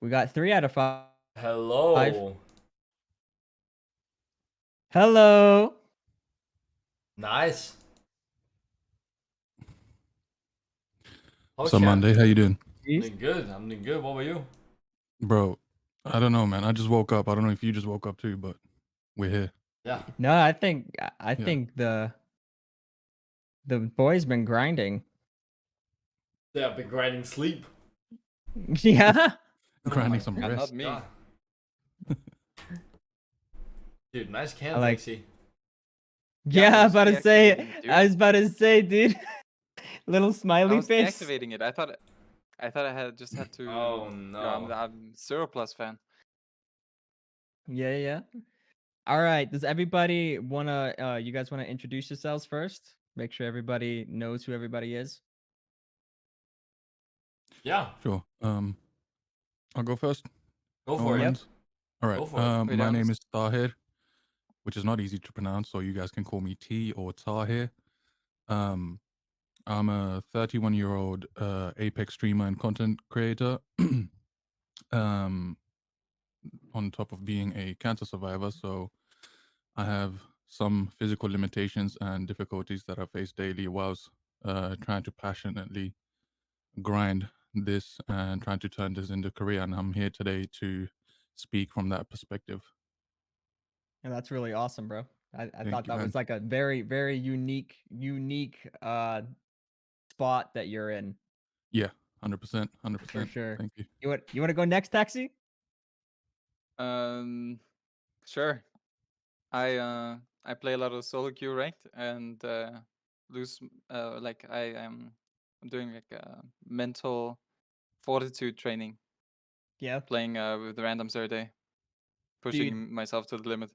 We got 3 out of 5. Hello. Hello. Nice. Oh, What's up, champ. Mande? How you doing? I'm doing good. I'm doing good. What about you? Bro, I don't know, man. I just woke up. I don't know if you just woke up too, but we're here. Yeah. No, I think Yeah. the boy's been grinding. Yeah, I've been grinding sleep. Yeah. Oh Grinding my some Yeah, rest. not me. god. Dude, nice I can, like Taxi. Yeah, I was about to say deactivating it, I dude. was about to say, dude. Little I smiley was face. deactivating it. I thought I had just had to. Oh I'm no. I'm Zero Plus fan. Yeah, yeah. All right. Does everybody wanna you guys wanna introduce yourselves first? Make sure everybody knows who everybody is. Yeah, Sure. I'll go first. go No for one it. Yep. minds. All right. Go for it. Wait, My name honest. is Tahir, which is not easy to pronounce, so you guys can call me T or Tahir. I'm a 31-year-old Apex streamer and content creator. um, on top of being a cancer survivor, so I have some physical limitations and difficulties that I face daily whilst trying to passionately grind this and trying to turn this into a career. And I'm here today to speak from that perspective. And that's really awesome, bro. I Thank thought you, that man. was like a very, very unique spot that you're in. Yeah, 100%, For 100%. sure. Thank you. You want to go next, Taxi? Sure. I play a lot of solo queue ranked and lose like I'm doing like mental fortitude training, Yeah. playing with randoms every day, pushing Dude, myself to the limit.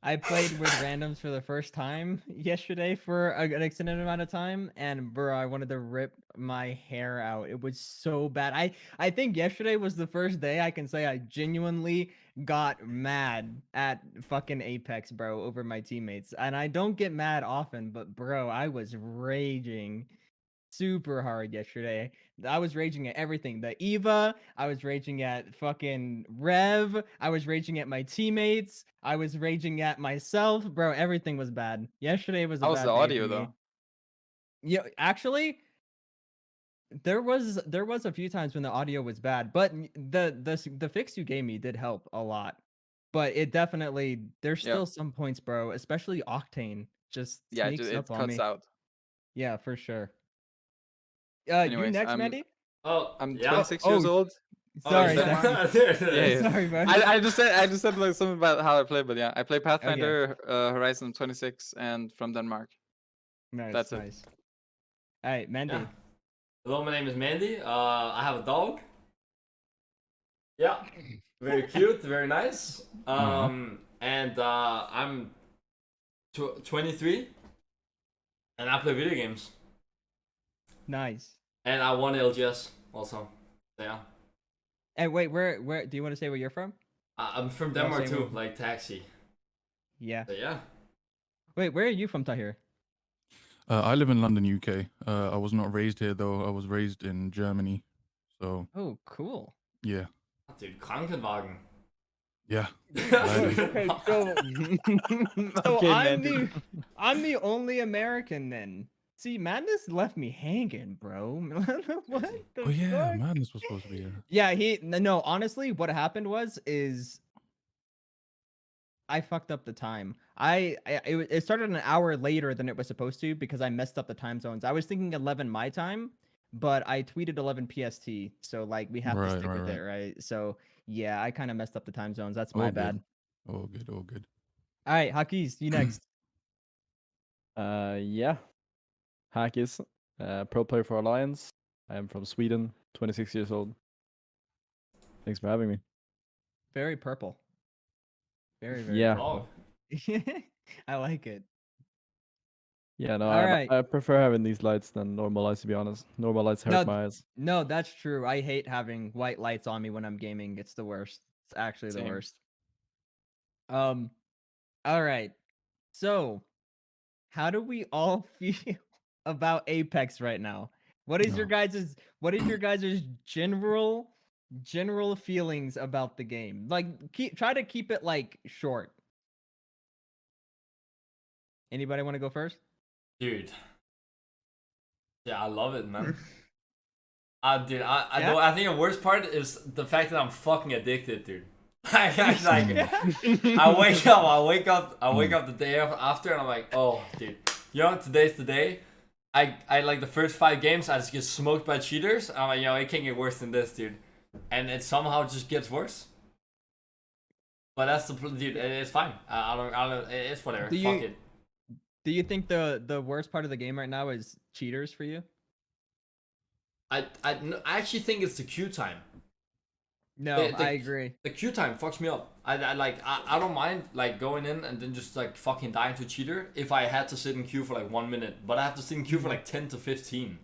I played with randoms for the first time yesterday for an extended amount of time, and bro, I wanted to rip my hair out. It was so bad. I think yesterday was the first day I can say I genuinely got mad at fucking Apex, bro, over my teammates. And I don't get mad often, but bro, I was raging super hard yesterday. I was raging at everything. The Eva, I was raging at fucking Rev, I was raging at my teammates, I was raging at myself. Bro, everything was bad. Yesterday was a How's the bad day for audio me. though? Yeah, actually, there was a few times when the audio was bad, but the fix you gave me did help a lot. But it definitely there's Yeah, still some points, bro, especially Octane just yeah, sneaks it up on cuts me. out. Yeah, for sure. You Anyways, next, Mandy? Oh, I'm yeah. 26 Oh, years old. Oh, is sorry, From that? Taxi. There it Yeah, is. yeah. Sorry, bud. I just said like something about how I play, but yeah, I play Okay. Pathfinder, Horizon 26, and from Denmark. Nice, That's it. nice. All right, Yeah. Mandy. Hello, my name is Mandy. I have a dog. Yeah. Very cute, very nice. Aw. And I'm 23 and I play video games. Nice. And I won LGS also. Yeah. And wait, where do you want to say where you're from? I'm from You wanna Denmark say too, where- like Taxi. Yeah. So yeah. Wait, where are you from, Tahir? I live in London, UK. I was not raised here, though. I was raised in Germany. So, Oh, cool. yeah. Dude, Krankenwagen. Yeah. Okay, so so Okay, man. I'm the only American then. See, Madness left me hanging, bro. What the Oh, yeah. fuck? Madness was supposed to be here. Yeah, no, honestly, what happened is I fucked up the time. It started an hour later than it was supposed to because I messed up the time zones. I was thinking 11 my time, but I tweeted 11 PST. So like we have to Right, stick right, with it, right. right? So yeah, I kind of messed up the time zones. That's my All good. bad. All good, all good. All right, Hakis, you next. Yeah. Hakis, pro player for Alliance. I am from Sweden, 26 years old. Thanks for having me. Very purple. Very, very Yeah. Oh, purple. I like it. Yeah, no, All right. I prefer having these lights than normal lights, to be honest. Normal lights hurt No, my eyes. no, that's true. I hate having white lights on me when I'm gaming. It's the worst. It's actually the Same. worst. Um, all right. So, how do we all feel about Apex right now? What is your No. guys' general general feelings about the game. Like, try to keep it like short. Anybody want to go first? Dude. Yeah, I love it, man. Dude, I Yeah? don't. I think the worst part is the fact that I'm fucking addicted, dude. I wake up the day after, and I'm like, oh, dude, you know, today's the day. I like the first 5 games, I just get smoked by cheaters. I'm like, you know, it can't get worse than this, dude. And it somehow just gets worse. But that's dude. It's fine. I don't. It's whatever. Fuck it. Do you think the worst part of the game right now is cheaters for you? I actually think it's the queue time. No, I agree. The queue time fucks me up. I don't mind like going in and then just like fucking dying to cheater if I had to sit in queue for like 1 minute, but I have to sit in queue for like 10 to 15.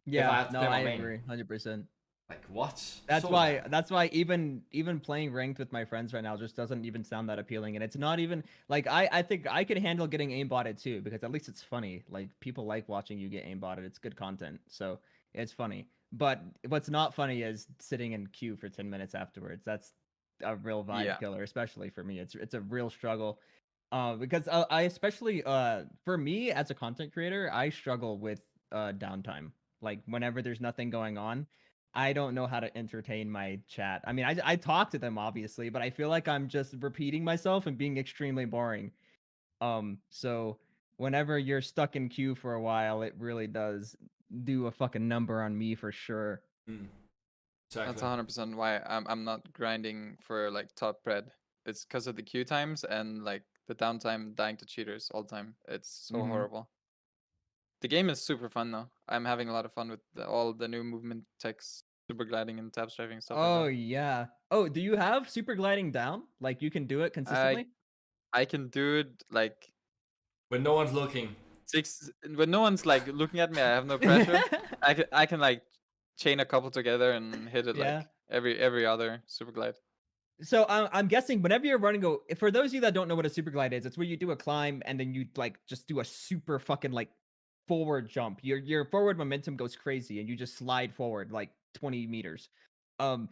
Yeah, no, I agree, 100%. Like what? That's So why. bad. That's why even playing ranked with my friends right now just doesn't even sound that appealing, and it's not even like I think I could handle getting aimbotted too, because at least it's funny. Like people like watching you get aimbotted. It's good content, so it's funny. But what's not funny is sitting in queue for 10 minutes afterwards. That's a real vibe Yeah. killer, especially for me. It's a real struggle. Because I especially for me as a content creator, I struggle with downtime. Like whenever there's nothing going on, I don't know how to entertain my chat. I mean, I talk to them obviously, but I feel like I'm just repeating myself and being extremely boring. So whenever you're stuck in queue for a while, it really does do a fucking number on me for sure. Exactly. That's 100% why I'm not grinding for like top bread. It's because of the queue times and like the downtime dying to cheaters all the time. It's so horrible. The game is super fun though. I'm having a lot of fun with all the new movement techs, super gliding and tap strafing stuff Oh like yeah. Oh, do you have super gliding down? Like you can do it that. consistently? I can do it like When no one's looking. when no one's like looking at me. I have no pressure. I can like chain a couple together and hit it Yeah. like every other super glide. So I'm guessing whenever you're running, for those of you that don't know what a super glide is, it's where you do a climb and then you like just do a super fucking like forward jump. Your forward momentum goes crazy and you just slide forward like 20 meters.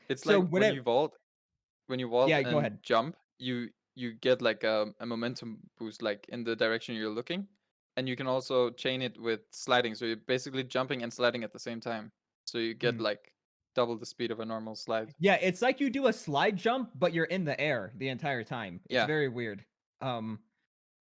It's So like when it, when you vault yeah, go and ahead. jump, you get like a momentum boost like in the direction you're looking, and you can also chain it with sliding. So you're basically jumping and sliding at the same time. So you get like double the speed of a normal slide. Yeah, it's like you do a slide jump, but you're in the air the entire time. It's Yeah. very weird.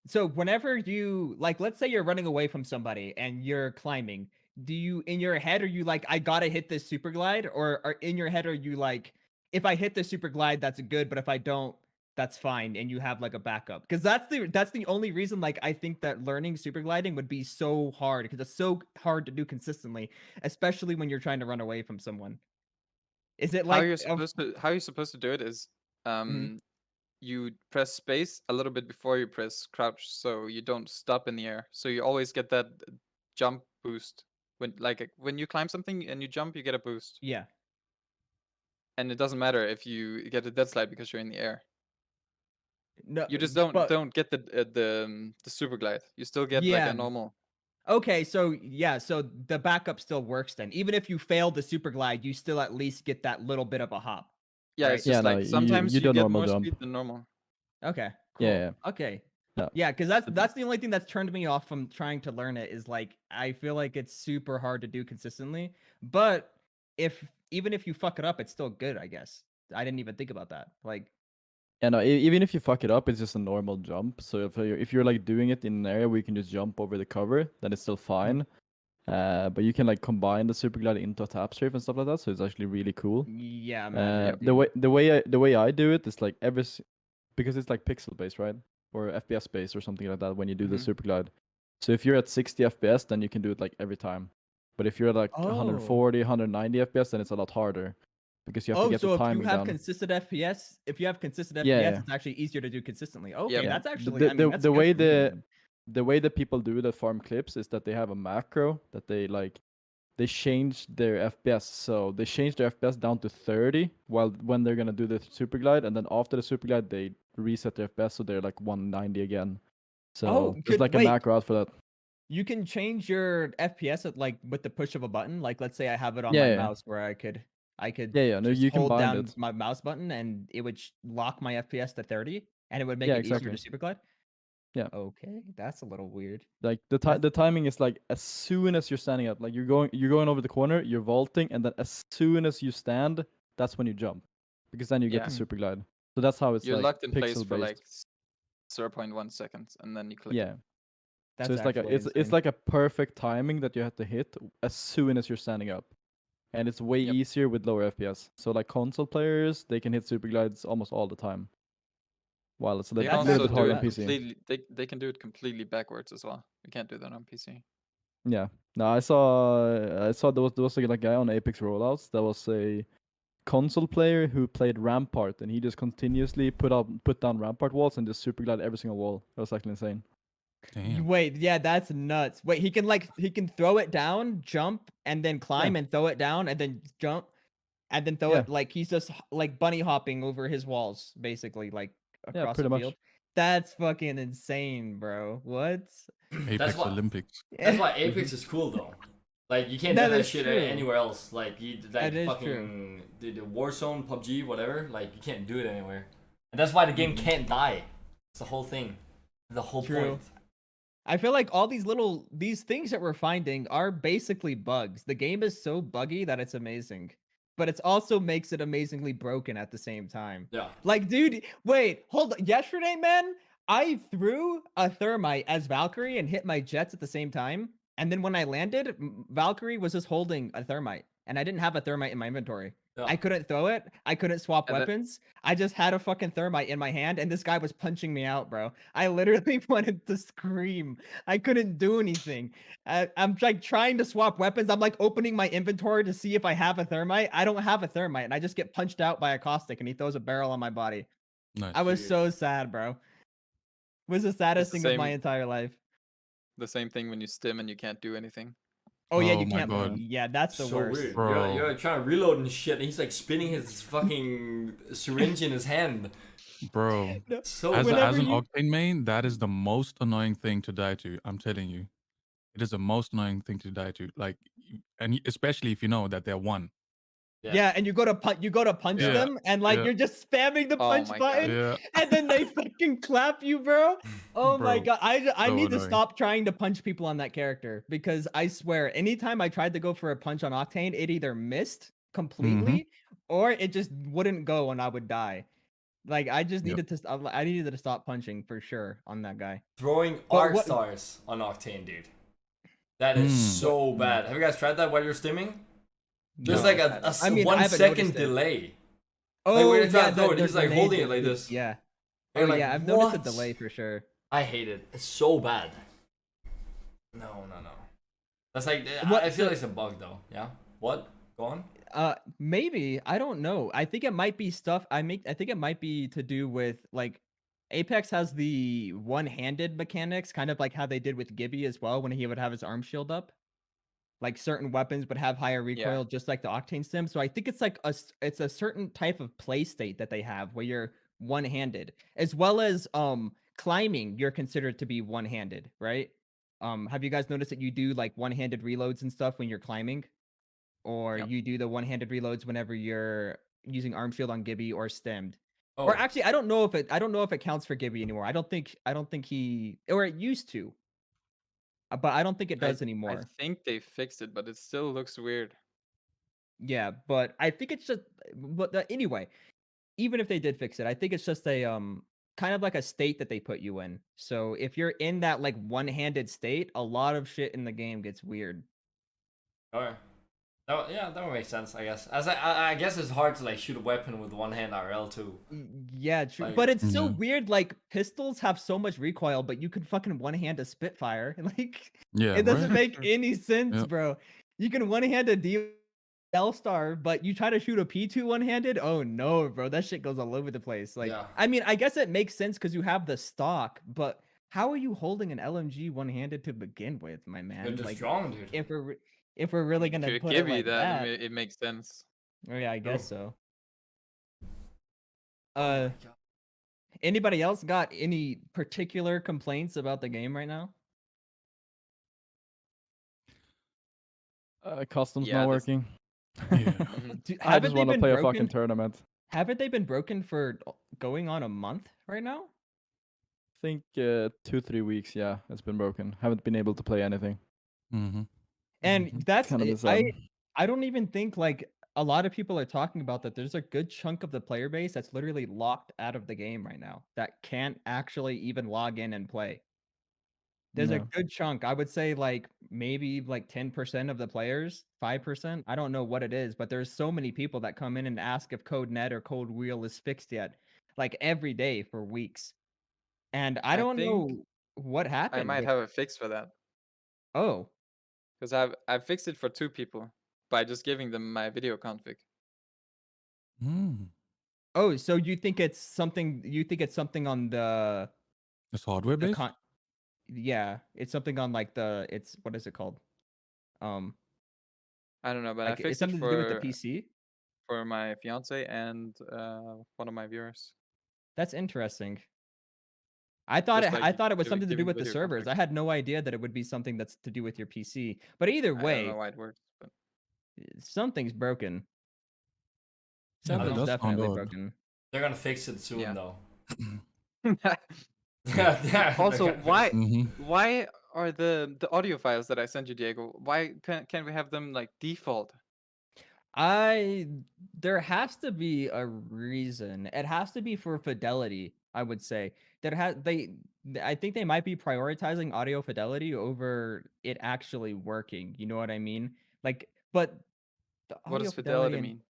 So whenever you like, let's say you're running away from somebody and you're climbing, do you in your head are you like, I gotta hit this super glide, or in your head are you like, if I hit the super glide, that's good, but if I don't, that's fine, and you have like a backup? Because that's the only reason like I think that learning super gliding would be so hard, because it's so hard to do consistently, especially when you're trying to run away from someone. Is it How like you're supposed to do it is Mhm. you press space a little bit before you press crouch, so you don't stop in the air. So you always get that jump boost when you climb something and you jump, you get a boost. Yeah. And it doesn't matter if you get a dead slide because you're in the air. No, You just but don't get the super glide. You still get like yeah. a normal. Okay, so yeah, so the backup still works then. Even if you fail the super glide, you still at least get that little bit of a hop, Yeah, right? it's Yeah, just no, like sometimes you you do a get normal more jump. speed than normal. Okay, Yeah, cool. yeah. Okay. Yeah. Yeah, because that's the only thing that's turned me off from trying to learn it, is like I feel like it's super hard to do consistently. But if even if you fuck it up, it's still good, I guess. I didn't even think about that. Like, Yeah, no, even if you fuck it up, it's just a normal jump. So if you're like doing it in an area where you can just jump over the cover, then it's still fine. But you can like combine the super glide into a tap strafe and stuff like that, so it's actually really cool. yeah, man. The way I do it is like because it's like pixel based, right? Or FPS based or something like that when you do the super glide. So if you're at 60 FPS, then you can do it like every time. But if you're at like Oh. 140, 190 FPS, then it's a lot harder because you have to get So the if you timing have down. consistent FPS, Yeah. it's actually easier to do consistently. Okay, Yep. that's The, actually, I mean, that's the good way for me, man. the way that people do that farm clips is that they have a macro that they change their FPS. So they change their FPS down to 30 when they're gonna do the super glide, and then after the super glide they reset their FPS so they're like 190 again. So there's like a macro out for that. You can change your FPS at like with the push of a button. Like let's say I have it on my Yeah. mouse where I could. I could Yeah, no, just you can hold bind down it. my mouse button and it would lock my FPS to 30, and it would make Yeah, it easier exactly. to super glide. Yeah. Okay, that's a little weird. Like the That's- timing is like as soon as you're standing up, like you're going over the corner, you're vaulting, and then as soon as you stand, that's when you jump, because then you get Yeah. the super glide. So that's how it's You're like locked in place pixel for based. like 0.1 seconds, and then you click Yeah. it. So That's it's like actually it's insane. like a perfect timing that you have to hit as soon as you're standing up, and it's way Yep. easier with lower FPS. So like console players, they can hit super glides almost all the time, while it's a They That's can little also bit do harder it on PC. completely. They can do it completely backwards as well. You can't do that on PC. Yeah. No, I saw there was like a guy on Apex rollouts that was a console player who played Rampart, and he just continuously put down Rampart walls and just super glide every single wall. That was actually insane. Damn. Wait, yeah, that's nuts. Wait, he can throw it down, jump, and then climb and throw it down, and then jump, and then throw Yeah. it like he's just like bunny hopping over his walls, basically, like Yeah, across pretty the much. field. That's fucking insane, bro. What? Apex why- Olympics. That's why Apex is cool though. Like you can't do That that is shit true. anywhere else. Like you like That is fucking the Warzone, PUBG, whatever. Like you can't do it anywhere. And that's why the game can't die. It's the whole thing. The whole True. point. I feel like all these things that we're finding are basically bugs. The game is so buggy that it's amazing. But it also makes it amazingly broken at the same time. Yeah. Like, dude, wait, hold on. Yesterday, man, I threw a thermite as Valkyrie and hit my jets at the same time. And then when I landed, Valkyrie was just holding a thermite. And I didn't have a thermite in my inventory. Yeah. I couldn't throw it. I couldn't swap And then- weapons. I just had a fucking thermite in my hand, and this guy was punching me out, bro. I literally wanted to scream. I couldn't do anything. I'm like trying to swap weapons. I'm like opening my inventory to see if I have a thermite. I don't have a thermite, and I just get punched out by a caustic, and he throws a barrel on my body. Nice. I was Dude. so sad, bro. It was the saddest the thing of my same- entire life. The same thing when you stim and you can't do anything. Oh yeah, Oh you my can't. God. Yeah, that's the So worst. weird. Bro. You're trying to reload and shit, and he's like spinning his fucking syringe in his hand. Bro. No, So As, whenever as an you- Octane main, that is the most annoying thing to die to. I'm telling you. It is the most annoying thing to die to. Like, especially if you know that they're one. Yeah, and you go to punch Yeah, them, and like yeah. you're just spamming the Oh punch my God. button, Yeah. and then they fucking clap you, bro. Oh my Bro, god, I so need to annoying. stop trying to punch people on that character, because I swear, anytime I tried to go for a punch on Octane, it either missed completely or it just wouldn't go, and I would die. Like I just Yep. needed to, I needed to stop punching for sure on that guy. throwing But arc what- stars on Octane, dude. That is so bad. Have you guys tried that while you're stimming? There's No, like I a haven't. I mean, I 1 haven't second noticed it. delay. Oh when you're trying yeah, to throw it, the he's like grenade, holding it like this. Yeah. And Oh you're like, yeah, I've noticed a "What?" delay for sure. I hate it. It's so bad. No. That's like What- I feel like it's a bug though. Yeah. What? Go on. Maybe, I don't know. I think it might be stuff. I think it might be to do with like Apex has the one-handed mechanics, kind of like how they did with Gibby as well when he would have his arm shield up. Like certain weapons would have higher recoil, just like the Octane Stim. So I think it's like it's a certain type of play state that they have where you're one-handed, as well as climbing. You're considered to be one-handed, right? Have you guys noticed that you do like one-handed reloads and stuff when you're climbing? Or Yep. you do the one-handed reloads whenever you're using arm shield on Gibby or stemmed. Oh, Or actually, I don't know if it counts for Gibby anymore. I don't think he, or it used to. But I don't think it does I anymore. think they fixed it, but it still looks weird. Yeah, but I think it's just, but anyway, even if they did fix it, I think it's just a kind of like a state that they put you in. So if you're in that like one-handed state, a lot of shit in the game gets weird. okay. That would make sense, I guess. As I guess it's hard to like shoot a weapon with one hand RL too. Yeah, true. Like- But it's so Yeah. weird. Like pistols have so much recoil, but you can fucking one-hand a Spitfire. Like Yeah, it doesn't right? make any sense, Yep. bro. You can one-hand a Star, but you try to shoot a P2 one-handed. Oh no, bro, that shit goes all over the place. Like, Yeah. I mean, I guess it makes sense because you have the stock, but how are you holding an LMG one-handed to begin with, my man? They're just Like, strong, dude. if we're really If gonna you put give it me like that, that, it makes sense. oh yeah, I guess so. Oh my God. Anybody else got any particular complaints about the game right now? Customs Yeah, not this- working. Yeah. I Haven't just they want to been play a broken? fucking tournament. Haven't they been broken for going on a month right now? I think 2-3 weeks. Yeah, it's been broken. Haven't been able to play anything. Mm-hmm. And that's Kind of been sad. I don't even think like a lot of people are talking about that. There's a good chunk of the player base that's literally locked out of the game right now that can't actually even log in and play. There's a Yeah. good chunk. I would say like maybe like 10% of the players, 5%. I don't know what it is, but there's so many people that come in and ask if Code Net or Code Wheel is fixed yet, like every day for weeks. And I I don't think know what I happened might with. have a fix for that Oh, because I've fixed it for 2 people by just giving them my video config. Mm. oh, so you think it's something? You think it's something on It's hardware the based. con? Yeah, it's something on like the. It's what is it called? Um, I don't know, but I like it's fixed it something to do with the PC. for my fiance and one of my viewers. That's interesting. Just like I thought it was something to do giving with the video servers. config. I had no idea that it would be something that's to do with your PC. But either I don't know way, why it works, but something's broken. Yeah, that Something's does sound definitely odd. broken. They're gonna fix it soon Yeah. though. Yeah, Also, Mm-hmm. why are the audio files that I sent you, Diego? Why can't we have them like default? There has to be a reason. It has to be for fidelity, I would say. I think they might be prioritizing audio fidelity over it actually working. You know what I mean? Like, but the What audio does fidelity fidelity and mean?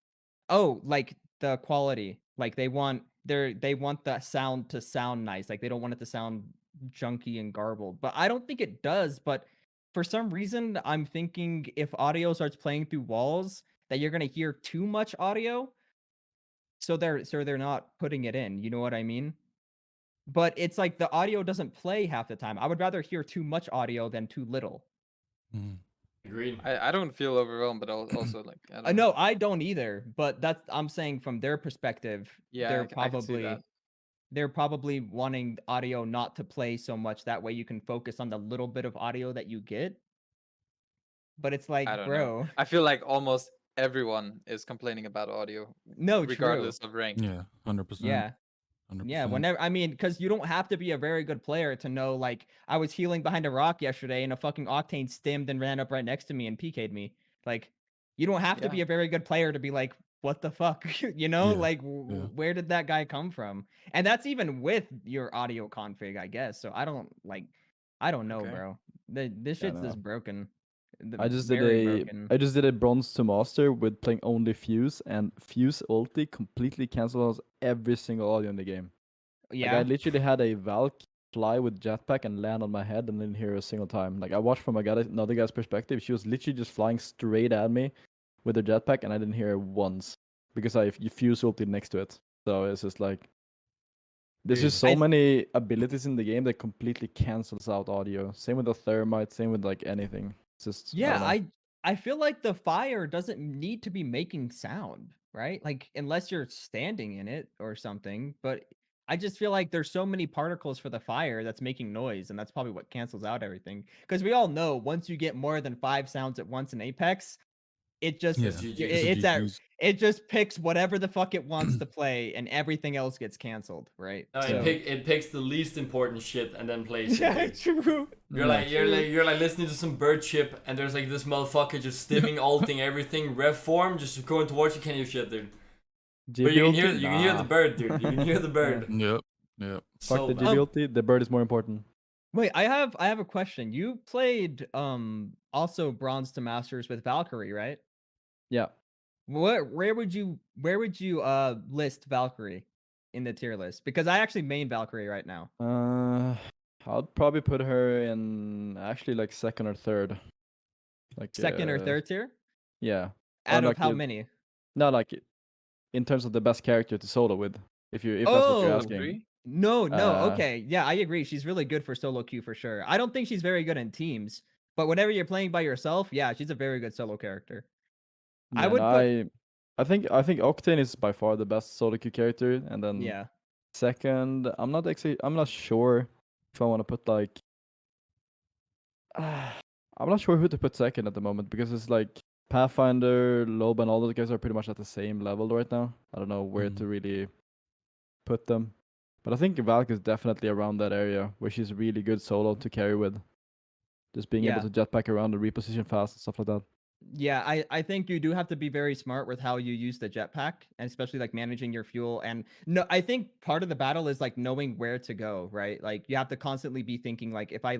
oh, like the quality. Like they want the sound to sound nice. Like they don't want it to sound junky and garbled. But I don't think it does, but for some reason I'm thinking if audio starts playing through walls that you're going to hear too much audio, so they're not putting it in. You know what I mean? But it's like the audio doesn't play half the time. I would rather hear too much audio than too little. Mm. Agreed. I don't feel overwhelmed, but also like I don't know. No, I don't either, but that's I'm saying from their perspective, Yeah, I can see that. they're probably wanting audio not to play so much. That way you can focus on the little bit of audio that you get. But it's I like, don't know. bro, I feel like almost everyone is complaining about audio, no, true. regardless of rank. Yeah, 100%. Yeah. 100%. Yeah, whenever I mean, because you don't have to be a very good player to know. Like, I was healing behind a rock yesterday, and a fucking Octane stimmed and ran up right next to me and PK'd me. Like, you don't have to be Yeah. a very good player to be like, what the fuck, you know? Yeah, Like, yeah. where did that guy come from? And that's even with your audio config, I guess. So I don't know, Okay. bro. This Yeah, shit's no. just broken. I just did Very a broken. I just did a bronze to master with playing only Fuse, and Fuse ulti completely cancels every single audio in the game. Like I Yeah. literally had a Valk fly with jetpack and land on my head and didn't hear a single time. Like I watched from another guy's perspective. She was literally just flying straight at me with her jetpack, and I didn't hear her once because I Fuse ulti next to it. So it's just like there's just Dude. so many abilities in the game that completely cancels out audio. Same with the thermite. Same with like anything. It's just I Yeah, don't know. I feel like the fire doesn't need to be making sound, right? Like unless you're standing in it or something, but I just feel like there's so many particles for the fire that's making noise, and that's probably what cancels out everything. Because we all know once you get more than 5 sounds at once in Apex, it just Yeah, It's it's a GG's. it's at GG's. it just picks whatever the fuck it wants to play, and everything else gets canceled, right? No, So it picks the least important shit and then plays yeah, it. true. You're Yeah. like you're like listening to some bird chip and there's like this motherfucker just stimming, alting everything, rev form, just going towards you, can't hear shit, dude. But GB ulti? you can hear the Nah. bird, dude. You can hear the bird. Yep, yep. Fuck So the bad. GB ulti. The bird is more important. Wait, I have a question. You played also Bronze to Masters with Valkyrie, right? Yeah. Where would you list Valkyrie in the tier list? Because I actually main Valkyrie right now. I'd probably put her in actually like second or third. Like Second or third tier? Yeah. Out of like how many? No, like in terms of the best character to solo with. If that's what you're Oh, asking. Agree? no, Uh, okay. Yeah, I agree. She's really good for solo queue for sure. I don't think she's very good in teams, but whenever you're playing by yourself, yeah, she's a very good solo character. I Yeah, would no, put I think Octane is by far the best solo queue character, and then yeah. second, I'm not sure if I want to put like I'm not sure who to put second at the moment because it's like Pathfinder, Loba, and all those guys are pretty much at the same level right now. I don't know where to really put them. But I think Valk is definitely around that area where she's really good solo to carry with. Just being able Yeah. to jetpack around and reposition fast and stuff like that. Yeah, I think you do have to be very smart with how you use the jetpack, and especially like managing your fuel. And no, I think part of the battle is like knowing where to go, right? Like you have to constantly be thinking like if I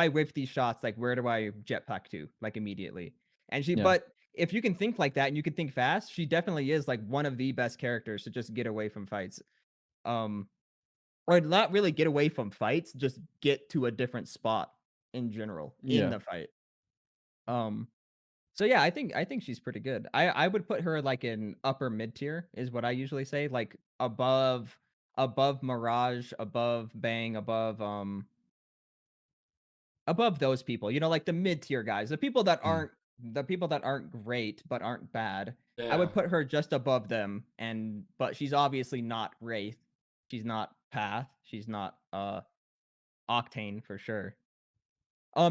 whiff these shots, like where do I jetpack to, like immediately? And Yeah. but if you can think like that and you can think fast, she definitely is like one of the best characters to just get away from fights. Or not really get away from fights, just get to a different spot in general in Yeah. the fight. So yeah, I think she's pretty good. I would put her like in upper mid tier is what I usually say, like above Mirage, above Bang, above those people. You know, like the mid tier guys, the people that aren't great but aren't bad. I would Yeah. put her just above them, but she's obviously not Wraith. She's not Path. She's not Octane for sure.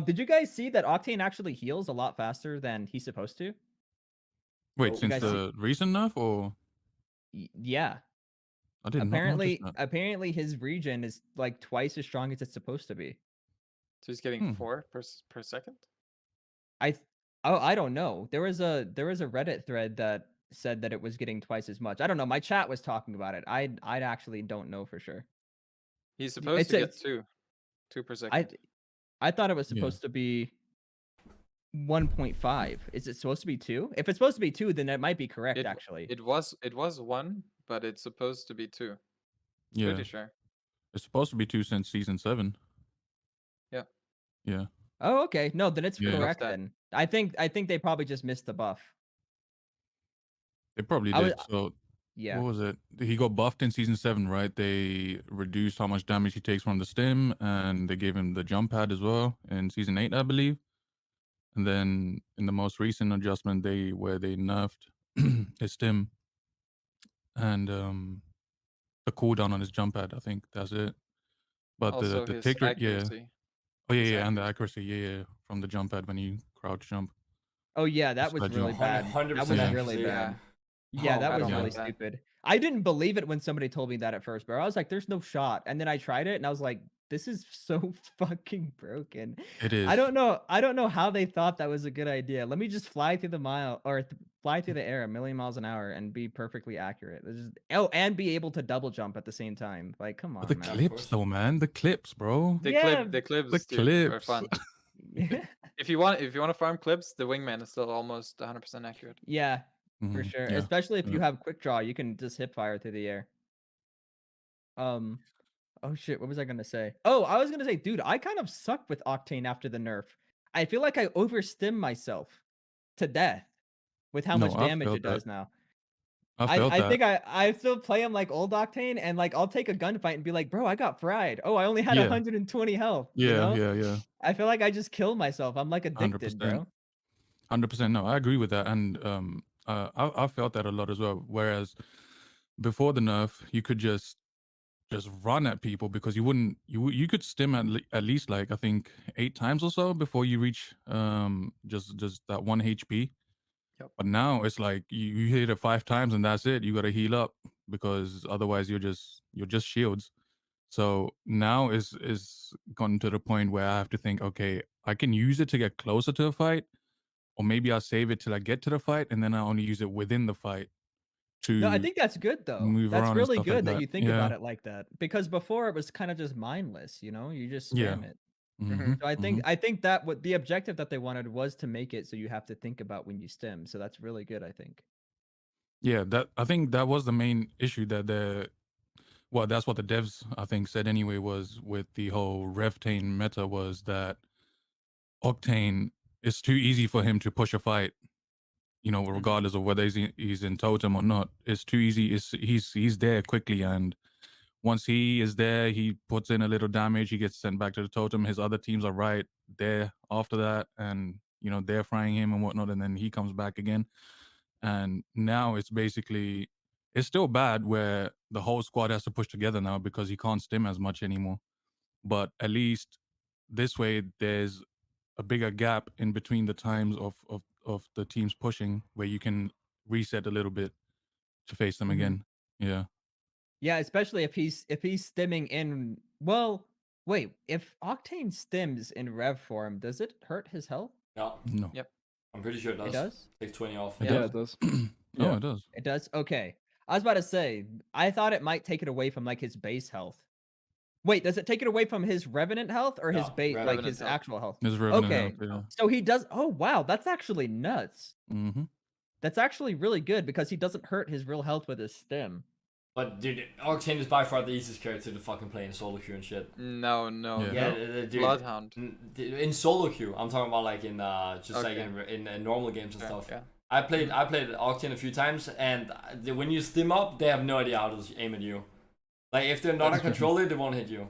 Did you guys see that Octane actually heals a lot faster than he's supposed to? Wait, Oh, You since guys see? the recent enough, or Yeah. I did not notice Apparently that. apparently his regen is like twice as strong as it's supposed to be. So he's getting Hmm. 4 per second. I th- oh, I don't know. There was a Reddit thread that said that it was getting twice as much. I don't know. My chat was talking about it. I actually don't know for sure. He's supposed It to get says 2 per I second. I thought it was Yeah. supposed to be 1.5. Is it supposed to be 2? If it's supposed to be 2, then it might be correct actually. It was 1, but it's supposed to be 2. Yeah. Pretty sure. It's supposed to be 2 since season 7. Yeah. Yeah. Oh, okay. No, then it's Yeah. correct that. then. I think they probably just missed the buff. They probably I was did. So yeah. what was it? He got buffed in season 7, right? They reduced how much damage he takes from the stim, and they gave him the jump pad as well in season 8, I believe. And then in the most recent adjustment, they nerfed his stim and the cooldown on his jump pad. I think that's it. But Also the his tick rate, yeah. accuracy. Oh yeah, His yeah, and the accuracy, yeah, from the jump pad when you crouch jump. Oh yeah, that was Sled really jump. bad. 100% That was Yeah. really accuracy. bad. Yeah. Yeah, Oh that I was don't really like that. stupid. I didn't believe it when somebody told me that at first, bro. I was like, "There's no shot," and then I tried it, and I was like, "This is so fucking broken." It is. I don't know. I don't know how they thought that was a good idea. Let me just fly through the fly through the air a million miles an hour and be perfectly accurate. And be able to double jump at the same time. Like, come But the on, man. clip- clips course. though, man. The clips, bro. The Yeah. the clips, The dude, are clips. fun. Yeah. If you want to farm clips, the wingman is still almost 100% accurate. Yeah, for Mhm, sure. yeah. Especially if you Yeah. have quick draw, you can just hip fire through the air. Oh shit, what was I gonna say? Oh, I was gonna say, dude, I kind of suck with Octane after the nerf. I feel like I overstim myself to death with how No, much I damage felt it that. does now. I I, felt I that. think I still play him like old Octane, and like I'll take a gunfight and be like, bro, I got fried. Oh, I only had Yeah. 120 health. You Yeah, know? yeah. I feel like I just kill myself. I'm like addicted, 100%. bro. 100%. No, I agree with that. And I felt that a lot as well. Whereas before the nerf, you could just run at people because you wouldn't you could stim at least like I think 8 times or so before you reach just that 1 HP. Yep. But now it's like you hit it 5 times and that's it. You got to heal up because otherwise you're just shields. So now is gotten to the point where I have to think, okay, I can use it to get closer to a fight, or maybe I'll save it till I get to the fight and then I only use it within the fight No, I to think that's good though. move That's around and really stuff like good that that. you think Yeah. about it like that. Because before it was kind of just mindless, you know? You just Yeah. spam it. Mm-hmm. So I think that what the objective that they wanted was to make it so you have to think about when you stim. So that's really good, I think. Yeah, that I think that was the main issue that that's what the devs I think said anyway, was with the whole Revtane meta, was that Octane is too easy for him to push a fight, regardless of whether he's in totem or not. It's too easy. He's there quickly, and once he is there, he puts in a little damage, he gets sent back to the totem. His other teams are right there after that, and they're frying him and whatnot, and then he comes back again. And now it's still bad where the whole squad has to push together now because he can't stim as much anymore. But at least this way, there's a bigger gap in between the times of of the teams pushing, where you can reset a little bit to face them Mhm. again. Yeah. Yeah, especially if he's stimming in. Well, wait, if Octane stims in rev form, does it hurt his health? No, No. Yep. I'm pretty sure it It does. does. Takes 20 off. It Yeah. Yeah, does. it does. Oh, Yeah. it does. It does. Okay, I was about to say I thought it might take it away from like his base health. Wait, does it take it away from his revenant health or his No, base, like Revenant his health. actual health? There's Revenant Okay, health. Yeah. health. so he does. Oh wow, that's actually nuts. Mm-hmm. That's actually really good because he doesn't hurt his real health with his stim. But dude, Octane is by far the easiest character to fucking play in solo queue and shit. No, Yeah. Dude. Bloodhound. In solo queue, I'm talking about like in just like Okay. in normal games and Sure, stuff. yeah. I played Octane a few times, and when you stim up, they have no idea how to aim at you. Like if they're not a That's true. controller, they won't hit you.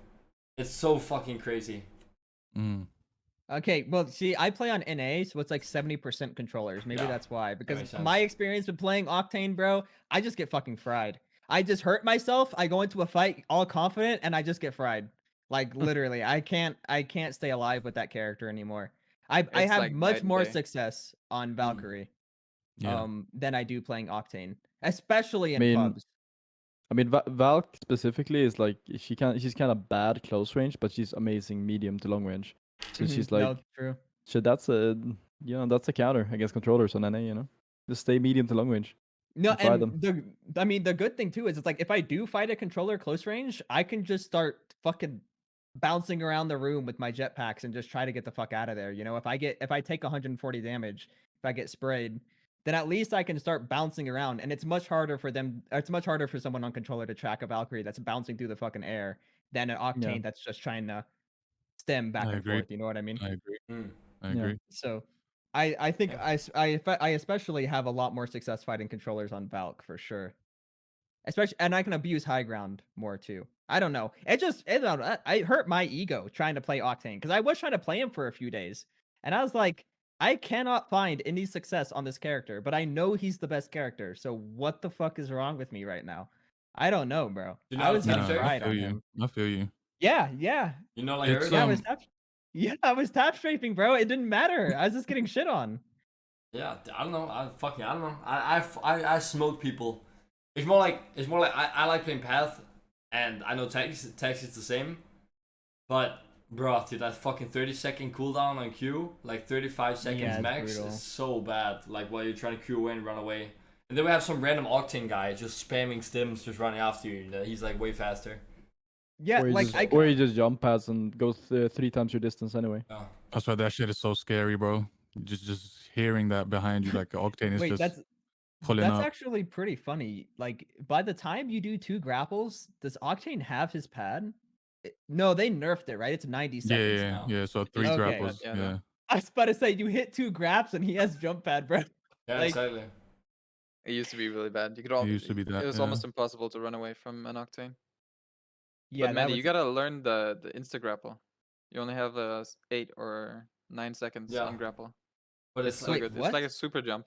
It's so fucking crazy. Mm. Okay, well, see, I play on NA, so it's like 70% controllers. Maybe Yeah, that's why. Because makes sense. my experience with playing Octane, bro, I just get fucking fried. I just hurt myself. I go into a fight all confident, and I just get fried. Like literally, I can't stay alive with that character anymore. I It's have like much night and more day. success on Valkyrie, Yeah. than I do playing Octane, especially in mean, pubs. I mean, Valk specifically is like she's kind of bad close range, but she's amazing medium to long range. So she's Mhm, no, like, true. so that's a that's a counter against controllers on NA. Just stay medium to long range. No, and fry and them. I mean the good thing too is it's like if I do fight a controller close range, I can just start fucking bouncing around the room with my jetpacks and just try to get the fuck out of there. If I take 140 damage, if I get sprayed, then at least I can start bouncing around. And it's much harder for them. It's much harder for someone on controller to track a Valkyrie that's bouncing through the fucking air than an Yeah. Octane that's just trying to stem back I and agree. forth. You know what I mean? I agree. Mm. I Yeah. agree. So I think Yeah. I especially have a lot more success fighting controllers on Valk for sure. Especially, and I can abuse high ground more too. I don't know. I hurt my ego trying to play Octane because I was trying to play him for a few days, and I was like, I cannot find any success on this character, but I know he's the best character. So what the fuck is wrong with me right now? I don't know, bro. You know I how to was getting tap strafe? I fried feel on you. him. I feel you. Yeah, yeah, You know, like It's, Earth? yeah. I was tap strafing, bro. It didn't matter. I was just getting shit on. Yeah, I don't know. I don't know. I smoke people. It's more like I like playing Path, and I know Taxi is the same, but bro, dude, that fucking 30-second cooldown on Q, like 35 seconds Yeah, it's max, brutal. is so bad. Like while you're trying to Q away and run away, and then we have some random Octane guy just spamming stims, just running after you. And he's like way faster. Yeah, Or you like just, or you just jump pads and goes 3 times your distance anyway. Yeah. That's why that shit is so scary, bro. Just hearing that behind you, like Octane is wait, just pulling that's up. actually pretty funny. Like by the time you do 2 grapples, does Octane have his pad? No, they nerfed it, right? It's 90 Yeah, seconds yeah, now. yeah. So It 3 used to be Okay. grapples. that, Yeah. I was about to say you hit 2 graps and he has jump pad, bro. Yeah, Like, exactly. It used to be really bad. You could It used to be that. It was Yeah. almost impossible to run away from an Octane. yeah, But that Mande, was you gotta learn the insta grapple. You only have 8 or 9 seconds Yeah. on grapple. But It's it's so like Wait, good. It's like what? a super jump.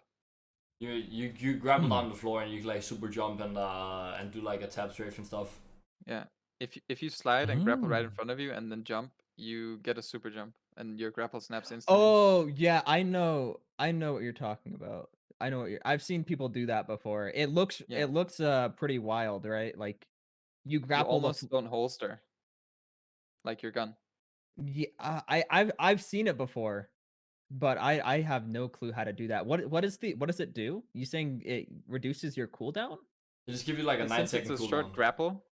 you grapple Hmm. on the floor and you like super jump and do like a tap strafe and stuff. Yeah. If you slide and grapple right in Oh. front of you and then jump, you get a super jump and your grapple snaps instantly. Oh, yeah, I know what you're talking about. I've seen people do that before. It looks Yeah. pretty wild, right? Like you You grapple the almost don't holster like your gun. yeah, I've seen it before. But I have no clue how to do that. What does it do? You saying it reduces your cooldown? They just give you like a And 9 since it's second a short cooldown. grapple,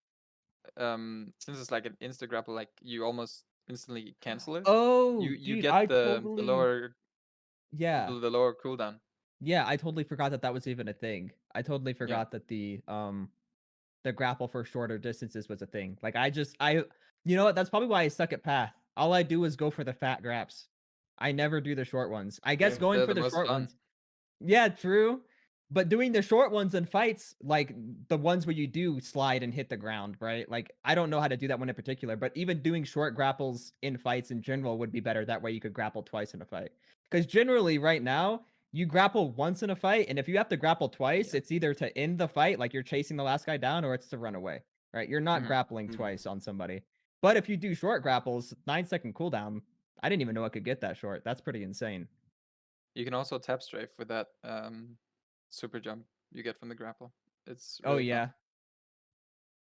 since it's like an insta grapple, like you almost instantly cancel it. Oh, You dude, get I the totally lower yeah. the lower cooldown. Yeah, I totally forgot that was even a thing. I totally Yeah. forgot that the grapple for shorter distances was a thing. Like you know what? That's probably why I suck at Path. All I do is go for the fat graps. I never do the short ones. I guess Same. going They're for the the most short fun. ones. Yeah, true. But doing the short ones in fights, like the ones where you do slide and hit the ground, right? Like I don't know how to do that one in particular, but even doing short grapples in fights in general would be better. That way you could grapple twice in a fight. Because generally, right now, you grapple once in a fight, and if you have to grapple twice, Yeah. it's either to end the fight, like you're chasing the last guy down, or it's to run away. Right? You're not Mhm. grappling Mhm. twice on somebody. But if you do short grapples, 9-second cooldown, I didn't even know I could get that short. That's pretty insane. You can also tap strafe with that super jump you get from the grapple. It's Oh really yeah. fun.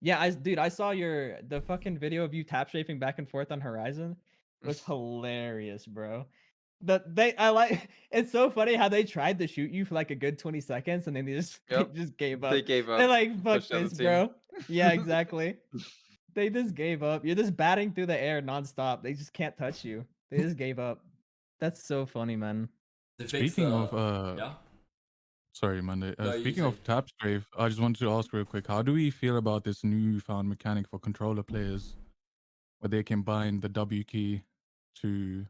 Yeah, dude, I saw the fucking video of you tap strafing back and forth on Horizon. It was hilarious, bro. I like it's so funny how they tried to shoot you for like a good 20 seconds and then they Yep. just gave up. They gave up. They're like, fuck Pushed the other this, team. bro. Yeah, exactly. They just gave up. You're just batting through the air nonstop. They just can't touch you. They just gave up. That's so funny, man. They fixed Speaking the, of yeah. sorry, Monday. No, you Speaking say. of tap strafe, I just wanted to ask real quick: how do we feel about this newfound mechanic for controller players, where they can bind the W key to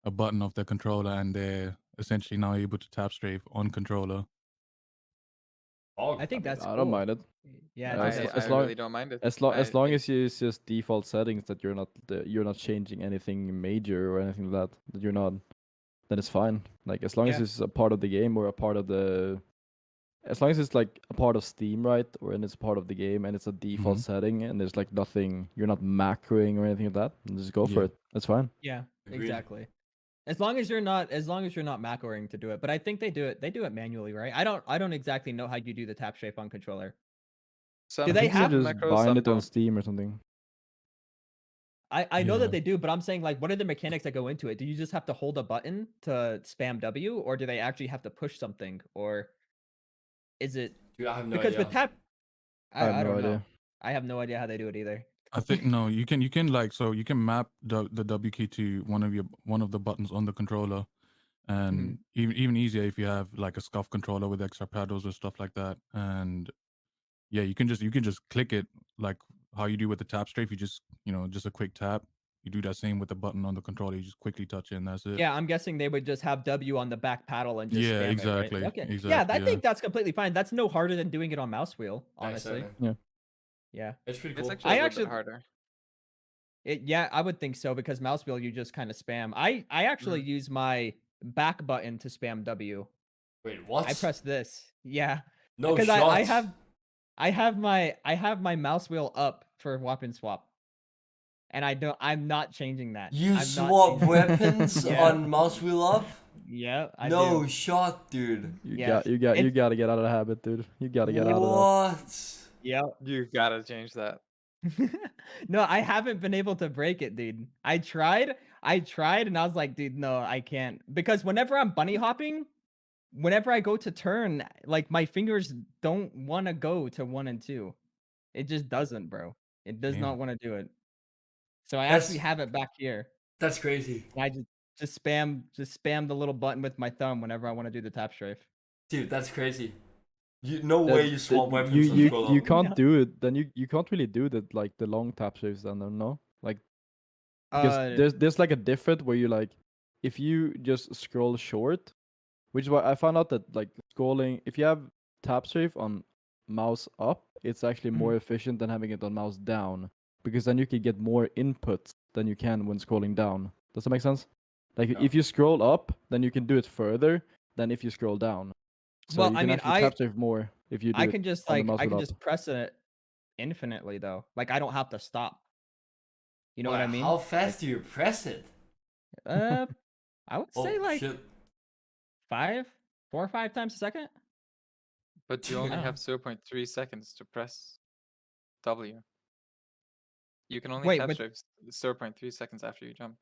a button of the controller, and they're essentially now able to tap strafe on controller? I think mean, that's I cool. don't mind it. Yeah, I Uh, think as, that's I as cool. long really don't mind it. as long I as long think as you use just default settings that you're not changing anything major or anything like that you're not, then it's fine. Like as long as Yeah. it's a part of the game or a part of the, as long as it's like a part of Steam, right, or and it's part of the game and it's a default Mhm. setting and there's like nothing, you're not macroing or anything like that, then just go for Yeah. it. That's fine. Yeah, Agreed. exactly. As long as you're not macroing to do it. But I think they do it manually, right? I don't exactly know how you do the tap strafe on controller. some they I think you have just macros, bind some it on don't. Steam or something. I know Yeah. that they do, but I'm saying like what are the mechanics that go into it? Do you just have to hold a button to spam W or do they actually have to push something or is it Dude, I have no because idea. with tap I have I no don't know. idea. I have no idea how they do it either. I think no, you can like, so you can map the W key to one of the buttons on the controller, and even easier if you have like a scuff controller with extra paddles or stuff like that. And yeah, you can just click it like how you do with the tap strafe. You just just a quick tap. You do that same with the button on the controller. You just quickly touch it, and that's it. Yeah, I'm guessing they would just have W on the back paddle and just Yeah, spam it, right? exactly, Okay. Yeah, exactly. I Yeah. think that's completely fine. That's no harder than doing it on mouse wheel, Yeah, honestly. exactly. Yeah. It's pretty It's cool. actually a I little actually bit harder. yeah, I would think so because mouse wheel you just kind of spam. I actually use my back button to spam W. Wait, what? I press this. Yeah. No Because shot. I have my mouse wheel up for weapon swap. And I'm not changing that. You I'm not swap changing that. weapons Yeah. on mouse wheel up? Yeah, I No do. shot, dude. You Yeah. you It's gotta get out of the habit, dude. You gotta get out of What? yeah. You gotta change that. No, I haven't been able to break it, dude. I tried, and I was like, dude, no, I can't. Because whenever I'm bunny hopping, whenever I go to turn, like my fingers don't want to go to 1 and 2. It just doesn't, bro. It does Damn. not want to do it. So I That's- actually have it back here. That's crazy. And I just spam the little button with my thumb whenever I want to do the tap strafe. Dude, that's crazy. No that. way you swap weapons you on you scroll you up. can't No. do it. Then you can't really do that like the long tap strafes. Then no, like because there's like a different where you like if you just scroll short, which is why I found out that like scrolling if you have tap strafe on mouse up, it's actually more efficient than having it on mouse down because then you can get more inputs than you can when scrolling down. Does that make sense? Like Yeah. if you scroll up, then you can do it further than if you scroll down. So Well, you I can mean, actually tap strafe more if you do I it can just on the like mouse I wheel can up. just press it infinitely though. Like I don't have to stop. You know Wait, what I mean? How fast do you press it? I would Oh say like shit. 4 or 5 times a second. But you I only don't have know. 0.3 seconds to press W. You can only Wait, tap with strafe 0.3 seconds after you jump.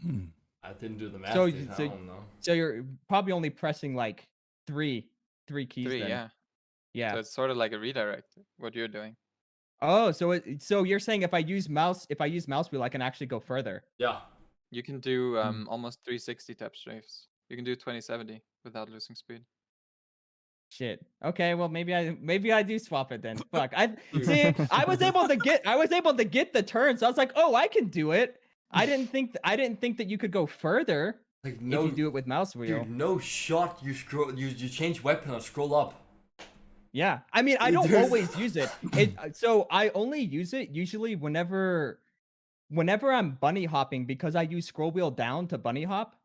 Hmm. I didn't do the math. so Dude. I don't know. so you're probably only pressing like three keys 3, then. yeah. Yeah. So it's sort of like a redirect, what you're doing. Oh, so you're saying if I use mouse wheel, I can actually go further. Yeah. You can do almost 360 tap strafes. You can do 2070 without losing speed. Shit. Okay, well maybe I do swap it then. Fuck. I see. I was able to get the turn, so I was like, oh, I can do it. I didn't think that you could go further Like if no, you do it with mouse wheel. dude, no shot. You scroll. You change weapon and scroll up. Yeah. I mean, I don't There's- always use it. So I only use it usually whenever I'm bunny hopping because I use scroll wheel down to bunny hop.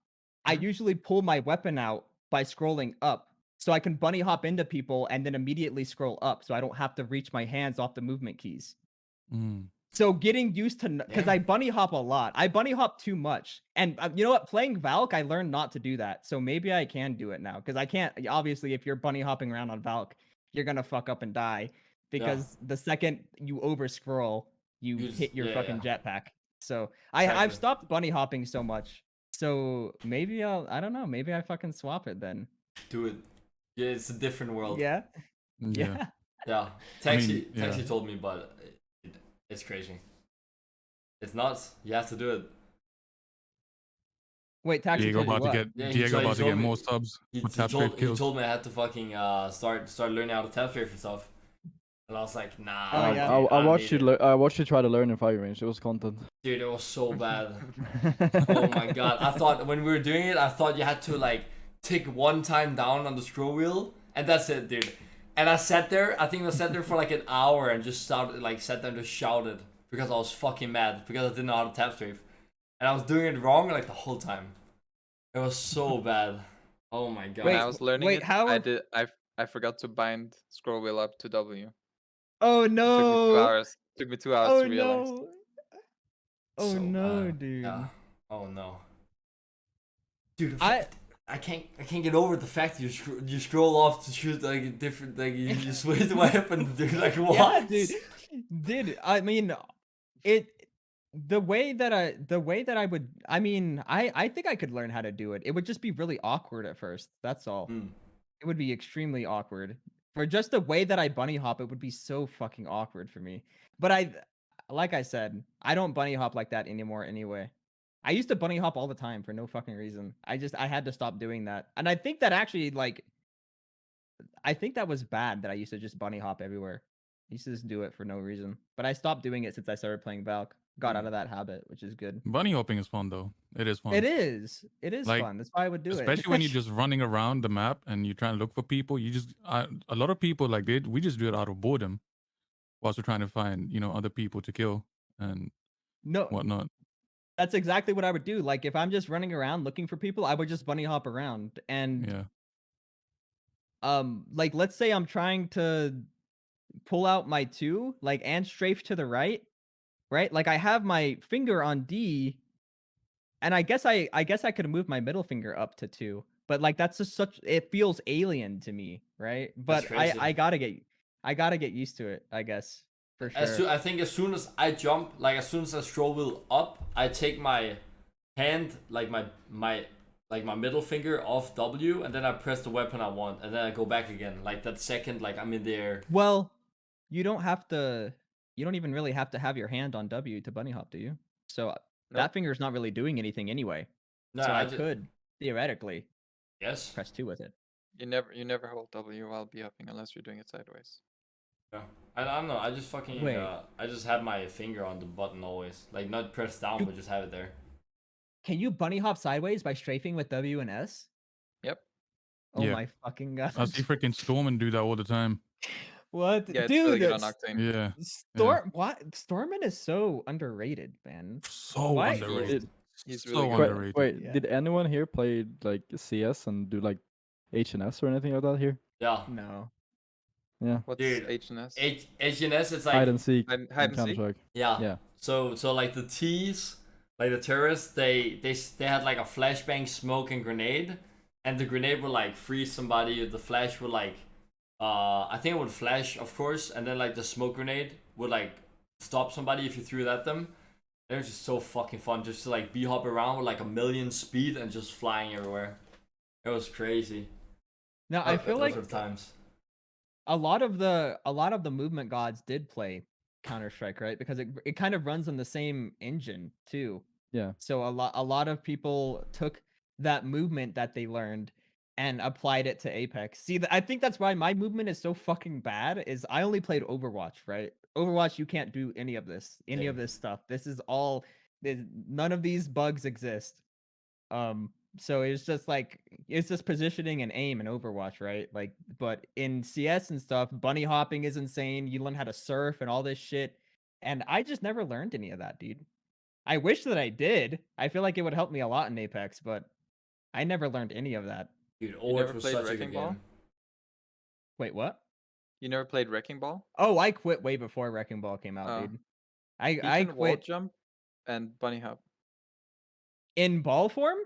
I usually pull my weapon out by scrolling up. So I can bunny hop into people and then immediately scroll up so I don't have to reach my hands off the movement keys. Mm. So getting used to, because Yeah. I bunny hop a lot. I bunny hop too much, and you know what? Playing Valk, I learned not to do that. So maybe I can do it now, because I can't. Obviously, if you're bunny hopping around on Valk, you're gonna fuck up and die, Yeah. because the second you over scroll, you You just- hit your yeah, fucking yeah. jetpack. So I've Exactly. stopped bunny hopping so much. So maybe I don't know. Maybe I fucking swap it then. Do it. Yeah, it's a different world. Yeah. Yeah. Yeah. Yeah. I mean, Taxi yeah. told me, but it's crazy. It's nuts. You have to do it. Wait, Taxi Diego told you about to what? get Yeah, Diego he about to told get me- more subs He, with he tap strafe told kills. he told me I had to fucking start learning how to tap strafe and stuff. And I was like, nah. Oh, yeah. dude, I don't watched need you. it. I watched you try to learn in fire range. It was content. Dude, it was so bad. Oh my god. I thought when we were doing it, I thought you had to like tick one time down on the scroll wheel and that's it, dude. And I sat there, I think I sat there for like an hour and just started like sat there and just shouted because I was fucking mad because I didn't know how to tap strafe. And I was doing it wrong like the whole time. It was so bad. Oh my god. When Wait, I was learning wait, it, how- I forgot to bind scroll wheel up to W. Oh It took me 2 no. hours. Took me 2 hours Oh to realize. no. Oh So no, bad. dude. Yeah. Oh no. Dude, I I can't get over the fact that you scroll off to shoot like a different like you switch the weapon, dude. Like what? yeah, dude. I mean, it. The way that I would. I mean, I think I could learn how to do it. It would just be really awkward at first. That's all. Hmm. It would be extremely awkward. For just the way that I bunny hop, it would be so fucking awkward for me. But like I said, I don't bunny hop like that anymore anyway. I used to bunny hop all the time for no fucking reason. I had to stop doing that. And I think that actually like I think that was bad that I used to just bunny hop everywhere. I used to just do it for no reason. But I stopped doing it since I started playing Valk. Got out of that habit, which is good. Bunny hopping is fun though. It is fun. It is. It is Like, fun. That's why I would do it. Especially when you're just running around the map and you're trying to look for people. A lot of people like we just do it out of boredom, whilst we're trying to find other people to kill and no, whatnot. that's exactly what I would do. Like if I'm just running around looking for people, I would just bunny hop around and Yeah. like let's say I'm trying to pull out my 2 like and strafe to the right, right? Like I have my finger on D and I guess I could move my middle finger up to 2. But like that's just such it feels alien to me, right? That's But crazy. I got to get used to it, I guess. For sure. I think as soon as I jump, like as soon as I scroll wheel up, I take my hand, like my middle finger off W, and then I press the weapon I want, and then I go back again. Like that second, like I'm in the air. Well, you don't have to. You don't even really have to have your hand on W to bunny hop, do you? So that Nope. finger's not really doing anything anyway. No, So I just, could theoretically yes. press 2 with it. You never hold W while B hopping unless you're doing it sideways. Yeah. I don't know. I just fucking Wait. I just have my finger on the button always, like not pressed down, but just have it there. Can you bunny hop sideways by strafing with W and S? Yep. Oh Yeah. my fucking god! I see freaking Storm do that all the time. What, Yeah, it's dude? really good on Octane. Yeah. What? Stormin is so underrated, man. So Why- underrated. He's so really good. underrated. Wait, Yeah. did anyone here play like CS and do like HNS or anything like that here? Yeah. No. Yeah. What's Dude, HNS? HNS, it's like Hide and seek. Hide in and seek? Counter-Strike. yeah. Yeah. So like the T's, like the terrorists, they had like a flashbang, smoke, and grenade, and the grenade would like freeze somebody. The flash would like, I think it would flash, of course, and then like the smoke grenade would like stop somebody if you threw it at them. It was just so fucking fun, just to like hop around with like a million speed and just flying everywhere. It was crazy. Now I feel Those like were the times. a lot of the movement gods did play Counter-Strike, right? Because it kind of runs on the same engine too. Yeah. So a lot of people took that movement that they learned and applied it to Apex. See, I think that's why my movement is so fucking bad. Is I only played Overwatch, right? Overwatch, you can't do any of this stuff. This is all. None of these bugs exist. So it's just like it's just positioning and aim in Overwatch, right? Like, but in CS and stuff, bunny hopping is insane. You learn how to surf and all this shit, and I just never learned any of that, dude. I wish that I did. I feel like it would help me a lot in Apex, but I never learned any of that. Dude, You Overwatch never was played such a Wrecking good Ball? game. Wait, what? You never played Wrecking Ball? Oh, I quit way before Wrecking Ball came out, Oh. dude. He I can wall quit jump and bunny hop. in ball form.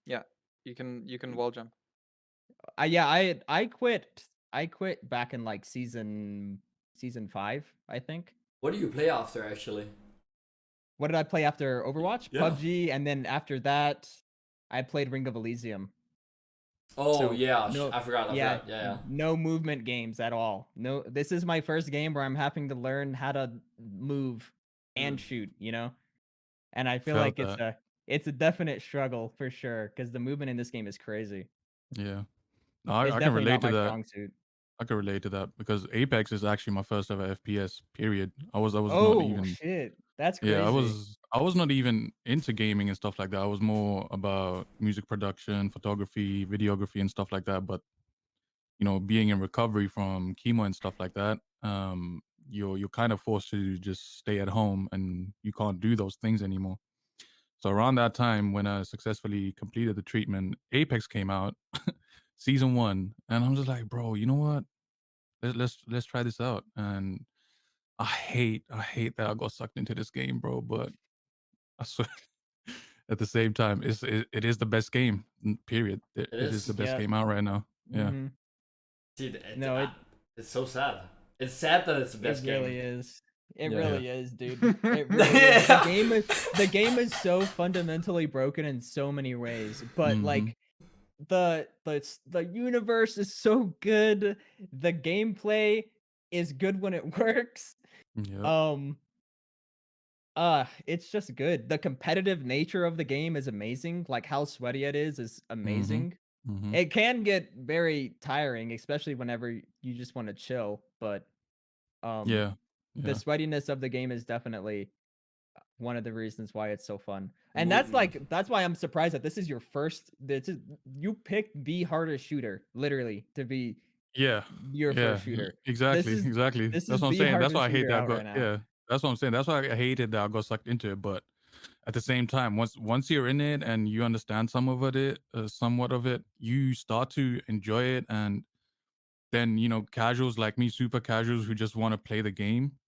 Yeah, you can wall jump. Yeah, I quit. I quit back in like season 5, I think. What do you play after actually? What did I play after Overwatch? Yeah. PUBG, and then after that, I played Ring of Elysium. Oh So yeah, no, I forgot. yeah, Yeah, yeah. no movement games at all. No, this is my first game where I'm having to learn how to move and Mm. shoot. And I feel Felt like that. it's a definite struggle for sure because the movement in this game is crazy. Yeah. No, It's I can definitely not relate to my that. strong suit. I can relate to that because Apex is actually my first ever FPS. Period. I was not Oh even. shit, that's Yeah, crazy. I was not even into gaming and stuff like that. I was more about music production, photography, videography, and stuff like that. But being in recovery from chemo and stuff like that, you're kind of forced to just stay at home, and you can't do those things anymore. So around that time, when I successfully completed the treatment, Apex came out, season 1, and I'm just like, bro, you know what? Let's try this out. And I hate that I got sucked into this game, bro. But I swear, at the same time, it is the best game. Period. It, It it is the is. best Yep. game out right now. Yeah. Mhm. Dude, No, it's so sad. It's sad that it's the it best game. really is. It Yeah. really is, dude. It really is. The game is so fundamentally broken in so many ways, but Mm-hmm. like the universe is so good. The gameplay is good when it works. Yep. Um it's just good. The competitive nature of the game is amazing. Like how sweaty it is Mm-hmm. amazing. Mm-hmm. It can get very tiring, especially whenever you just want to chill, but um Yeah. the Yeah. sweatiness of the game is definitely one of the reasons why it's so fun. And Movement. that's why I'm surprised that you picked the hardest shooter literally to be Yeah. your Yeah. first shooter. This Exactly. is Exactly. this That's is what I'm the saying. That's why hardest I hate shooter that I out got. right now. Yeah. That's what I'm saying. That's why I hated that I got sucked into it. But at the same time, once you're in it and you understand somewhat of it, you start to enjoy it. And then casuals like me, super casuals who just want to play the game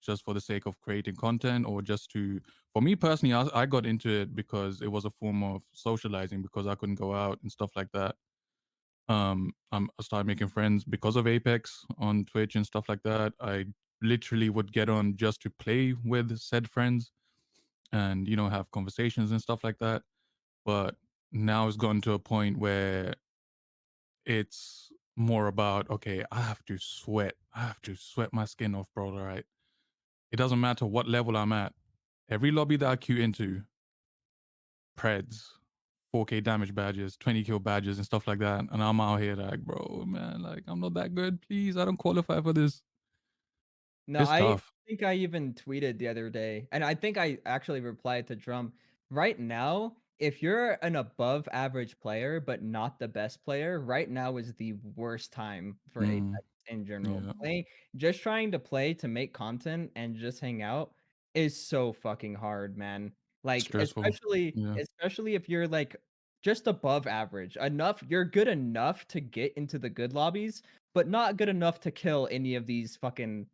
just for the sake of creating content, or just to, for me personally, I got into it because it was a form of socializing, because I couldn't go out and stuff like that. I started making friends because of Apex on Twitch and stuff like that. I literally would get on just to play with said friends and have conversations and stuff like that. But now it's gotten to a point where it's more about, okay, I have to sweat my skin off, bro. All right, it doesn't matter what level I'm at. Every lobby that I queue into, Preds, 4K damage badges, 20 kill badges, and stuff like that. And I'm out here like, bro, man, like, I'm not that good. Please, I don't qualify for this. No, It's I tough. think I even tweeted the other day, and I think I actually replied to Drum. Right now, if you're an above average player but not the best player, right now is the worst time for Mm, Apex in general. yeah, Just trying to play to make content and just hang out is so fucking hard, man. Like stressful. Yeah, especially if you're like just above average. You're good enough to get into the good lobbies, but not good enough to kill any of these fucking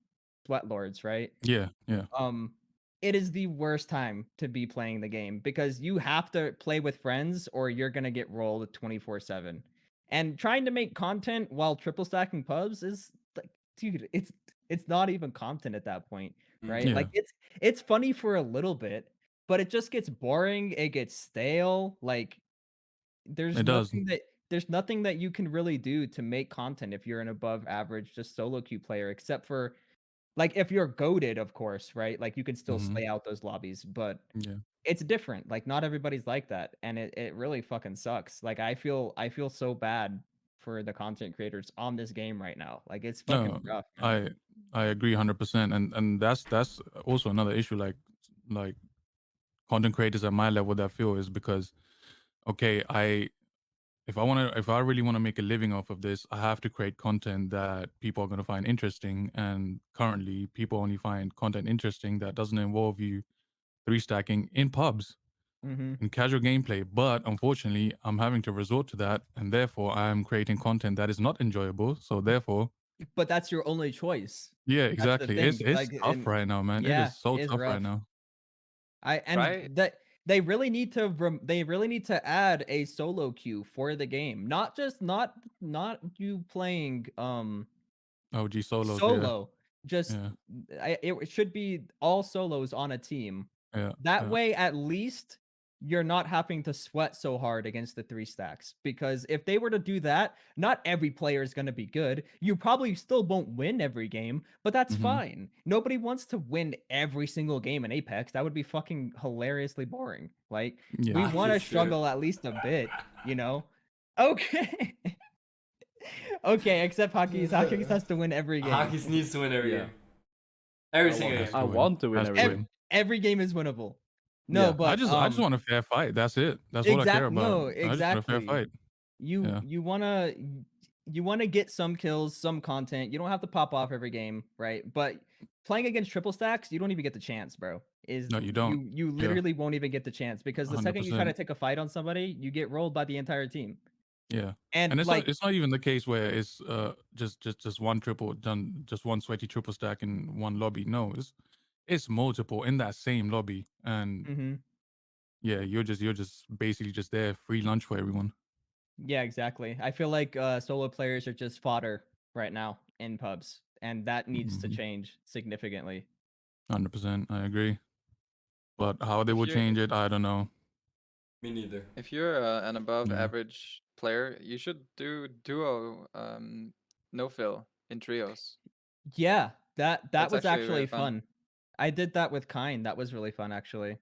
sweat lords, right? yeah, yeah, Um, it is the worst time to be playing the game because you have to play with friends or you're gonna get rolled 24/7. And trying to make content while triple stacking pubs is like, dude, it's not even content at that point, right? yeah. Like it's funny for a little bit, but it just gets boring, it gets stale. Like there's It does. nothing that there's nothing that you can really do to make content if you're an above average just solo queue player, except for like, if you're goated, of course, right? Like, you can still Hmm. slay out those lobbies, but Yeah. it's different. Like, not everybody's like that, and it really fucking sucks. Like, I feel so bad for the content creators on this game right now. Like, it's fucking No, rough, man. I agree 100%, and that's also another issue. Like content creators at my level that feel is because, okay, if I really want to make a living off of this, I have to create content that people are going to find interesting. And currently, people only find content interesting that doesn't involve you three stacking in pubs, Mhm. in casual gameplay. But unfortunately, I'm having to resort to that, and therefore, I'm creating content that is not enjoyable. So therefore, but that's your only choice. Yeah, That's the exactly. thing. It's Like, tough and right now, man. It yeah, is so it is tough right rough. now. And Right? that they really need to they really need to add a solo queue for the game. Not just not you playing OG solos, yeah, solo. Just yeah, it should be all solos on a team. yeah, That yeah. way, at least you're not having to sweat so hard against the 3 stacks. Because if they were to do that, not every player is going to be good. You probably still won't win every game, but that's Mm-hmm. fine. Nobody wants to win every single game in Apex. That would be fucking hilariously boring. Like, we Yeah. want to Hakis, dude. struggle at least a bit, you know? Okay. Okay, except Hakis. Hakis has to win every game. Hakis needs to win every Yeah. game. Every I single want, Has game. I to win. want to win Has to every Every, game. win. every game is winnable. No, Yeah. but I just want a fair fight. That's it. That's all I care about. no, I just want a fair exactly. fight. You Yeah. you wanna get some kills, some content. You don't have to pop off every game, right? But playing against triple stacks, you don't even get the chance, bro. No, you don't. You Yeah. literally won't even get the chance because the second you try to 100%. take a fight on somebody, you get rolled by the entire team. Yeah. And And like, it's not even the case where it's just one triple done, just one sweaty triple stack in one lobby. No, it's multiple in that same lobby. And mhm. yeah, you're just basically just there free lunch for everyone. Yeah, exactly. I feel like solo players are just fodder right now in pubs, and that needs to Mhm. change significantly. 100%. I agree. But how they If will you're change it, I don't know. Me neither. if you're an above Yeah. average player, you should do duo no fill in trios. Yeah, that That's was actually very actually fun. fun. I did that with Kine. That was really fun, actually.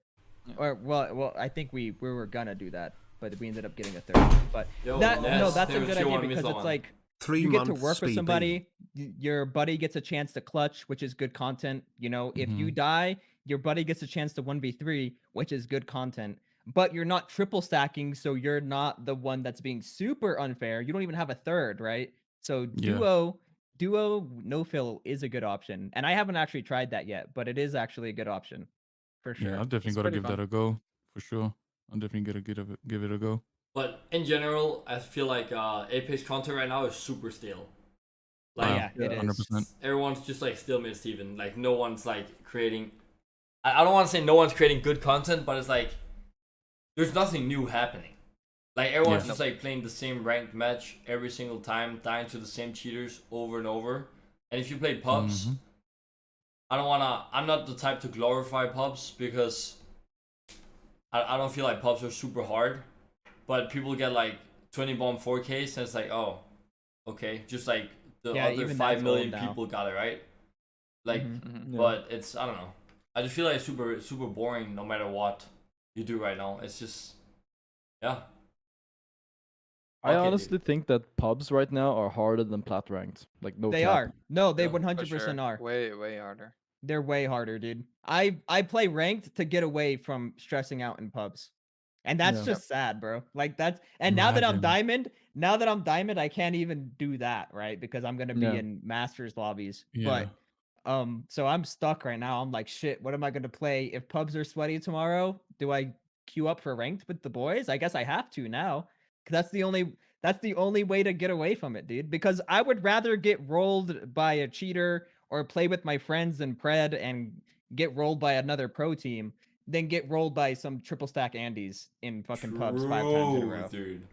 Yeah. Or well, I think we were gonna do that, but we ended up getting a third. But Yo, that no, Ness, that's a there was good you idea on me because it's someone. like 3 you get to months work with CB. somebody. Your buddy gets a chance to clutch, which is good content. You know, if you Mhm. die, your buddy gets a chance to 1v3, which is good content. But you're not triple stacking, so you're not the one that's being super unfair. You don't even have a third, right? So Yeah. duo no fill is a good option. And I haven't actually tried that yet, but it is actually a good option for Yeah, sure. I've definitely It's got to pretty give that fun. a go for sure. I'm definitely gonna give it a go. But in general, I feel like Apex content right now is super stale. Like Yeah, it Yeah. is. 100%. everyone's just like still mid Steven. Like no one's like creating. I don't want to say no one's creating good content, but it's like there's nothing new happening. Like everyone's Yeah. just like playing the same ranked match every single time, dying to the same cheaters over and over. And if you play pubs, Mhm. I don't wanna. I'm not the type to glorify pubs because I don't feel like pubs are super hard. But people get like 20 bomb 4Ks, and it's like, oh, okay, just like the Yeah, other even 5 that's million old now. people got it right. Like, Mhm. Mhm. Yeah. but it's I don't know. I just feel like it's super boring no matter what you do right now. It's just yeah. I Okay, honestly think that pubs right now are harder than plat ranked. Like no They cap. are. No, they Yeah, for 100% are. Way harder. They're way harder, dude. I play ranked to get away from stressing out in pubs. And that's Yeah. just sad, bro. Like that's and Imagine. now that I'm diamond, I can't even do that, right? Because I'm going to be Yeah. in masters lobbies. Yeah. But so I'm stuck right now. I'm like, shit, what am I going to play if pubs are sweaty tomorrow? Do I queue up for ranked with the boys? I guess I have to now. 'Cause that's the only way to get away from it, dude. Because I would rather get rolled by a cheater or play with my friends in Pred and get rolled by another pro team than get rolled by some triple stack Andes in fucking pubs 5 times in a True, row. dude.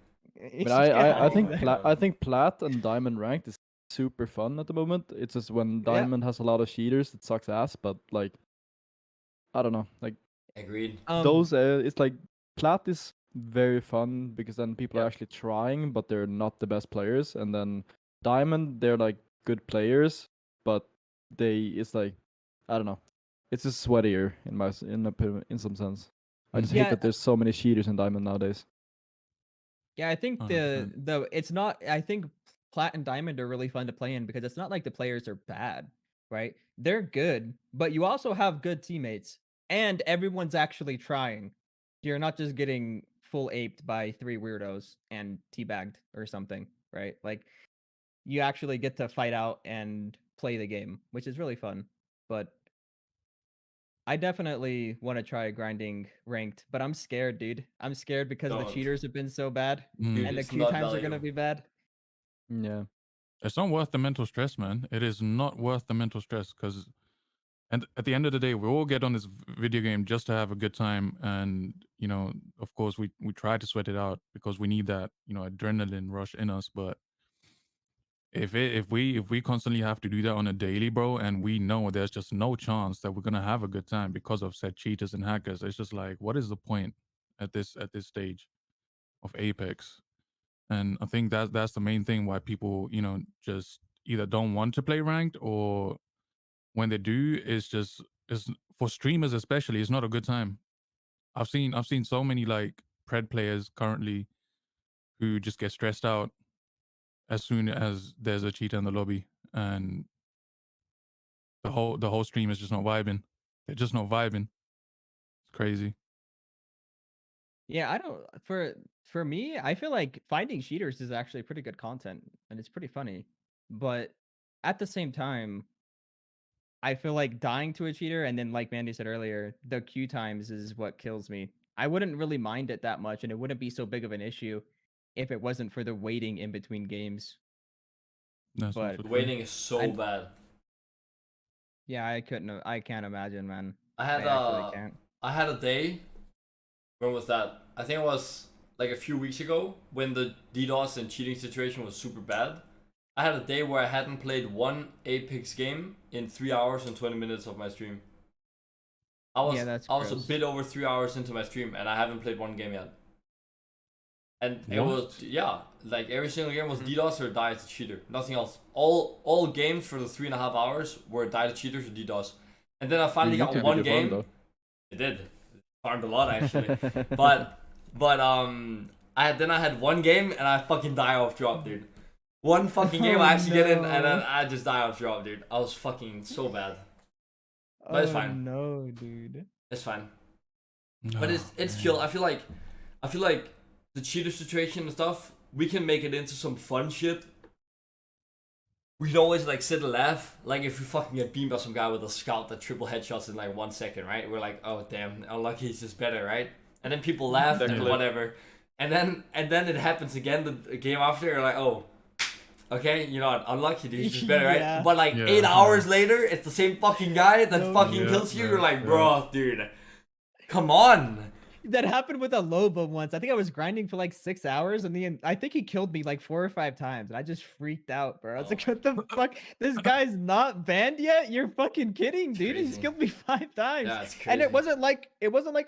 But I think Oh, plat man. I think plat and diamond ranked is super fun at the moment. It's just when Yeah. diamond has a lot of cheaters, it sucks ass. But like, I don't know. Like Agreed. those, it's like plat is very fun because then people are Yep. actually trying, but they're not the best players. And then diamond, they're like good players, but it's like, I don't know. It's just sweatier in some sense. I just hate Yeah, that there's so many cheaters in diamond nowadays. Yeah, I think 100%. it's not I think Plat and Diamond are really fun to play in because it's not like the players are bad, right? They're good, but you also have good teammates and everyone's actually trying. You're not just getting full aped by 3 weirdos and teabagged or something, right? Like you actually get to fight out and play the game, which is really fun. But I definitely want to try grinding ranked, but I'm scared, dude. I'm scared because the Don't. cheaters have been so bad Mm. Dude, and the it's queue not times are gonna value. be bad. Yeah. It's not worth the mental stress, man. It is not worth the mental stress because, and at the end of the day, we all get on this video game just to have a good time, and you know, of course, we try to sweat it out because we need that, you know, adrenaline rush in us. But if we constantly have to do that on a daily, bro, and we know there's just no chance that we're gonna have a good time because of said cheaters and hackers, it's just like, what is the point at this stage of Apex? And I think that's the main thing why people, you know, just either don't want to play ranked, or when they do, it's just, it's for streamers especially, it's not a good time. I've seen so many like pred players currently who just get stressed out as soon as there's a cheater in the lobby, and the whole stream is just not vibing. They're just not vibing. It's crazy. Yeah, I don't for me, I feel like finding cheaters is actually pretty good content and it's pretty funny. But at the same time, I feel like dying to a cheater and then like Mandy said earlier, the queue times is what kills me. I wouldn't really mind it that much and it wouldn't be so big of an issue if it wasn't for the waiting in between games. That's But also The true. waiting is so I bad. yeah, I can't imagine, man. I had I actually can't. I had a day. When was that? I think it was like a few weeks ago when the DDoS and cheating situation was super bad. I had a day where I hadn't played one Apex game in 3 hours and 20 minutes of my stream. Yeah, that's I was a gross. bit over 3 hours into my stream and I haven't played one game yet. And it was, What? yeah, like every single game was DDoS or die as a cheater. Nothing else. All games for the 3.5 hours were die to cheaters or DDoS. And then I finally You got can one really farm, game. though. It did. Farmed a lot actually. but I had one game and I fucking die off drop, dude. One fucking game I actually get in and then I just die off drop, dude. I was fucking so bad. But it's fine. No, dude. It's fine. But Oh, it's man. chill. I feel like the cheater situation and stuff, we can make it into some fun shit. We can always like sit and laugh. Like if we fucking get beamed by some guy with a scout that triple headshots in like 1 second, right? We're like, oh damn, unlucky, he's just better, right? And then people laugh and Exactly. whatever. And then it happens again the game after, you're like, oh, okay, you know what, unlucky, dude, he's just better, right? Yeah. But like Yeah, 8 yeah. hours later, it's the same fucking guy that No, fucking yeah, kills you. yeah, You're like, yeah. bro, dude, come on. That happened with a Loba once. I think I was grinding for like 6 hours, and I think he killed me like 4 or 5 times, and I just freaked out, bro. I was Oh like, "What the fuck? This guy's not banned yet? You're fucking kidding, dude! He's crazy. killed me 5 times." Yeah, it's crazy. And it wasn't like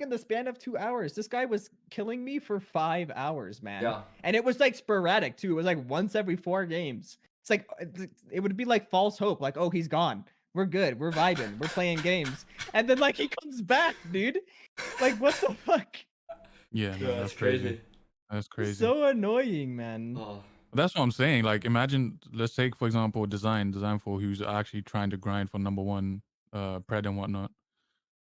in the span of 2 hours. This guy was killing me for 5 hours, man. Yeah. And it was like sporadic too. It was like once every 4 games. It's like it would be like false hope, like, oh, he's gone. We're good. We're vibing. We're playing games. And then like he comes back, dude. Like what the fuck? Yeah, no, Yeah, that's it's crazy. crazy. That's crazy. So annoying, man. Oh. That's what I'm saying. Like, imagine, let's take for example, Design for who's actually trying to grind for number one, pred and whatnot.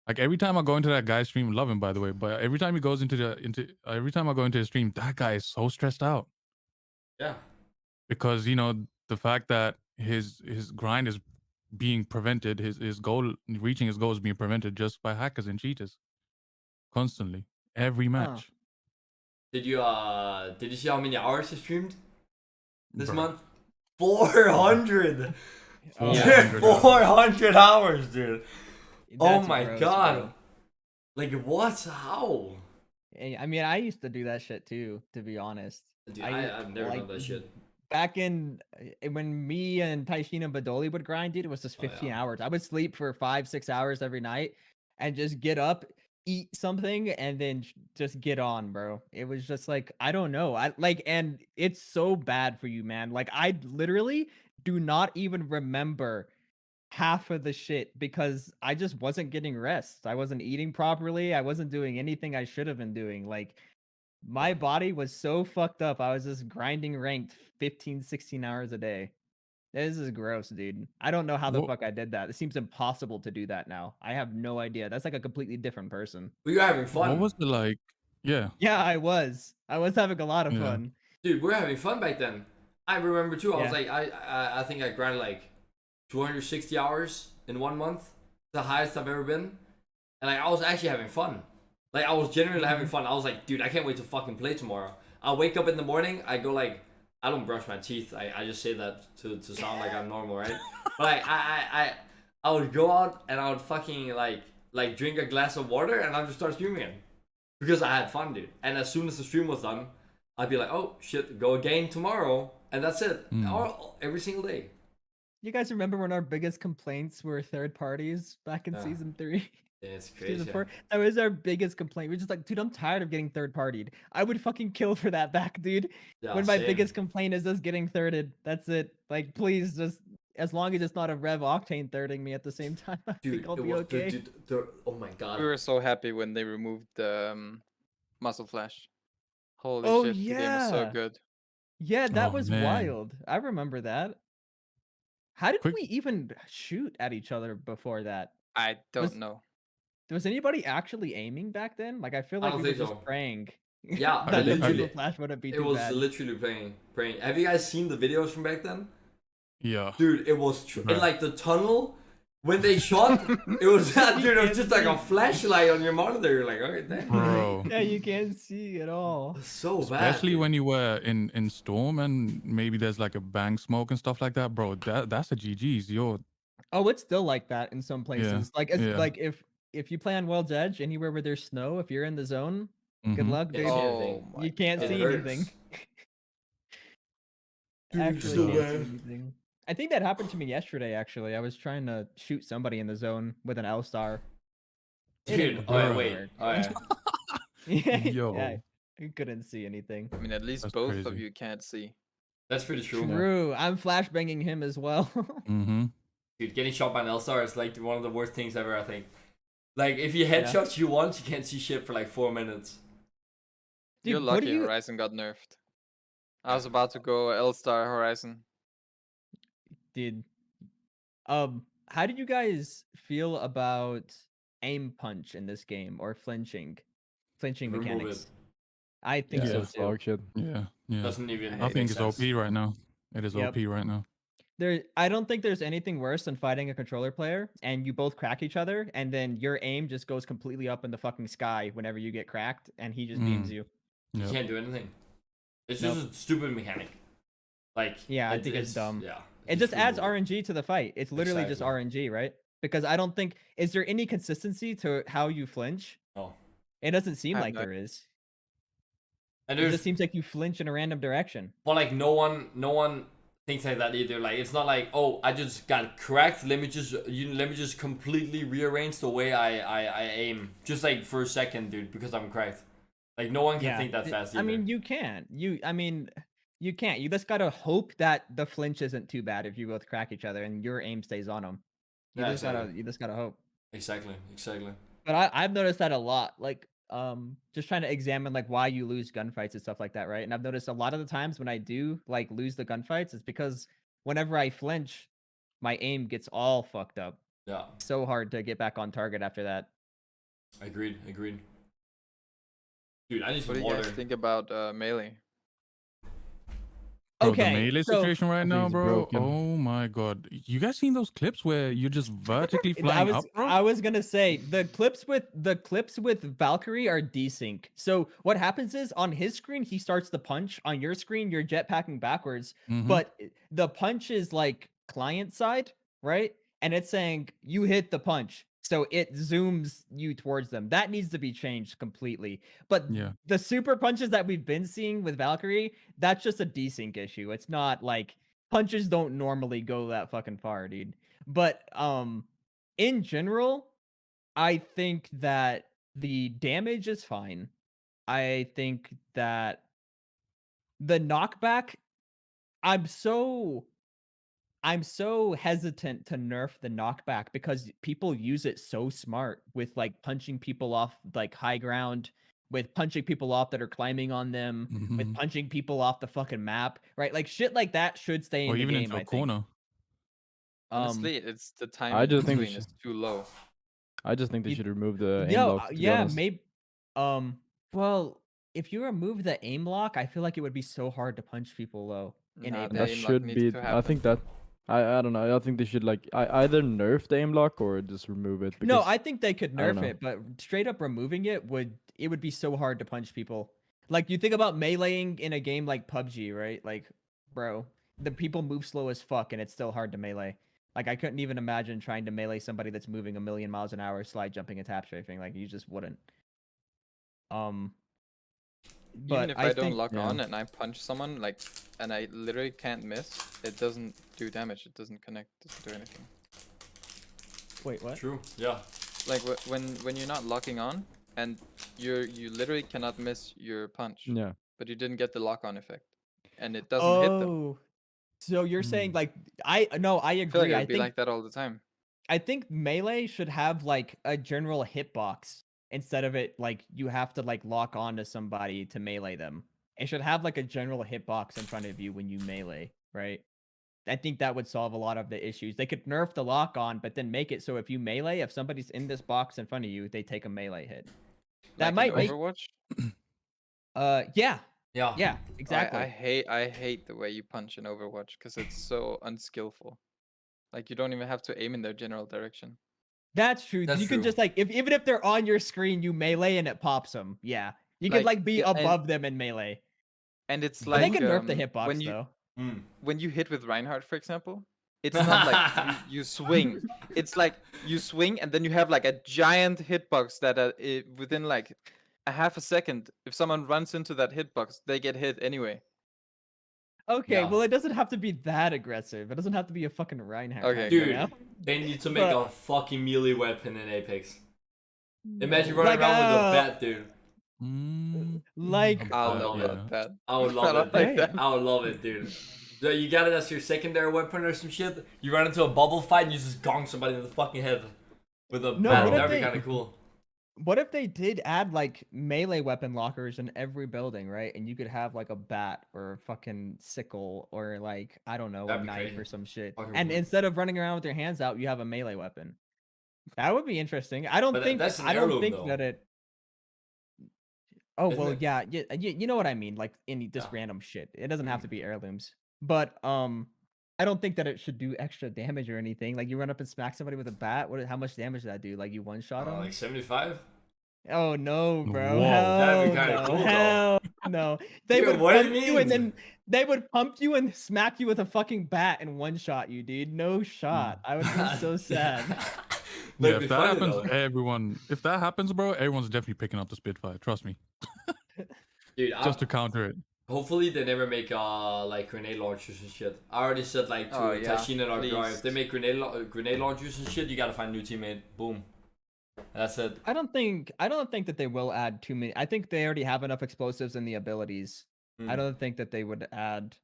Like every time I go into that guy's stream, love him by the way, but every time he goes every time I go into his stream, that guy is so stressed out Yeah. because you know the fact that his grind is being prevented, his goal, reaching his goal is being prevented just by hackers and cheaters, constantly, every match. Did you see how many hours he streamed this Bruh. month? 400. Oh, Yeah, 400 400 hours, dude. Oh that's my gross, god. bro. Like what? How? I mean, I used to do that shit too, to be honest. Dude, I've never done that shit. Back in when me and Taishin and Badoli would grind, dude, it was just Oh, yeah. 15 hours. I would sleep for 5-6 hours every night and just get up, eat something, and then just get on, bro. It was just like, I don't know. And it's so bad for you, man. Like I literally do not even remember half of the shit because I just wasn't getting rest. I wasn't eating properly. I wasn't doing anything I should have been doing. Like my body was so fucked up. I was just grinding ranked 15, 16 hours a day. This is gross, dude. I don't know how the Wha- fuck I did that. It seems impossible to do that now. I have no idea. That's like a completely different person. We were having fun. What was it like? Yeah. Yeah, I was. I was having a lot of Yeah. fun. Dude, we were having fun back then. I remember too. I was Yeah. like, I think I grinded like 260 hours in 1 month, the highest I've ever been, and like I was actually having fun. Like I was genuinely having fun. I was like, dude, I can't wait to fucking play tomorrow. I'll wake up in the morning. I go like I don't brush my teeth. I just say that to sound like I'm normal, right? But like I would go out and I would fucking like drink a glass of water and I'd just start streaming it because I had fun, dude. And as soon as the stream was done, I'd be like, oh shit, go again tomorrow, and that's it. Every single day. You guys remember when our biggest complaints were third parties back in Yeah. season 3? Yeah, it's Season crazy. 4? That was our biggest complaint. We're just like, dude, I'm tired of getting third partied. I would fucking kill for that back, dude. Yeah, When my same. biggest complaint is just getting thirded. That's it. Like, please, just as long as it's not a Rev Octane thirding me at the same time, I Dude, think I'll it be was okay. oh my god. We were so happy when they removed the muzzle flash. Holy Oh, shit, the game was so yeah. good. Yeah, that Oh, was man. wild. I remember that. How did Quick- we even shoot at each other before that? I don't Was know. was anybody actually aiming back then? Like, I feel I like don't we were think just so. praying Yeah, that the literally- muzzle flash wouldn't be it too was bad. literally praying. Have you guys seen the videos from back then? Yeah. Dude, it was in Bruh. like the tunnel when they shot. It was dude, it was can't just like a see. flashlight on your monitor. You're like, alright, then. Bro. Yeah, you can't see at all. So bad. Especially dude. when you were in Storm and maybe there's like a bang smoke and stuff like that, bro. That's a GG's. You're Oh, it's still like that in some places. Like, it's yeah. like if you play on World's Edge anywhere where there's snow, if you're in the zone, good Mhm. luck, Can't dude. see Oh anything. my You can't It see hurts. anything. Dude, Actually so can't bad. see anything. I think that happened to me yesterday, actually. I was trying to shoot somebody in the zone with an L-Star. It Dude, didn't alright, Bruh. wait. work. Alright. Yeah, Yo. yeah, you couldn't see anything. I mean, at least That's both of crazy. you can't see. That's pretty true. True. I'm flashbanging him as well. Mm-hmm. Dude, getting shot by an L-Star is like one of the worst things ever, I think. Like, if you Yeah. headshots you once, you can't see shit for like 4 minutes. You're Dude, what do lucky you? Horizon got nerfed. I was about to go L-Star Horizon. Dude, how did you guys feel about aim punch in this game or flinching Remove mechanics? it. I think Yeah, so it's too. dog shit. Yeah. Yeah. Doesn't even I make think it's sense. OP right now. It is Yep. OP right now. I don't think there's anything worse than fighting a controller player and you both crack each other and then your aim just goes completely up in the fucking sky whenever you get cracked and he just beams you. You Yeah. can't do anything. It's Nope. just a stupid mechanic. Like, Yeah, I think it's dumb. Yeah. It just adds remove RNG to the fight. It's literally just Exactly. RNG, right? Because I don't think is there any consistency to how you flinch? No. It doesn't seem I have like no there is. And It there's just seems like you flinch in a random direction. but like no one thinks like that either. Like it's not like, oh, I just got cracked. Let me just completely rearrange the way I aim. Just like for a second, dude, because I'm cracked. Like no one can think that fast either. I mean, you can't. You can't. You just gotta hope that the flinch isn't too bad if you both crack each other and your aim stays on them. Yeah, exactly. You just gotta hope. Exactly. But I've noticed that a lot. Like, just trying to examine like why you lose gunfights and stuff like that, right? And I've noticed a lot of the times when I do like lose the gunfights, it's because whenever I flinch, my aim gets all fucked up. Yeah. So hard to get back on target after that. Agreed. Dude, I need What some do you water. guys think about melee? Bro, Okay, the melee so- situation right think now, it's bro. broken. Oh my god. You guys seen those clips where you're just vertically flying up, bro? I was gonna say the clips with Valkyrie are desync. So what happens is on his screen he starts the punch. On your screen you're jetpacking backwards, Mhm. but the punch is like client side, right? And it's saying you hit the punch, so it zooms you towards them. That needs to be changed completely. But Yeah. the super punches that we've been seeing with Valkyrie, that's just a desync issue. It's not like punches don't normally go that fucking far, dude. But in general, I think that the damage is fine. I think that the knockback, I'm so hesitant to nerf the knockback because people use it so smart with like punching people off like high ground, with punching people off that are climbing on them, with Mhm. punching people off the fucking map, right? Like shit like that should stay in Or the even game, into I a think. corner. Honestly, it's the time I in just think they between is too low. I just think they You- should remove the aim Yeah, lock. To be yeah, honest. maybe. Well, if you remove the aim lock, I feel like it would be so hard to punch people low in Nah, Apex. And that aim lock should needs be. to I happen. think that. I don't know. I think they should like either nerf the aim lock or just remove it. No, because- I think they could I don't nerf know. it, but straight up removing it would be so hard to punch people. Like you think about meleeing in a game like PUBG, right? Like bro. The people move slow as fuck, and it's still hard to melee. Like I couldn't even imagine trying to melee somebody that's moving a million miles an hour, slide jumping and tap strafing. Like you just wouldn't. Even But if I I don't think lock yeah. on and I punch someone, like, and I literally can't miss, it doesn't do damage. It doesn't connect. Doesn't do anything. wait, what? True. Yeah. Like when you're not locking on and you literally cannot miss your punch, Yeah. but you didn't get the lock on effect, and it doesn't hit them. Oh, so you're saying Mm. like I I feel like agree. it would be like that all the time. I think melee should have like a general hitbox instead of it like you have to like lock on to somebody to melee them. It should have like a general hitbox in front of you when you melee, right? I think that would solve a lot of the issues. They could nerf the lock on, but then make it so if you melee, if somebody's in this box in front of you, they take a melee hit. That Like in might make Overwatch. yeah. Yeah. Yeah, exactly. I hate the way you punch in Overwatch because it's so unskillful. Like you don't even have to aim in their general direction. That's true. That's You can true. just like if even if they're on your screen, you melee and it pops them. Yeah. You can Like, like be yeah, above them in melee. And it's But they like can nerf the when hitbox you though. Mm. when you hit with Reinhardt, for example, it's not like you swing. It's like you swing and then you have like a giant hitbox that within like a half a second, if someone runs into that hitbox, they get hit anyway. Okay, Yeah. well it doesn't have to be that aggressive. It doesn't have to be a fucking Reinhardt Okay, tag, Dude, you know? they need to make But- a fucking melee weapon in Apex. Imagine running Like, around with a bat, dude. like I'll I know love about it. that. I would I love don't it. like Hey. that. I would love it, dude. So you got it as your secondary weapon or some shit. You run into a bubble fight and you just gong somebody in the fucking head with a No, bat. what if That'd be they- kind of cool. what if they did add like melee weapon lockers in every building, right? And you could have like a bat or a fucking sickle or like I don't know, That'd a be knife crazy. or some shit. Fucking And would. instead of running around with your hands out, you have a melee weapon. That would be interesting. I don't But think that's an I don't heirloom, think though. that it. Oh Isn't well, it? yeah, you know what I mean, like any just Yeah. random shit. It doesn't have Mm. to be heirlooms, but I don't think that it should do extra damage or anything. Like you run up and smack somebody with a bat. How much damage does that do? Like you one shot them? Like 75? Oh no, bro! Whoa. That'd be Hell kinda no! cool, though. Hell no! They Dude, would what do you pump you and mean? then they would pump you and smack you with a fucking bat and one shot you, dude. No shot. I would be so sad. Yeah, That'd be if that funny, happens, though. if that happens, bro, everyone's definitely picking up the Spitfire. Trust me, Dude, just to counter it. hopefully they never make like grenade launchers and shit. I already said like to Oh, yeah, Tashina and Argyle, please. if they make grenade launchers and shit, you gotta find a new teammate. Boom. That's it. I don't think that they will add too many. I think they already have enough explosives in the abilities. I Mm. don't think that they would add.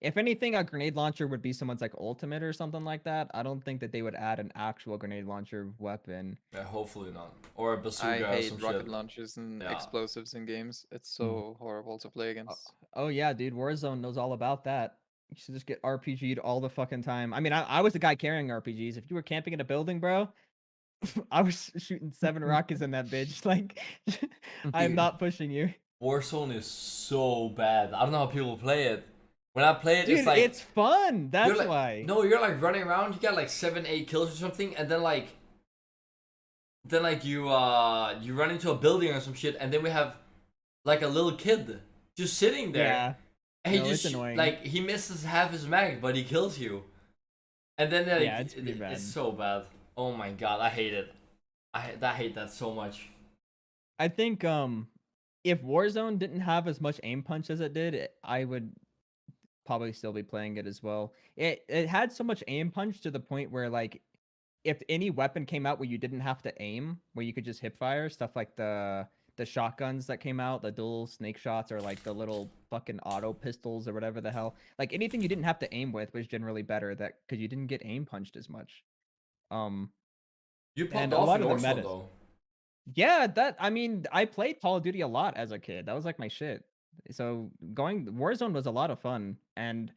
If anything, a grenade launcher would be someone's like ultimate or something like that. I don't think that they would add an actual grenade launcher weapon. Yeah, hopefully not. Or a I bazooka or hate some rocket shit. launchers and Yeah. explosives in games. It's so horrible to play against. Oh yeah, dude, Warzone knows all about that. You should just get RPG'd all the fucking time. I mean, I was the guy carrying RPGs. If you were camping in a building, bro, I was shooting 7 rockets in that bitch. Like, I'm Dude. not pushing you. Warzone is so bad. I don't know how people play it. When I play it, Dude, it's like it's fun. you're That's like, why. No, you're like running around. You got like 7-8 kills or something, and then you run into a building or some shit, and then we have like a little kid just sitting there. Yeah. And he No, just it's annoying. like he misses half his mag, but he kills you. And then like, Yeah, it's pretty bad. It's so bad. Oh my god, I hate it. I hate that so much. I think if Warzone didn't have as much aim punch as it did, I would probably still be playing it as well. It had so much aim punch to the point where like if any weapon came out where you didn't have to aim, where you could just hip fire, stuff like the shotguns that came out, the dual snake shots, or like the little fucking auto pistols or whatever the hell. Like anything you didn't have to aim with was generally better that because you didn't get aim punched as much. You popped And a off lot in of the Warzone metas. though. Yeah, I mean, I played Call of Duty a lot as a kid. That was like my shit. So going Warzone was a lot of fun, and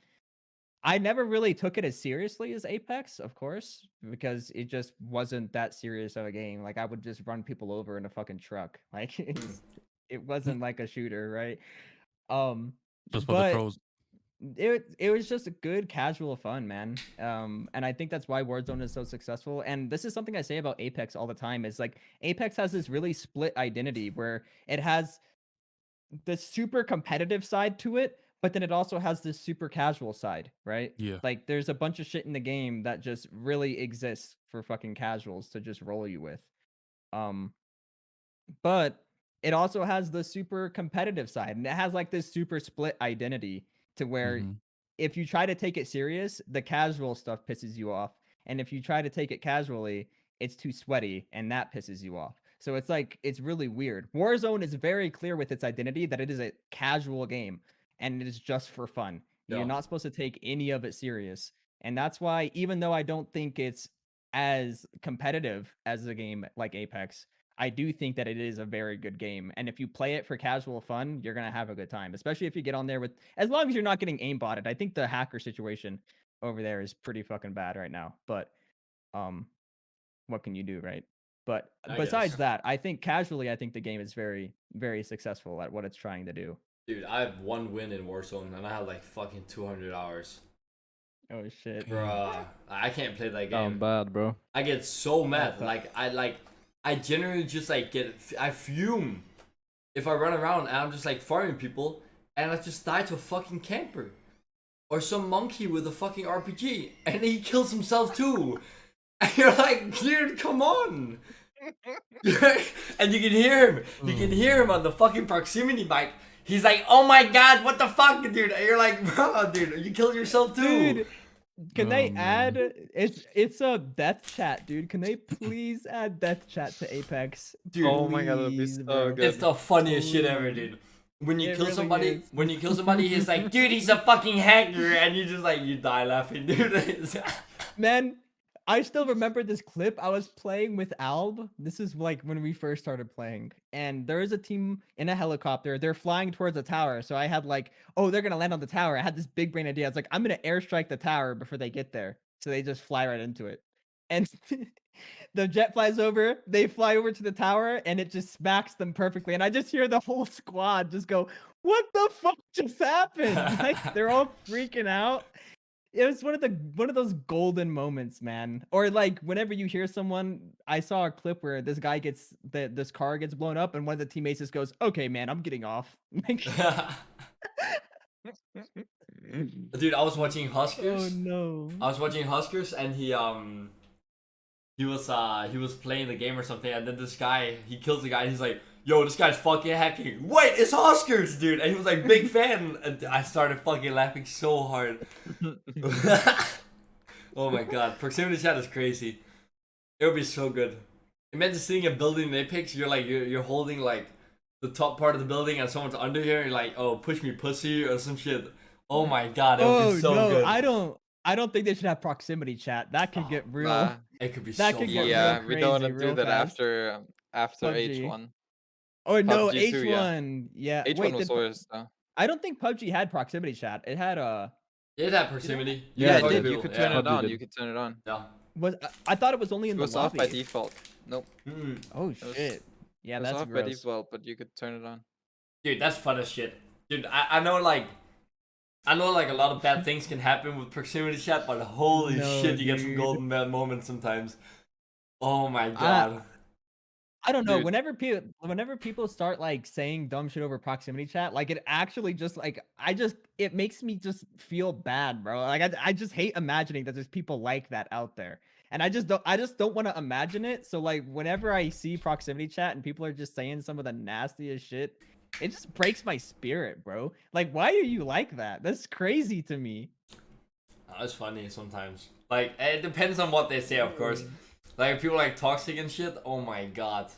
I never really took it as seriously as Apex, of course, because it just wasn't that serious of a game. Like I would just run people over in a fucking truck. Like it wasn't like a shooter, right? Just for the But throws. it was just a good casual fun, man. And I think that's why Warzone is so successful. And this is something I say about Apex all the time is like Apex has this really split identity where it has the super competitive side to it, but then it also has this super casual side, right? Yeah. Like there's a bunch of shit in the game that just really exists for fucking casuals to just roll you with. Um, but it also has the super competitive side, and it has like this super split identity to where Mhm. if you try to take it serious, the casual stuff pisses you off, and if you try to take it casually, it's too sweaty, and that pisses you off. So it's like it's really weird. Warzone is very clear with its identity that it is a casual game and it is just for fun. You're Yeah. not supposed to take any of it serious. And that's why even though I don't think it's as competitive as a game like Apex, I do think that it is a very good game. And if you play it for casual fun, you're going to have a good time, especially if you get on there with, as long as you're not getting aimbotted. I think the hacker situation over there is pretty fucking bad right now. But um, what can you do, right? But I besides guess. that, I think casually, I think the game is very, very successful at what it's trying to do. Dude, I have 1 win in Warzone and I have like fucking 200 hours. Oh shit. Bruh, I can't play that Down game. bad, bro. I get so mad. tough. I generally just like I fume if I run around and I'm just like farming people and I just die to a fucking camper or some monkey with a fucking RPG and he kills himself too. And you're like, dude, come on. And you can hear him. You can hear him on the fucking proximity mic. He's like, oh my god, what the fuck, dude? And you're like, bro, dude, you killed yourself too. Dude, can Oh, they man. add it's a death chat, dude. Can they please add death chat to Apex? Dude, Oh my god, that'd be Please, so bro. good. It's the funniest shit ever, dude. When you It kill really somebody, is. when you kill somebody, he's like, dude, he's a fucking hacker, and you just like you die laughing, dude. Man, I still remember this clip. I was playing with Alb. This is like when we first started playing. And there is a team in a helicopter. They're flying towards a tower. So I had like, oh, they're gonna land on the tower. I had this big brain idea. I was like, I'm gonna airstrike the tower before they get there. So they just fly right into it. And the jet flies over, they fly over to the tower, and it just smacks them perfectly. And I just hear the whole squad just go, what the fuck just happened? Like they're all freaking out. It was one of those golden moments, man. Or like whenever you hear someone, I saw a clip where this guy gets this car gets blown up, and one of the teammates just goes, "Okay, man, I'm getting off." Like, Dude, I was watching oh Huskers. no. I was watching Huskers, and he was playing the game or something, and then this guy he kills the guy, and he's like, "Yo, this guy's fucking hacking." Wait, it's Huskers, dude, and he was like, big fan, and I started fucking laughing so hard. Oh my god, proximity chat is crazy. It would be so good. Imagine seeing a building in Apex. You're holding like the top part of the building, and someone's under here. And you're like, oh, push me, pussy, or some shit. Oh my god, it would Oh be so no, good. I don't think they should have proximity chat. That could Oh, get real. Nah, It could be That so could fun. get real yeah, we don't want to crazy do real that fast. after PUBG. H1. Oh no, PUBG too, yeah. H1. Yeah. H1 Wait, was did, worse though. I don't think PUBG had proximity chat. It had It had proximity. You Yeah, can it talk to did. You people, could turn yeah. it on. did. You could turn it on. Yeah. was I thought it was only in It the was off by lobby. default. Nope. Mm. Oh was- shit. Yeah, It was that's off by gross. default, but you could turn it on. Dude, that's fun as shit. Dude, I know like a lot of bad things can happen with proximity chat, but holy No, shit, you get some dude. golden bad moments sometimes. Oh my god. I don't know. Dude. Whenever people start like saying dumb shit over proximity chat, like it actually just like it makes me just feel bad, bro. Like I just hate imagining that there's people like that out there. And I just don't want to imagine it. So like whenever I see proximity chat and people are just saying some of the nastiest shit, it just breaks my spirit, bro. Like why are you like that? That's crazy to me. It's funny sometimes. Like, it depends on what they say, of course. Like, if people like toxic and shit, oh my god.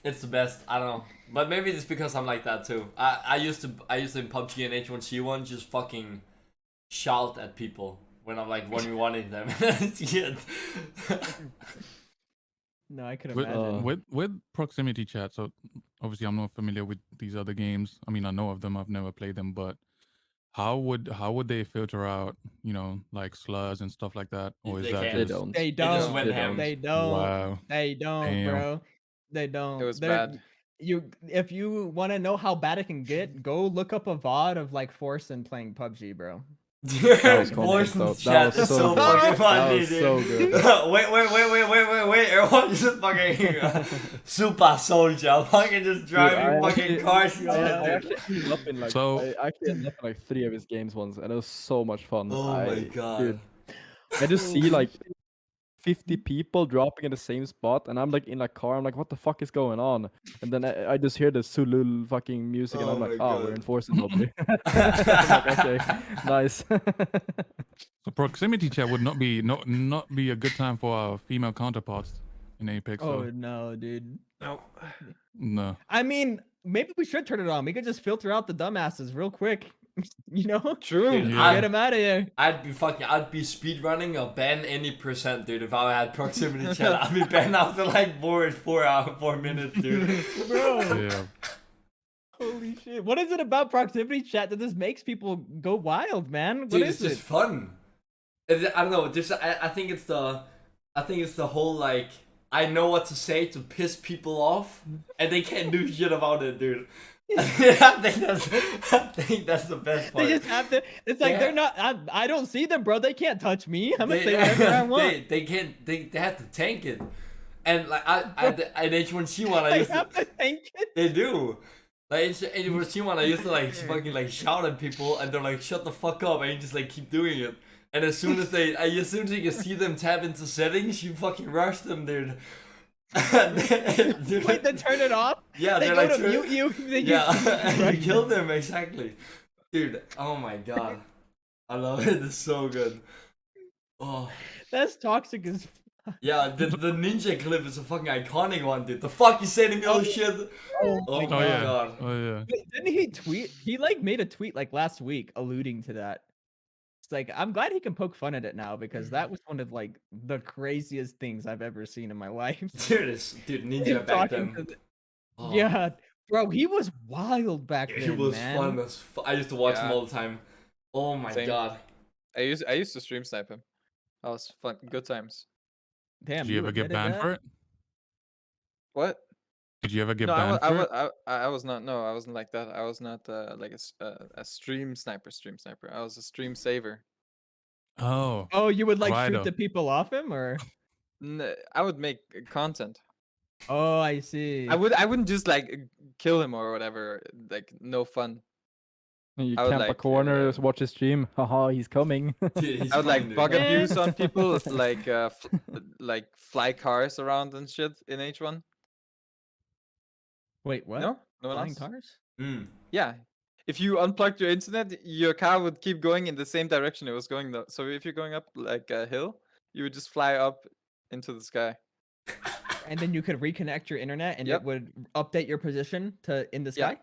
It's the best. I don't know. But maybe it's because I'm like that too. I used to in PUBG and H1C1 just fucking shout at people when I'm like 1v1ing them. Shit. No, I could With, imagine. with proximity chat, so obviously I'm not familiar with these other games. I mean, I know of them, I've never played them, but how would they filter out, like slurs and stuff like that, or is They that can't. They just don't. They just don't. went They ham. don't. They don't. wow? They don't, Damn. bro. They don't. It was They're- bad. If you want to know how bad it can get, go look up a VOD of like Forsen playing PUBG, bro. That was Voice content, in though. the That chat was is so so good. fucking That funny, was dude. so good. wait. Everyone just fucking super soldier. Fucking just Dude, driving fucking cars. I Dude. actually ended up in like So- I actually ended up in like 3 of his games once, and it was so much fun. Oh my god. Dude, I just see Holy like 50 people dropping in the same spot, and I'm like in a car. I'm like, what the fuck is going on? And then I just hear the Zulu fucking music, and Oh I'm like, my oh, we're God. in forces lobby. I'm like, okay, nice. So proximity chat would not be a good time for our female counterparts in Apex. Oh So no, dude. No. no. I mean, maybe we should turn it on. We could just filter out the dumbasses real quick. You know? True. Dude, Yeah. Get them out of here. I'd be speed running or ban any percent, dude. If I had proximity chat, I'd be banned after like 4 minutes, dude. Bro. Yeah. Holy shit. What is it about proximity chat that just makes people go wild, man? What Dude, is it's just it? fun. I don't know. I think it's the whole like I know what to say to piss people off, and they can't do shit about it, dude. I think that's the best part. They just have to. It's like Yeah. they're not. I don't see them, bro. They can't touch me. I'm gonna They- say whatever I want. They can't. They have to tank it, and like I at H1C1 I They used have to. to tank it. They do. Like H1C1 I used to like fucking like shout at people, and they're like shut the fuck up, and you just like keep doing it. And as soon as you can see them tab into settings, you fucking rush them, dude. Wait, then turn it off. Yeah, They they're go like to turn- mute you. Then Yeah, you and you kill them exactly, dude. Oh my god, I love it. It's so good. Oh That's toxic as. yeah, the ninja clip is a fucking iconic one, dude. The fuck you say to me, oh shit. Oh Oh my my Oh yeah. god. Oh yeah. Wait, didn't he tweet? He like made a tweet like last week alluding to that. It's like I'm glad he can poke fun at it now because that was one of like the craziest things I've ever seen in my life. Dude, Him ninja back talking then. to Oh, Yeah, bro, he was wild back he then, was man. fun as I used to watch him Yeah. all the time. Oh my Same. god. I used to stream snipe him. That was fun. Good times. Damn, Did you ever get admitted banned that? for it? What? Did you ever get No, banned for it? I was not. No, I wasn't like that. I was not like a stream sniper. Stream sniper. I was a stream saver. Oh. Oh, you would like shoot Righto. the people off him, or? I would make content. Oh, I see. I wouldn't just like kill him or whatever. Like no fun. And you I would camp a like, corner, watch his stream. Haha, he's coming. Dude, he's I would fun, like dude. bug Eh. abuse on people, like like fly cars around and shit in H1. Wait, what? No, no one Flying else. cars? Mm. Yeah. If you unplugged your internet, your car would keep going in the same direction it was going though. So if you're going up like a hill, you would just fly up into the sky. And then you could reconnect your internet, and Yep. it would update your position to in the Yeah. sky.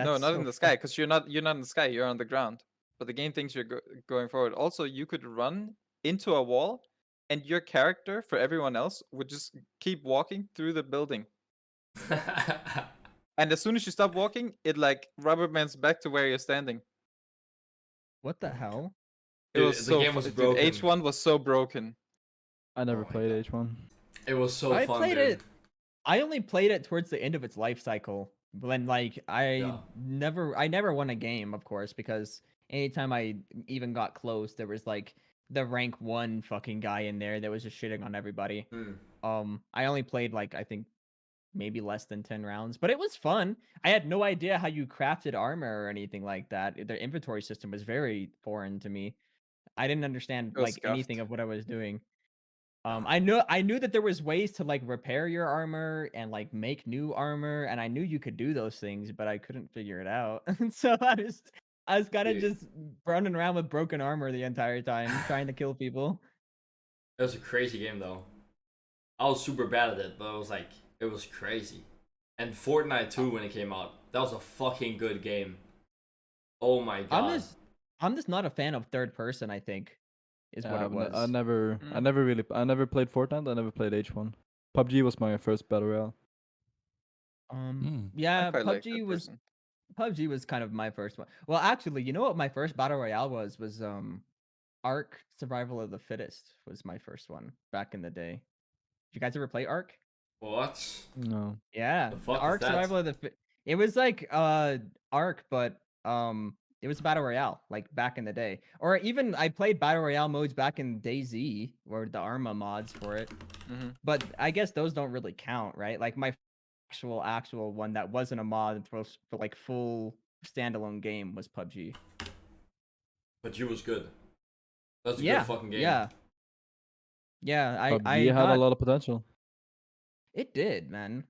No, not so in the sky, because you're not in the sky. You're on the ground. But the game thinks you're going forward. Also, you could run into a wall, and your character for everyone else would just keep walking through the building. And as soon as you stop walking, it like rubber bands back to where you're standing. What the hell? It Dude, was the so game was dude, broken. H1 was so broken. I never my played God. H1. It was so I fun, played dude. it. I only played it towards the end of its life cycle. When like I Yeah. never won a game, of course, because anytime I even got close, there was like the rank 1 fucking guy in there that was just shitting on everybody. Mm. I only played like I think maybe less than 10 rounds, but it was fun. I had no idea how you crafted armor or anything like that. The inventory system was very foreign to me. I didn't understand It was like anything scuffed. of what I was doing. I knew that there was ways to like repair your armor and like make new armor, and I knew you could do those things, but I couldn't figure it out. So I was kind of Dude. just running around with broken armor the entire time, trying to kill people. It was a crazy game though. I was super bad at it, but it was crazy. And Fortnite 2 when it came out, that was a fucking good game. Oh my god. I'm just not a fan of third person, I think, is what it was. I never Mm. I never played Fortnite. I never played H1. PUBG was my first battle royale. Yeah, I quite like PUBG that was person. PUBG was kind of my first one. Well, actually, you know what my first battle royale was Ark Survival of the Fittest was my first one back in the day. Did you guys ever play Ark? What? No. Yeah, The the fuck is Ark that? Survival of the It was like Ark, but It was battle royale, like back in the day. Or even I played battle royale modes back in DayZ, or the Arma mods for it. Mm-hmm. But I guess those don't really count, right? Like my actual one that wasn't a mod for like full standalone game was PUBG. But you was good. That's a Yeah, good fucking game. yeah. I PUBG had a got lot of potential. it did, man.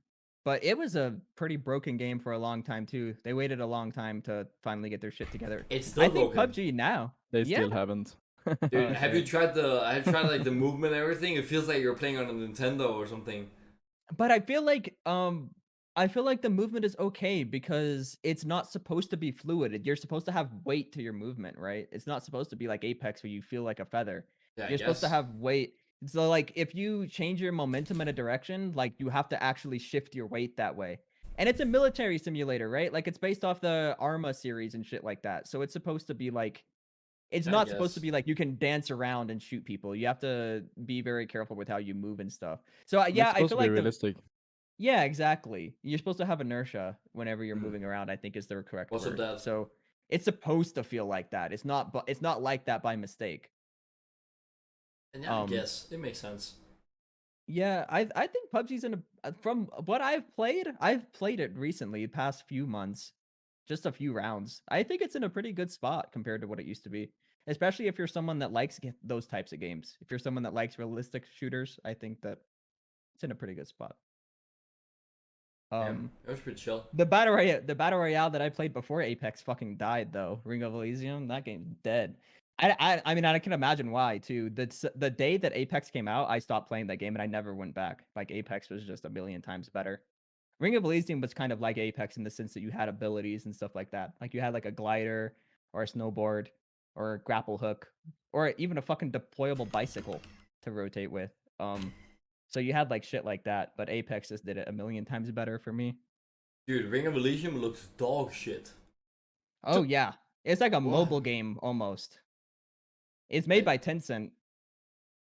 But it was a pretty broken game for a long time too. They waited a long time to finally get their shit together. It's still I think broken. PUBG now. They Yeah. still haven't. Dude, Oh, have shit. you tried like the movement and everything? It feels like you're playing on a Nintendo or something. But I feel like the movement is okay because it's not supposed to be fluid. You're supposed to have weight to your movement, right? It's not supposed to be like Apex where you feel like a feather. Yeah, I You're supposed to guess. have weight. So like if you change your momentum in a direction, like you have to actually shift your weight that way. And it's a military simulator, right? Like it's based off the Arma series and shit like that. So it's supposed to be like it's I not supposed to guess. be like you can dance around and shoot people. You have to be very careful with how you move and stuff. So It's yeah, I supposed feel to be like the realistic. yeah, exactly. You're supposed to have inertia whenever you're Mm. moving around, I think is the correct What's up, word. Dad? So it's supposed to feel like that. It's not, but it's not like that by mistake. And yeah, I guess it makes sense. Yeah, I think PUBG's in a from what I've played it recently, the past few months, just a few rounds. I think it's in a pretty good spot compared to what it used to be. Especially if you're someone that likes those types of games. If you're someone that likes realistic shooters, I think that it's in a pretty good spot. Yeah, it was pretty chill. The battle royale that I played before Apex fucking died though. Ring of Elysium, that game's dead. I mean I can imagine why too. The day that Apex came out, I stopped playing that game and I never went back. Like Apex was just a million times better. Ring of Elysium was kind of like Apex in the sense that you had abilities and stuff like that. Like you had like a glider or a snowboard or a grapple hook or even a fucking deployable bicycle to rotate with. So you had like shit like that, but Apex just did it a million times better for me. Dude, Ring of Elysium looks dog shit. Oh yeah, it's like a What? mobile game almost. It's made by Tencent,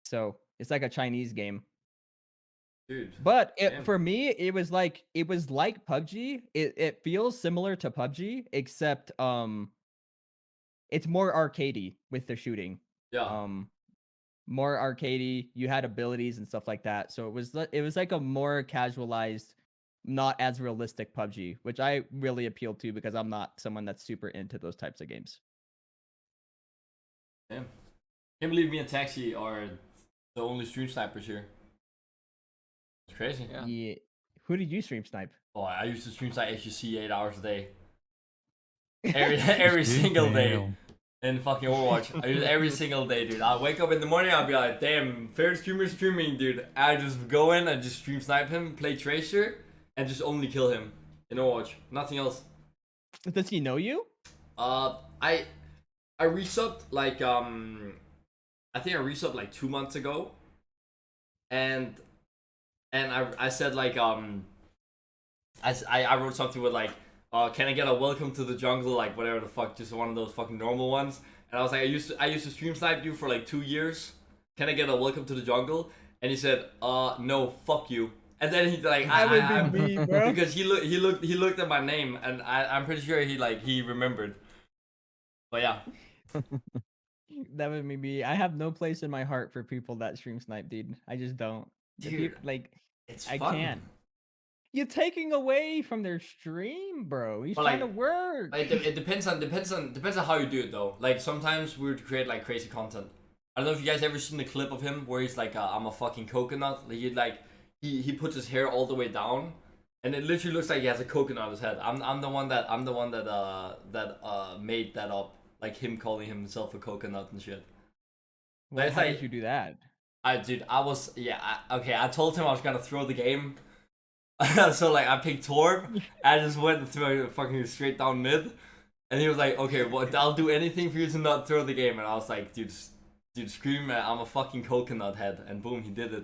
so it's like a Chinese game. Dude. But Damn. for me, it was like PUBG. It feels similar to PUBG, except it's more arcadey with the shooting. Yeah. More arcadey. You had abilities and stuff like that, so it was like a more casualized, not as realistic PUBG, which I really appealed to because I'm not someone that's super into those types of games. Damn. Can't believe me and Taxi are the only stream snipers here. It's crazy. Yeah. Who did you stream snipe? Oh, I used to stream snipe HGC 8 hours a day. Every single day. Damn. In fucking Overwatch. I use it every single day, dude. I'll wake up in the morning, I'll be like, damn, favorite streamer streaming, dude. I just go in and just stream snipe him, play Tracer, and just only kill him in Overwatch. Nothing else. Does he know you? I resubbed like I think I resubbed like 2 months ago, and I said like I wrote something with like can I get a welcome to the jungle, like whatever the fuck, just one of those fucking normal ones. And I was like, I used to stream snipe you for like 2 years. Can I get a welcome to the jungle? And he said, no, fuck you. And then he's like, That would be me, bro. because he looked at my name, and I'm pretty sure he remembered. But yeah, That would be me. I have no place in my heart for people that stream snipe, dude. I just don't. Dude, Like, it's I fun. can't. You're taking away from their stream, bro. He's But, trying to like- work. Like it depends on how you do it though. Like sometimes we would create like crazy content. I don't know if you guys ever seen the clip of him where he's like, I'm a fucking coconut. He puts his hair all the way down, and it literally looks like he has a coconut on his head. I'm the one that made that up. Like him calling himself a coconut and shit. Well, it's how like- did you do that? I told him I was gonna throw the game. So like I picked Torb. I just went and threw it fucking straight down mid, and he was like, "Okay, well I'll do anything for you to not throw the game." And I was like, "Dude, scream! I'm a fucking coconut head!" And boom, he did it.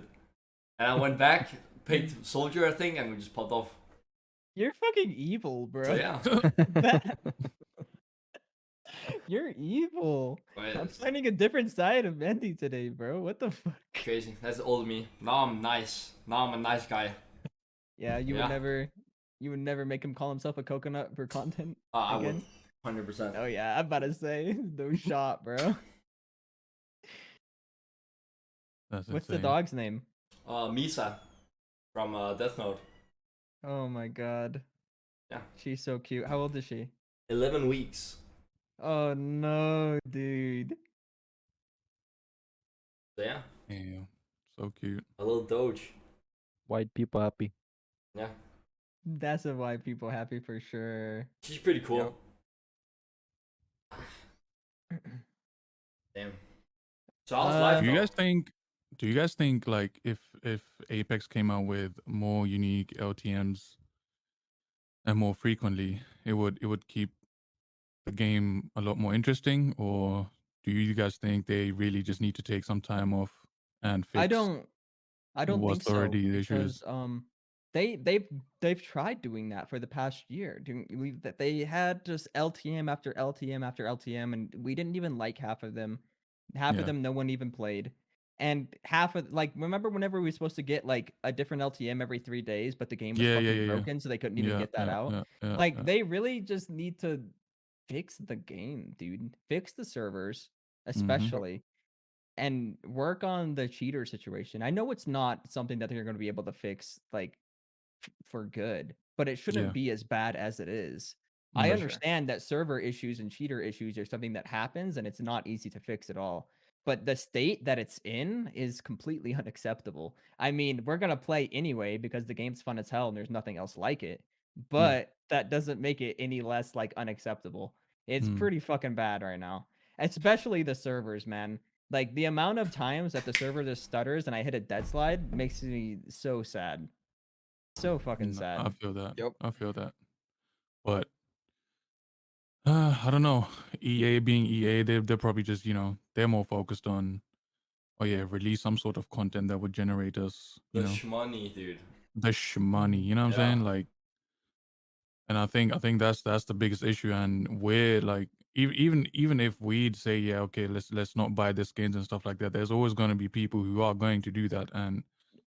And I went back, picked Soldier, I think, and we just popped off. You're fucking evil, bro. So yeah, You're evil. but I'm it's finding a different side of Mendy today, bro. What the fuck? crazy. That's old me. Now I'm nice. Now I'm a nice guy. Yeah, you Yeah. would never make him call himself a coconut for content I again. would, 100%. Oh yeah, I'm about to say no shot, bro. That's What's the insane. dog's name? Misa from Death Note. Oh my god, Yeah. she's so cute. How old is she? 11 weeks. Oh no, dude. So yeah, Yeah, so cute. a little Doge. White people happy. Yeah, That's a why people happy for sure. she's pretty cool. Damn. So how's life Do you though? guys think? Do you guys think like if Apex came out with more unique LTMs and more frequently, it would keep the game a lot more interesting? Or do you guys think they really just need to take some time off and I fix don't I don't think what's so already the because issues? they've tried doing that for the past year. Doing that they had just LTM after LTM after LTM, and we didn't even like half of them. Half of Yeah. them no one even played, and half of like remember whenever we were supposed to get like a different LTM every 3 days, but the game was Yeah, yeah, fucking yeah, yeah. broken, so they couldn't even Yeah, get that yeah, out. yeah, yeah, Like yeah. they really just need to fix the game, dude. Fix the servers, Mhm. especially and work on the cheater situation. I know it's not something that they're going to be able to fix like for good, but it shouldn't Yeah. be as bad as it is. I For Mm. sure. understand that server issues and cheater issues are something that happens and it's not easy to fix at all. But the state that it's in is completely unacceptable. I mean, we're going to play anyway because the game's fun as hell and there's nothing else like it. Yeah. But that doesn't make it any less like unacceptable. It's Mm. pretty fucking bad right now. Especially the servers, man. Like the amount of times that the server just stutters and I hit a dead slide makes me so sad. So fucking Yeah, I sad. feel that. Yep. I feel that. But I don't know. EA being EA, they're probably just, they're more focused on, oh yeah, release some sort of content that would generate us, The shmoney, dude. the money. You know what I'm Yeah. saying? Like, and I think that's the biggest issue. And we're like, even if we'd say, yeah, okay, let's not buy the skins and stuff like that, there's always going to be people who are going to do that, and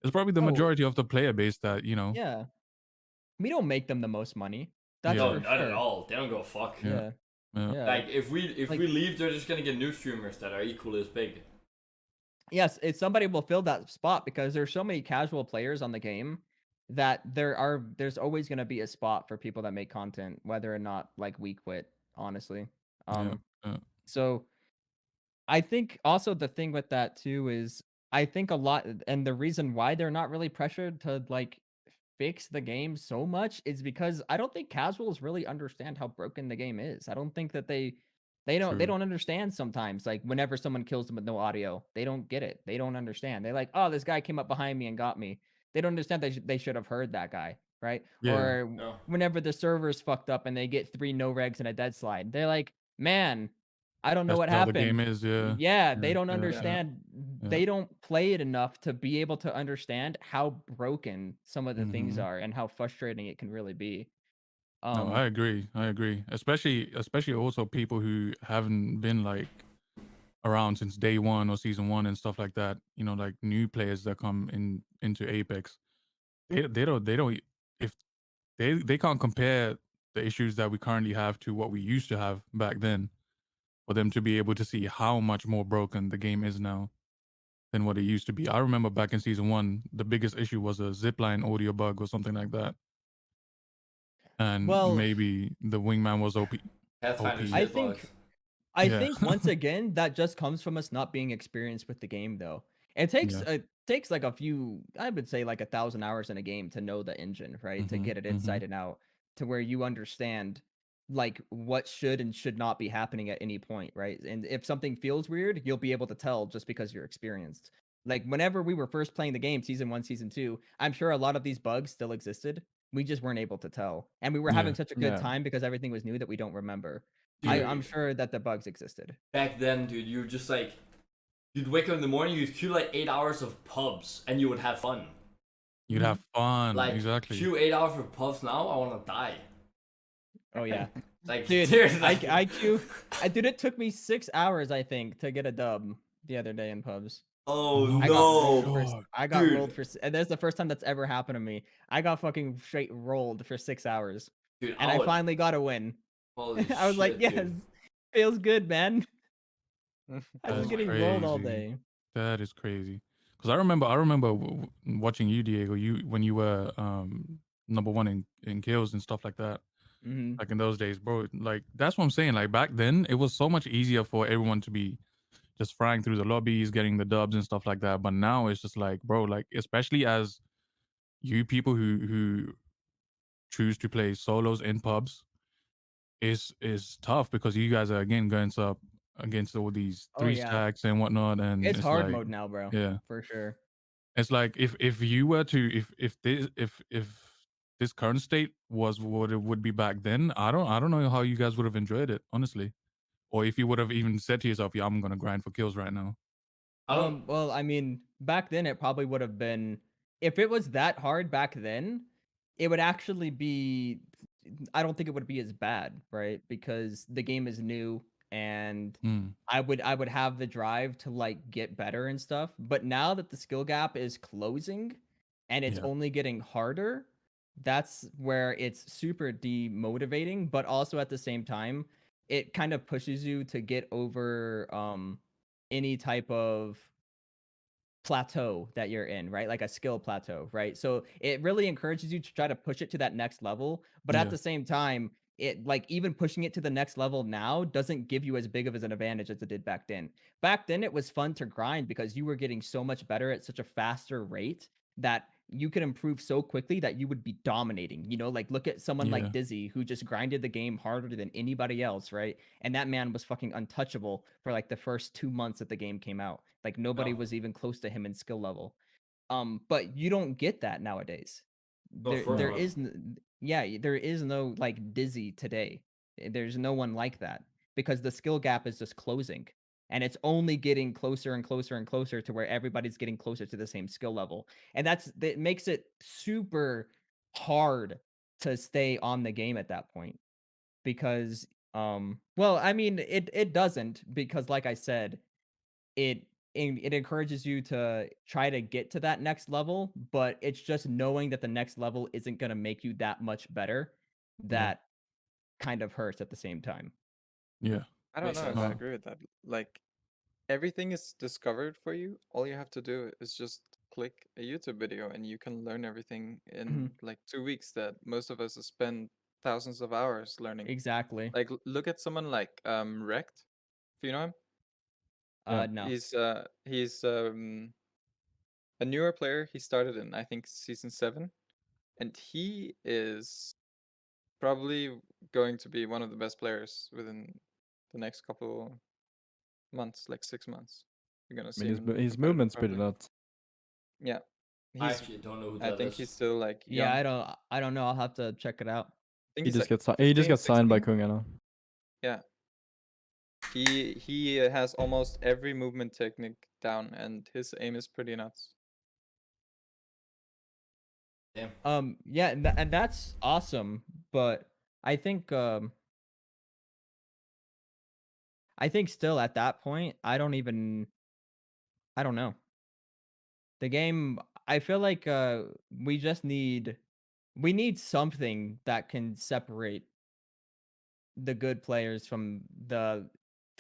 it's probably the Oh, majority of the player base that yeah. We don't make them the most money. That's Yeah, No, for not at sure. all. They don't go fuck. yeah, Yeah. yeah, Yeah. Like if we Like- leave, they're just gonna get new streamers that are equally as big. Yes, it's somebody will fill that spot because there's so many casual players on the game that there's always going to be a spot for people that make content whether or not like we quit, honestly. yeah, Um yeah. so I think also the thing with that too is I think a lot and the reason why they're not really pressured to like fix the game so much is because I don't think casuals really understand how broken the game is. I don't think that they True. don't understand sometimes like whenever someone kills them with no audio, they don't get it. They don't understand. They're like, "Oh, this guy came up behind me and got me." They don't understand they should have heard that guy, right? Yeah, Or No. whenever the server's fucked up and they get 3 no regs and a dead slide. They're like, "Man, I don't know that's what how the game happened." is. Yeah, Yeah, they yeah, don't yeah, Yeah. yeah, understand. yeah. They don't play it enough to be able to understand how broken some of the things Mm-hmm. are and how frustrating it can really be. No, I agree. I agree. Especially also people who haven't been like around since day one or season one and stuff like that. Like new players that come into Apex. They don't if they can't compare the issues that we currently have to what we used to have back then. For them to be able to see how much more broken the game is now than what it used to be. I remember back in season one, the biggest issue was a zipline audio bug or something like that. And Well, maybe the wingman was OP. Pathfinder I shit think bugs. I Yeah. think once again that just comes from us not being experienced with the game though. Yeah. It takes like a few I would say like 1,000 hours in a game to know the engine, right? To Mm-hmm. get it Mm-hmm. inside and out to where you understand like what should and should not be happening at any point, right? And if something feels weird, you'll be able to tell just because you're experienced. Like whenever we were first playing the game, season 1, season 2, I'm sure a lot of these bugs still existed. We just weren't able to tell. And we were having Yeah. such a good Yeah. time because everything was new that we don't remember. I'm Dude, sure that the bugs existed. back then, dude, you were just like, you'd wake up in the morning, you'd queue like 8 hours of pubs, and you would have fun. You'd have fun. Like, Exactly. queue 8 hours for pubs now, I want to die. Oh yeah, Like, dude. seriously. Dude, it took me 6 hours, I think, to get a dub the other day in pubs. Oh No I got rolled no. for. God. I got Dude. rolled for. And that's the first time that's ever happened to me. I got fucking straight rolled for 6 hours, Dude, and I I would, finally got a win. Holy I was like, shit, yes, dude. feels good, man. I Oh was That's my getting rolled god. all crazy. day. That is crazy. Because I remember watching you, Diego. You when you were number one in kills and stuff like that. Hmm. Like in those days, bro. Like that's what I'm saying. Like back then, it was so much easier for everyone to be just frying through the lobbies, getting the dubs and stuff like that. But now it's just like, bro, like especially as you people who choose to play solos in pubs is tough because you guys are again going up against all these Oh three yeah, stacks and whatnot, and it's it's hard like, mode now, bro, yeah, for sure. it's like if you were to if this current state was what it would be back then, I don't know how you guys would have enjoyed it, honestly, or if you would have even said to yourself, yeah, I'm gonna grind for kills right now. I don't. Well, I mean, back then it probably would have been if it was that hard back then, it would actually be I don't think it would be as bad, right? Because the game is new and Mm, I would have the drive to like get better and stuff. But now that the skill gap is closing and it's yeah, only getting harder, that's where it's super demotivating, but also at the same time, it kind of pushes you to get over any type of plateau that you're in, right? Like a skill plateau, right? So it really encourages you to try to push it to that next level, but at yeah, the same time, it like even pushing it to the next level now doesn't give you as big of as an advantage as it did back then. Back then it was fun to grind because you were getting so much better at such a faster rate that you could improve so quickly that you would be dominating. You know, like look at someone like yeah, Dizzy who just grinded the game harder than anybody else, right? And that man was fucking untouchable for like the first 2 months that the game came out. Like nobody No. was even close to him in skill level. But you don't get that nowadays. No, of course not. There is no like Dizzy today. There's no one like that because the skill gap is just closing. And it's only getting closer and closer and closer to where everybody's getting closer to the same skill level. And that makes it super hard to stay on the game at that point because well, I mean it doesn't because like I said, it encourages you to try to get to that next level, but it's just knowing that the next level isn't going to make you that much better yeah, that kind of hurts at the same time. yeah. I don't Makes know if sense. I No, agree with that. Like everything is discovered for you. All you have to do is just click a YouTube video and you can learn everything Mhm. in like 2 weeks that most of us have spent thousands of hours learning. Exactly. Like look at someone like Rect, if you know him. yeah, No. He's a newer player. He started in I think season 7 and he is probably going to be one of the best players within the next couple months, like 6 months. You're gonna I see mean, him in his competitive movement's pretty probably. nuts. Yeah, I he's. actually don't know who I that think is. he's still like Yeah, young. I don't know. I'll have to check it out. I think He he's just like got he just 15, got signed by 16. Kunga now. Yeah, he has almost every movement technique down, and his aim is pretty nuts. Damn. Yeah, and that's awesome, but I think um I think still at that point, I don't know. The game I feel like we just we need something that can separate the good players from the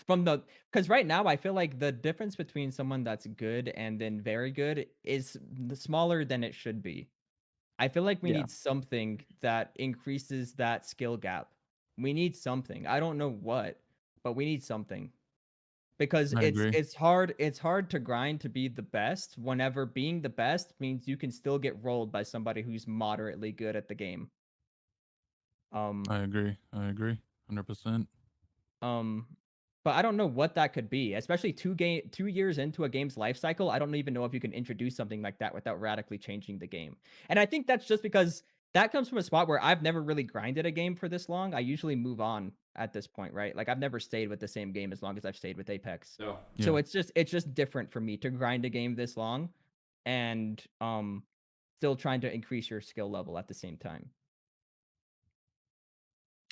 because right now I feel like the difference between someone that's good and then very good is smaller than it should be. I feel like we Yeah, need something that increases that skill gap. We need something. I don't know what, but we need something. Because I agree. it's hard to grind to be the best whenever being the best means you can still get rolled by somebody who's moderately good at the game. Um I agree. I agree. 100%. Um, but I don't know what that could be, especially 2 years into a game's life cycle. I don't even know if you can introduce something like that without radically changing the game. And I think that's just because that comes from a spot where I've never really grinded a game for this long. I usually move on at this point, right? Like I've never stayed with the same game as long as I've stayed with Apex. No. So Yeah. it's just different for me to grind a game this long and still trying to increase your skill level at the same time.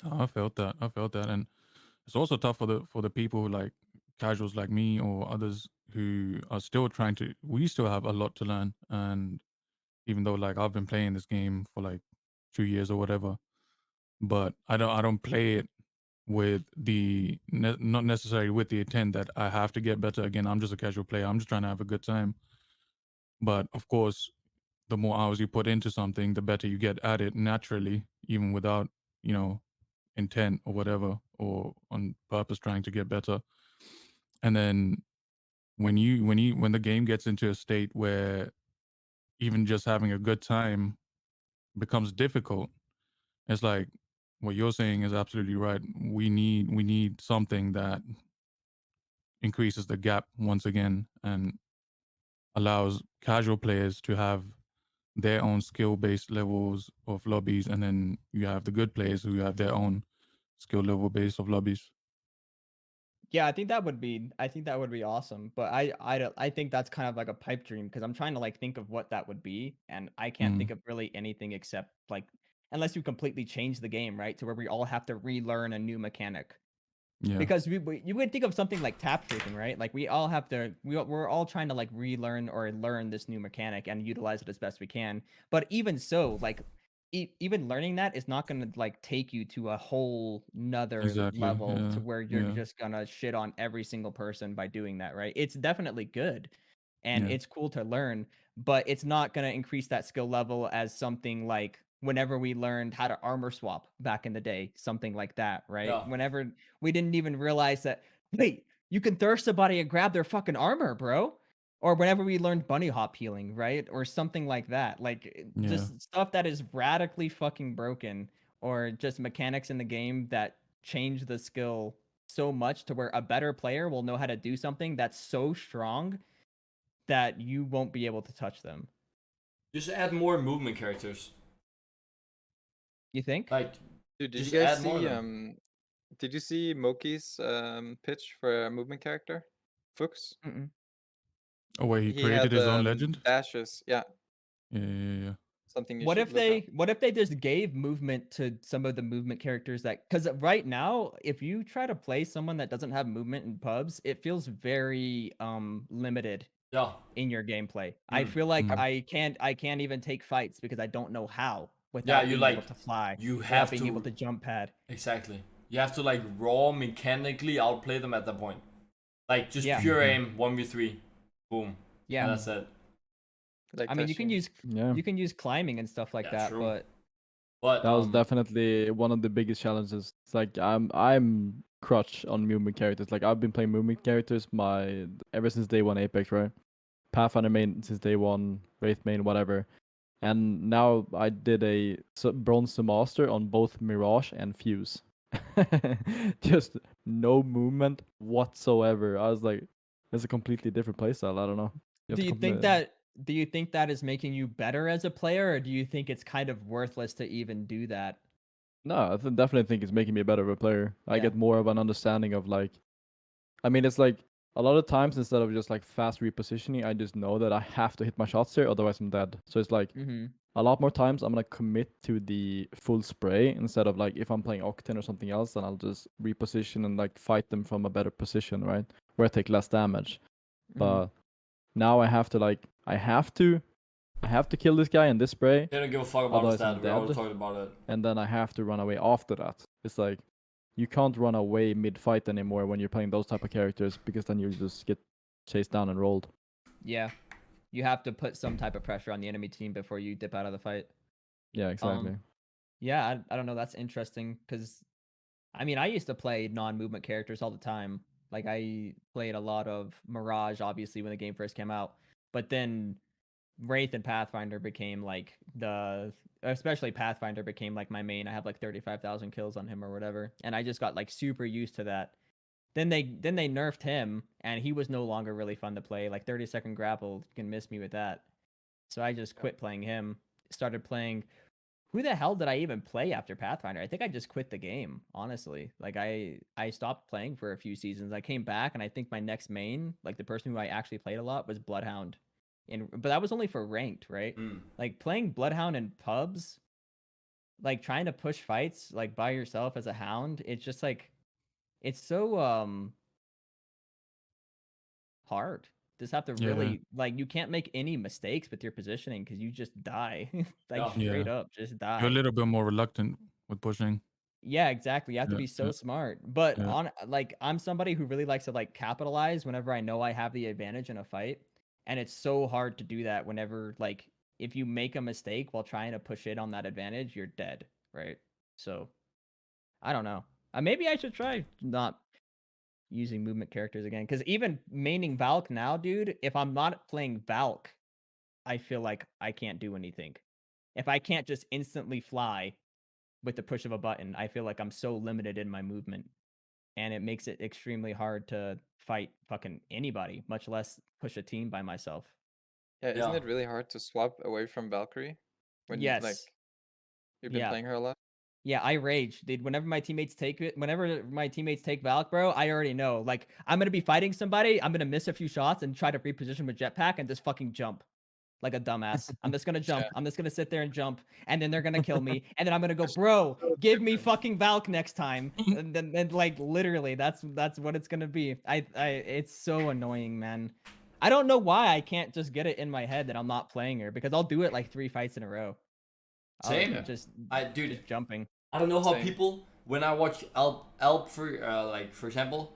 Oh, I felt that. I felt that, and it's also tough for the people who like casuals like me or others who are still trying to. We still have a lot to learn, and even though like I've been playing this game for like 2 years or whatever, but I don't play it with the not necessarily with the intent that I have to get better. Again, I'm just a casual player. I'm just trying to have a good time. But of course, the more hours you put into something, the better you get at it naturally, even without, intent or whatever, or on purpose trying to get better. And then when the game gets into a state where even just having a good time becomes difficult, it's like what you're saying is absolutely right. We need something that increases the gap once again and allows casual players to have their own skill-based levels of lobbies, and then you have the good players who have their own skill level base of lobbies. Yeah, I think that would be awesome. But I think that's kind of like a pipe dream because I'm trying to like think of what that would be, and I can't think Mm, of really anything except like unless you completely change the game, right? To where we all have to relearn a new mechanic. yeah, Because you would think of something like tap tracing, right? Like we all have to we're all trying to like relearn or learn this new mechanic and utilize it as best we can. But even so, like even learning that is not going to like take you to a whole nother exactly. level to Yeah, where you're yeah, just going to shit on every single person by doing that, right? It's definitely good and yeah, it's cool to learn, but it's not going to increase that skill level as something like whenever we learned how to armor swap back in the day, something like that, right? Yeah. Whenever we didn't even realize that, wait, you can thirst somebody and grab their fucking armor, bro. Or whenever we learned bunny hop healing, right? Or something like that. Like yeah. just stuff that is radically fucking broken, or just mechanics in the game that change the skill so much to where a better player will know how to do something that's so strong that you won't be able to touch them. Just add more movement characters. You think? Like, Dude, did you just guys add more of see them. did you see Moki's pitch for a movement character? Fuchs? Mm-mm. Oh, wait, he He created had his own legend. dashes. Yeah, Yeah, yeah, yeah. something you should look up. What if they just gave movement to some of the movement characters that cuz right now if you try to play someone that doesn't have movement in pubs, it feels very limited Yeah. in your gameplay. I Mm. feel like Mm. I can't even take fights because I don't know how Yeah, without you being able like to fly, you without have being able to to jump pad. exactly. You have to like raw mechanically outplay them at that point. Like just Yeah. pure Mhm. aim, 1v3. Boom. Yeah. And that's it. Like I mean, touching. Yeah, you can use climbing and stuff like Yeah, that, true. but But that was definitely one of the biggest challenges. It's like I'm crutch on movement characters. Like I've been playing movement characters ever since day one Apex, right? Pathfinder main since day one, Wraith main, whatever. And now I did a bronze to master on both Mirage and Fuse. Just no movement whatsoever. I was like, it's a completely different playstyle. I don't know. You have do to you think completely. that do you think that is making you better as a player, or do you think it's kind of worthless to even do that? No, I definitely think it's making me a better of a player. I Yeah. get more of an understanding of like, I mean, it's like a lot of times instead of just like fast repositioning, I just know that I have to hit my shots here, otherwise I'm dead. So it's like Mm-hmm. a lot more times I'm gonna commit to the full spray instead of like if I'm playing Octane or something else, then I'll just reposition and like fight them from a better position, right? Where I take less damage. Mm-hmm. But now I have to kill this guy in this spray, they don't give a fuck about his otherwise I'm stat. We already dead, talked about it. and then I have to run away after that. It's like you can't run away mid fight anymore when you're playing those type of characters because then you just get chased down and rolled. Yeah. You have to put some type of pressure on the enemy team before you dip out of the fight. Yeah, exactly. Yeah, I don't know. That's interesting because I mean, I used to play non-movement characters all the time. Like I played a lot of Mirage, obviously, when the game first came out. But then Wraith and Pathfinder became like especially Pathfinder became like my main. I have like 35,000 kills on him or whatever, and I just got like super used to that. Then they nerfed him, and he was no longer really fun to play. Like 30-second grapple, you can miss me with that. So I just quit playing him. Started playing. Who the hell did I even play after Pathfinder? I think I just quit the game, honestly. Like I stopped playing for a few seasons. I came back, and I think my next main, like the person who I actually played a lot, was Bloodhound. But that was only for ranked, right? Mm. Like playing Bloodhound in pubs, like trying to push fights like by yourself as a hound, it's just like it's so hard. Just have to Yeah, really like you can't make any mistakes with your positioning because you just die. Like Yeah. straight yeah. up, just You're a die. little bit more reluctant with pushing. Yeah, exactly. You have to Yeah, be so yeah, smart. But yeah. on like I'm somebody who really likes to like capitalize whenever I know I have the advantage in a fight. And it's so hard to do that whenever like if you make a mistake while trying to push it on that advantage, you're dead, right? So I don't know. Maybe I should try not using movement characters again. Because even maining Valk now, dude, if I'm not playing Valk, I feel like I can't do anything. If I can't just instantly fly with the push of a button, I feel like I'm so limited in my movement. And it makes it extremely hard to fight fucking anybody, much less push a team by myself. Yeah, isn't Yeah. it really hard to swap away from Valkyrie when you like Yes. you've been Yeah. playing her a lot? Yeah, I rage, dude. Whenever my teammates take it, whenever my teammates take Valk, bro, I already know. Like, I'm gonna be fighting somebody, I'm gonna miss a few shots and try to reposition with jetpack and just fucking jump like a dumbass. I'm just gonna jump. I'm just gonna sit there and jump, and then they're gonna kill me, and then I'm gonna go, bro, give me fucking Valk next time. And then like literally, that's what it's gonna be. It's so annoying, man. I don't know why I can't just get it in my head that I'm not playing her because I'll do it like 3 fights in a row. I'll Same. just Dude, just jumping. I don't know how Same. people when I watch Alp for like for example,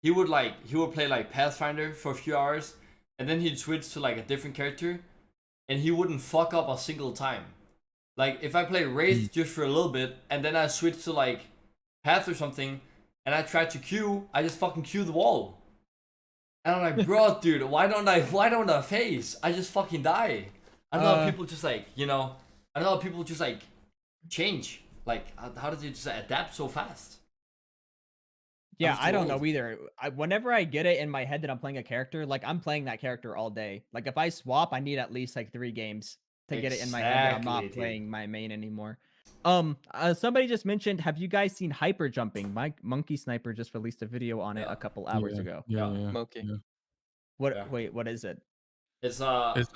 he would play like Pathfinder for a few hours, and then he'd switch to like a different character, and he wouldn't fuck up a single time. Like if I play Wraith just for a little bit, and then I switch to like Path or something, and I try to Q, I just fucking Q the wall. And I'm like, bro, dude, why don't I phase? I just fucking die. I don't know how people just like, I don't know how people just like change. Like, how does it just adapt so fast? Yeah, just I too don't old. know either. Whenever I get it in my head that I'm playing a character, like I'm playing that character all day. Like if I swap, I need at least like 3 games to get it in my head that I'm Exactly, not dude. playing my main anymore. Somebody just mentioned, have you guys seen hyper jumping? My Monkey Sniper just released a video on it Yeah. a couple hours ago. Yeah. Moki. Yeah. What? Yeah. Wait, what is it? It's It's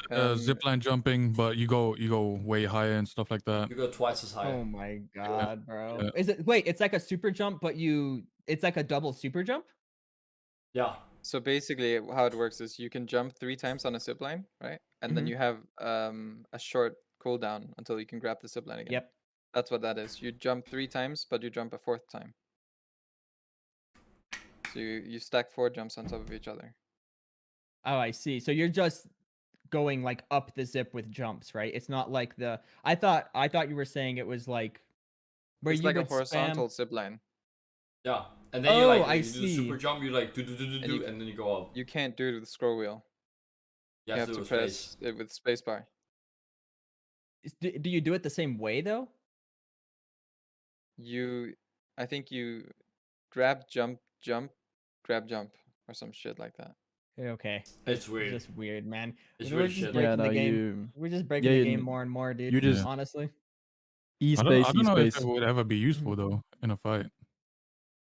zipline jumping, but you go way higher and stuff like that. you go twice as high. Oh my god, bro! yeah. Is it? Wait, it's like a super jump, but it's like a double super jump. Yeah. So basically, how it works is you can jump 3 times on a zipline, right? And then Mhm. you have a short cooldown until you can grab the zipline again. Yep. That's what that is. You jump 3 times, but you jump a 4th time. So you stack 4 jumps on top of each other. Oh, I see. So you're just going like up the zip with jumps, right? It's not like the I thought you were saying it was like where It's you like a would horizontal spam. zipline. Yeah. And then Oh, I you do the super see. jump, you like do, and then you go up. You can't do it with the scroll wheel. You You have have to to do a space. press it with spacebar. Do you do it the same way though? I think you grab, jump, jump, grab, jump, or some shit like that. Okay. It's weird. Just weird, man. It's We're really just shit. Yeah, breaking the no, game. We're just breaking yeah, the game more and more, dude. you just honestly. E I space, don't E know if space. it would ever be useful though in a fight.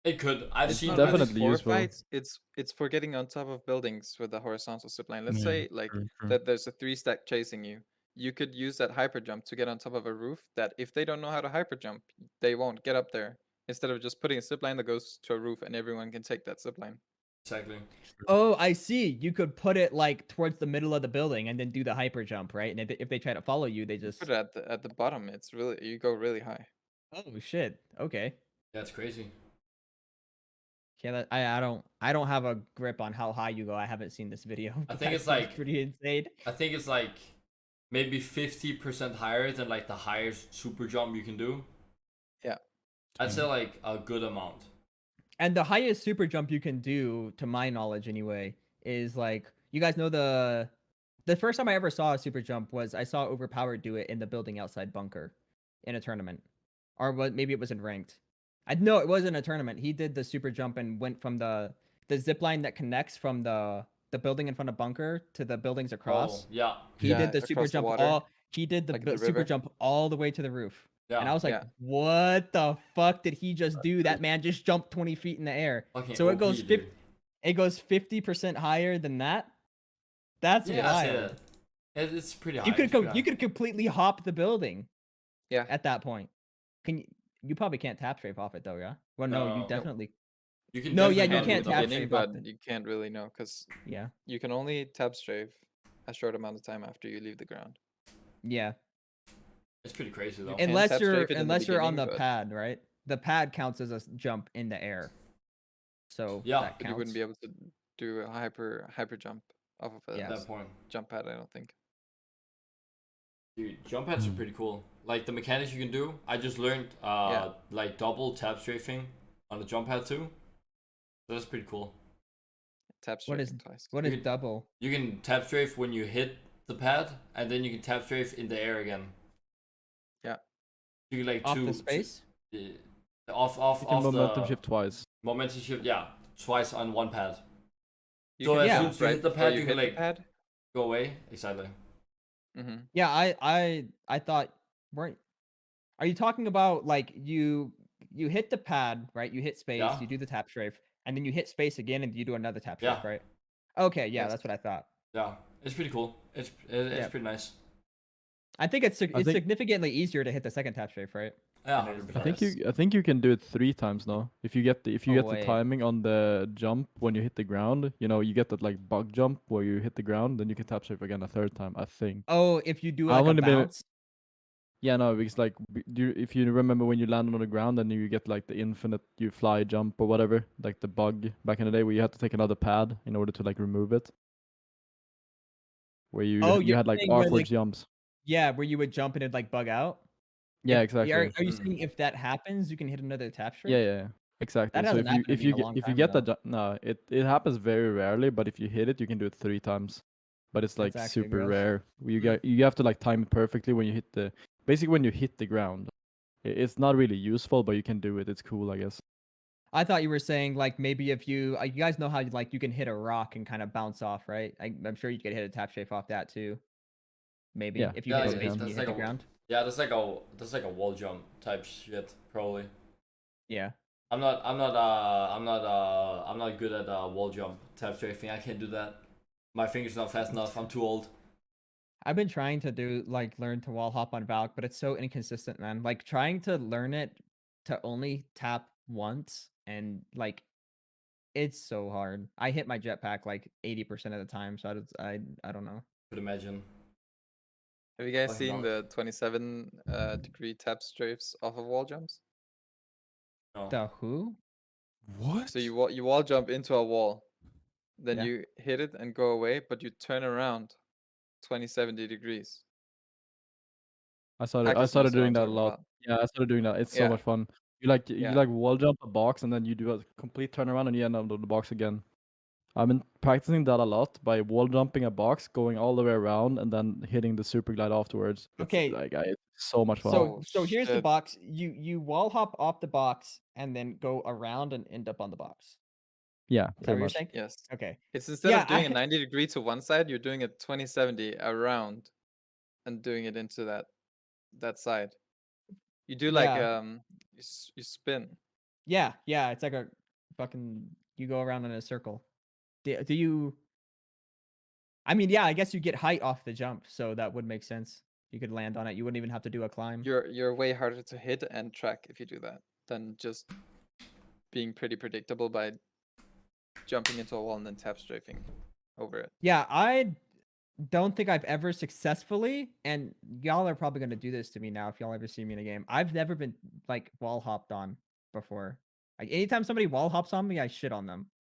It could. I've It's seen not I've really definitely for useful. fights. It's for getting on top of buildings with the horizontal zipline. Let's Yeah, say like true. that there's a 3 stack chasing you. You could use that hyper jump to get on top of a roof that if they don't know how to hyper jump, they won't get up there. Instead of just putting a zipline that goes to a roof and everyone can take that zipline. exactly. Oh, I see. You could put it like towards the middle of the building and then do the hyper jump, right? And if they try to follow you, they You just put it at the bottom. It's really you go really high. oh shit. Okay. That's crazy. Yeah, I don't have a grip on how high you go. I haven't seen this video. I but think that it's seems like pretty insane. I think it's like maybe 50% higher than like the highest super jump you can do. Yeah. I'd say like a good amount. And the highest super jump you can do, to my knowledge anyway, is like you guys know the first time I ever saw a super jump was I saw Overpowered do it in the building outside bunker in a tournament. Or what maybe it was in ranked. I know it was in a tournament. He did the super jump and went from the zip line that connects from the building in front of bunker to the buildings across. Oh, yeah. He Yeah, did the super across the jump water, he did the like the super river. jump all the way to the roof. And I Yeah. was like, Yeah. what the fuck did he just do? That man just jumped 20 feet in the air. Fucking So it OP, goes dude. it goes 50% higher than that. That's Yeah, I say wild. that. It's pretty high. You could it's pretty you high. could completely hop the building Yeah. at that point. You probably can't tap strafe off it though, yeah? Well, no, you No. definitely. You can No, yeah, definitely you not can't do it tap though. beginning, strafe off but it. you can't really know because Yeah. you can only tab strafe a short amount of time after you leave the ground. Yeah. It's pretty crazy though. can Unless tap you're strafe it in the on beginning, the but- pad, right? the pad counts as a jump in the air. So Yeah. that But you wouldn't counts. be able to do a hyper jump off of a Yeah. At that point. jump pad, I don't think. Dude, jump pads are Hmm. pretty cool. Like the mechanics you can do. I just learned like double tap strafing on the jump pad too. So that's pretty cool. Tap What is strafing twice. what You is could- double? You can tap strafe when you hit the pad, and then you can tap strafe in the air again. Yeah. You can like Off the space? off You can momentum the shift twice. momentum shift. Yeah, twice on one pad. You So can as Yeah. soon jump as you right hit the before pad, you you hit can the like pad. go away. Exactly. Mm-hmm. Yeah, I thought weren't are you talking about like you hit the pad, right? You hit space, Yeah. you do the tap strafe, and then you hit space again and you do another tap Yeah. strafe, right? Okay, yeah, Yes. that's what I thought. Yeah, it's pretty cool. It's Yeah. pretty nice. I think it's think- significantly easier to hit the second tap strafe, right? Yeah, It is. 100%. I think you can do it 3 times now. If you get the Oh, wait. timing on the jump when you hit the ground, you know, you get that like bug jump where you hit the ground, then you can tap strafe again a 3rd time, I think. Oh, if you do I've like a only been- bounce. Yeah, no, because like if you remember when you landed on the ground, then you get like the infinite you fly jump or whatever, like the bug back in the day where you had to take another pad in order to like remove it. Where you Oh, you you're had like saying where, awkward like, jumps. yeah, where you would jump and it'd like bug out. Yeah, If- exactly. Are you Mm. saying if that happens, you can hit another tap strafe? Yeah, exactly. That So hasn't happened to me in a long if you time, get though. that no, it happens very rarely, but if you hit it, you can do it 3 times. But it's like That's actually super gross. rare. You have to like time it perfectly when you hit the basically when you hit the ground. It's not really useful, but you can do it. It's cool, I guess. I thought you were saying like maybe if you guys know how you can hit a rock and kind of bounce off, right? I'm sure you could hit a tap strafe off that too. Maybe Yeah, if you Yeah, hit like, space can. when you that's hit like the a ground. yeah, that's like a wall jump type shit probably. Yeah. I'm not good at wall jump tap strafing. I can't do that. My fingers not fast enough. I'm too old. I've been trying to learn to wall hop on Valk, but it's so inconsistent, man. Like trying to learn it to only tap once and like it's so hard. I hit my jetpack like 80% of the time, so I don't know. Could imagine. Have you guys Fucking seen dog. the 27 degree tap strafes off of wall jumps? No. The who? What? So you wall jump into a wall, then Yeah. you hit it and go away, but you turn around 2070 degrees. I Hakis started knows what doing I'm that a talking lot. about. Yeah, I started doing that. It's so Yeah. much fun. You Yeah. like wall jump a box and then you do a complete turnaround and you end up on the box again. I've been practicing that a lot by wall jumping a box, going all the way around, and then hitting the super glide afterwards. Okay. It's so much fun. Oh, So here's the shit. box. You wall hop off the box and then go around and end up on the box. Yeah, Is that what pretty you're much. saying? Yes. Okay. It's instead Yeah, of doing a 90 degree to one side, you're doing a 2070 around and doing it into that side. You do like Yeah. you spin. Yeah, it's like a fucking you go around in a circle. Do you I mean, yeah, I guess you get height off the jump, so that would make sense. You could land on it. You wouldn't even have to do a climb. You're way harder to hit and track if you do that than just being pretty predictable by jumping into a wall and then tap strafing over it. Yeah, I don't think I've ever successfully, and y'all are probably gonna do this to me now if y'all ever see me in a game. I've never been like wall hopped on before. Like anytime somebody wall hops on me, I shit on them.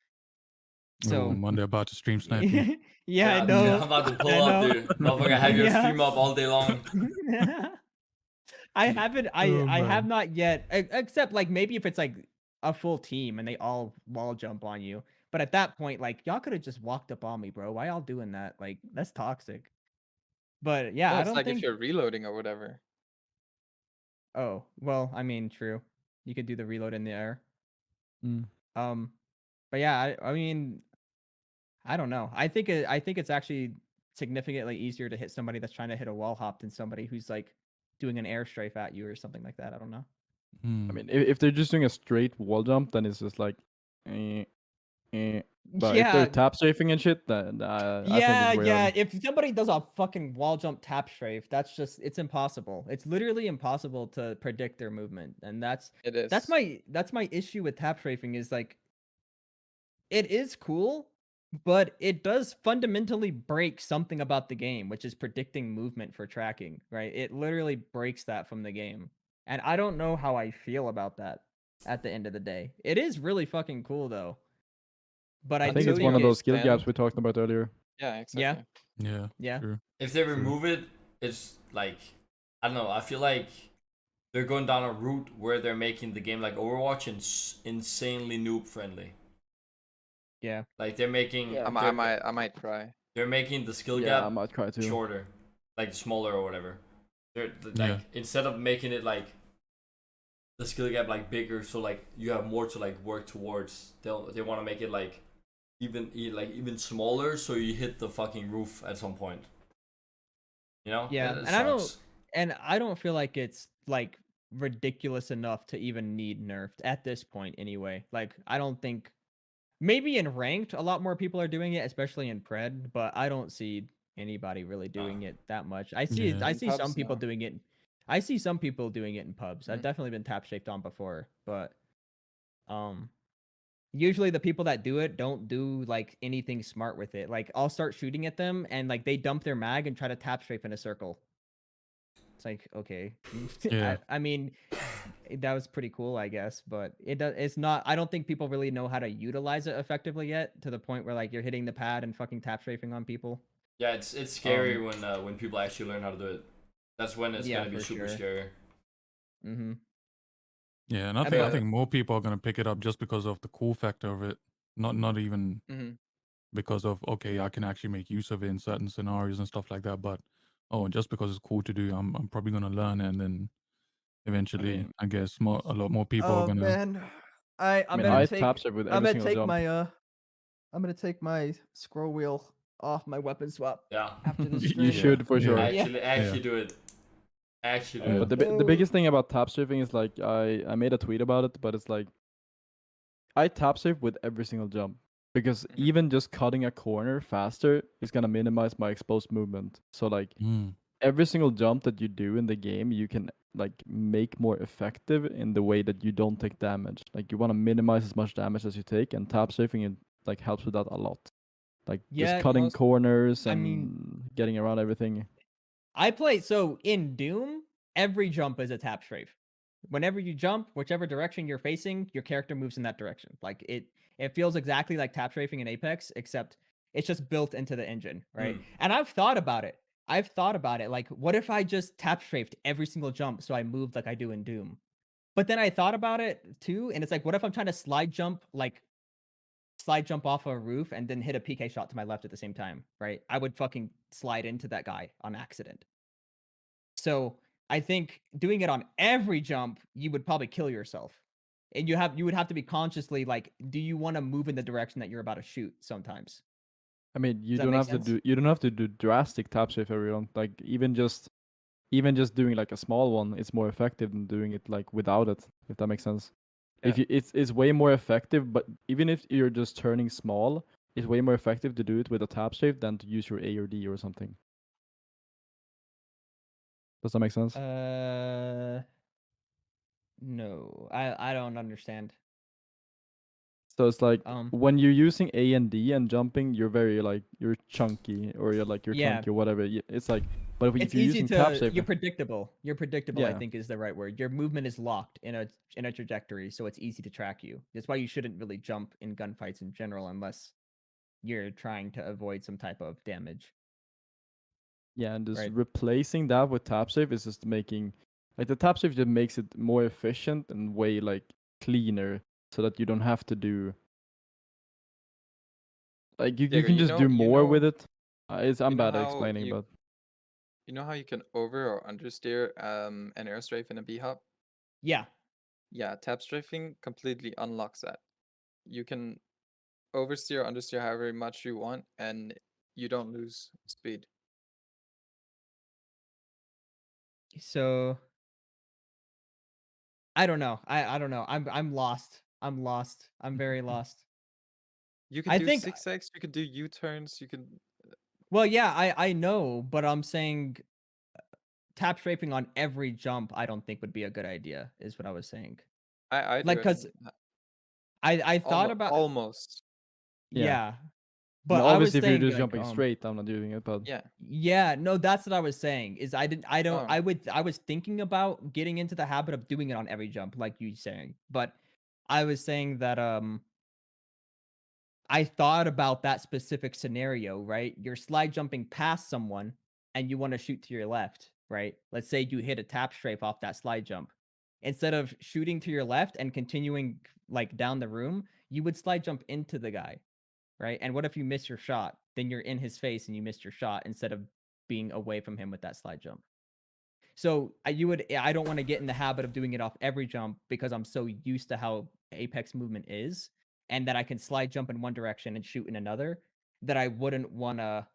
So Oh, Mande about to stream snipe you. yeah, I dude, know. I'm about to pull I up, know. dude. Motherfucker, have your Yeah. stream up all day long. I haven't. Oh, I have man. not yet. Except like maybe if it's like a full team and they all wall jump on you. But at that point, like y'all could have just walked up on me, bro. Why y'all doing that? Like that's toxic. But yeah, No, I it's don't like think. if you're reloading or whatever. Oh well, I mean, true. You could do the reload in the air. Mm. But yeah, I mean, I don't know. I think it's actually significantly easier to hit somebody that's trying to hit a wall hop than somebody who's like doing an air strafe at you or something like that. I don't know. I mean, if they're just doing a straight wall jump, then it's just like, eh. But if they're Yeah, tap strafing and shit, then I think yeah, it's way yeah. harder. If somebody does a fucking wall jump tap strafe, it's impossible. It's literally impossible to predict their movement, and It is. that's my issue with tap strafing is like it is cool, but it does fundamentally break something about the game, which is predicting movement for tracking, right? It literally breaks that from the game. And I don't know how I feel about that. at the end of the day. It is really fucking cool though. But I think until it's you one of get those skill gaps extend- we talked about earlier. Yeah, yeah, exactly. Yeah. yeah. True. If they True. remove it, it's like I don't know. I feel like they're going down a route where they're making the game like Overwatch insanely noob friendly. Yeah. Like they're making Yeah. I might try. they're making the skill Yeah, I gap might try too. shorter, like smaller or whatever. They're like Yeah. instead of making it like the skill gap like bigger, so like you have more to like work towards. They want to make it like even smaller, so you hit the fucking roof at some point. You know? Yeah. It And sucks. I don't feel like it's like ridiculous enough to even need nerfed at this point anyway. Like I don't think maybe in ranked a lot more people are doing it, especially in pred, but I don't see anybody really doing it that much. I see Yeah. I In see some pubs, people no. doing it. I see some people doing it in pubs. I've Mhm. definitely been tap shaped on before, but usually the people that do it don't do like anything smart with it. Like I'll start shooting at them and like they dump their mag and try to tap strafe in a circle. It's like, okay. Yeah. I mean, that was pretty cool, I guess, but it's not I don't think people really know how to utilize it effectively yet to the point where like you're hitting the pad and fucking tap strafing on people. Yeah, it's scary when people actually learn how to do it. That's when it's Yeah, gonna be for super sure. scary. Mm-hmm. Yeah, and I But- think more people are gonna pick it up just because of the cool factor of it. Not even Mhm. because of okay, I can actually make use of it in certain scenarios and stuff like that. But just because it's cool to do, I'm probably gonna learn it, and then eventually, mean- I guess a lot more people are Oh gonna. man. I I'm mean, gonna I take tap strip with I'm every gonna single take jump. I'm gonna take my scroll wheel off my weapon swap Yeah. after this You stream. should for Yeah. sure. Actually do it. Actually do Yeah. it. But the biggest thing about tap strafing is like I made a tweet about it, but it's like I tap strafe with every single jump because Mhm. even just cutting a corner faster is gonna minimize my exposed movement. So like Mm. every single jump that you do in the game, you can like make more effective in the way that you don't take damage. Like you want to minimize as much damage as you take, and tap strafing it like helps with that a lot. Like just Yeah, cutting most- corners I and mean- getting around everything. I play so in Doom, every jump is a tap strafe. Whenever you jump, whichever direction you're facing, your character moves in that direction. Like it feels exactly like tap strafing in Apex, except it's just built into the engine, right? And I've thought about it. Like, what if I just tap strafed every single jump so I moved like I do in Doom? But then I thought about it too, and it's like, what if I'm trying to slide jump off a roof and then hit a PK shot to my left at the same time, right? I would fucking slide into that guy on accident. So I think doing it on every jump, you would probably kill yourself. And you would have to be consciously like, do you want to move in the direction that you're about to shoot sometimes? I mean, you Does that don't make have sense? to do drastic tap strafe every round. Like even just doing like a small one is more effective than doing it like without it, if that makes sense. If Yeah. you it's way more effective, but even if you're just turning small, it's way more effective to do it with a tap strafe than to use your A or D or something. Does that make sense? No. I don't understand. So it's like Um when you're using A and D and jumping, you're very like you're chunky or you're Yeah. clunky or whatever. It's like, but if it's you're easy using tap to strafe, you're predictable. You're predictable, I Yeah. think is the right word. Your movement is locked in a trajectory, so it's easy to track you. That's why you shouldn't really jump in gunfights in general unless you're trying to avoid some type of damage. Yeah, and just Right. replacing that with tap strafe is just making like the tap strafe just makes it more efficient and way like cleaner so that you don't have to do like you Diego, can you just know- do you more know- with it. I'm you know bad at how explaining, you- but You know how you can over or understeer an airstrafe in a B hop? Yeah. Yeah, tap strafing completely unlocks that. You can oversteer or understeer however much you want, and you don't lose speed. So I don't know. I don't know. I'm lost. I'm lost. I'm very lost. You could I do think 6x, you could do U-turns, you could well, yeah, I know, but I'm saying tap strafing on every jump I don't think would be a good idea, is what I was saying. I Like do. cuz I thought about Almost. Yeah. yeah. and But I was obviously if you're saying just like jumping straight, I'm not doing it, but Yeah. yeah, no, that's what I was saying. Is I don't Oh. I was thinking about getting into the habit of doing it on every jump like you saying. But I was saying that I thought about that specific scenario, right? You're slide jumping past someone and you want to shoot to your left, right? Let's say you hit a tap strafe off that slide jump. Instead of shooting to your left and continuing like down the room, you would slide jump into the guy, right? And what if you miss your shot? Then you're in his face and you missed your shot instead of being away from him with that slide jump. So I don't want to get in the habit of doing it off every jump because I'm so used to how Apex movement is, and that I can slide jump in one direction and shoot in another, that I wouldn't want to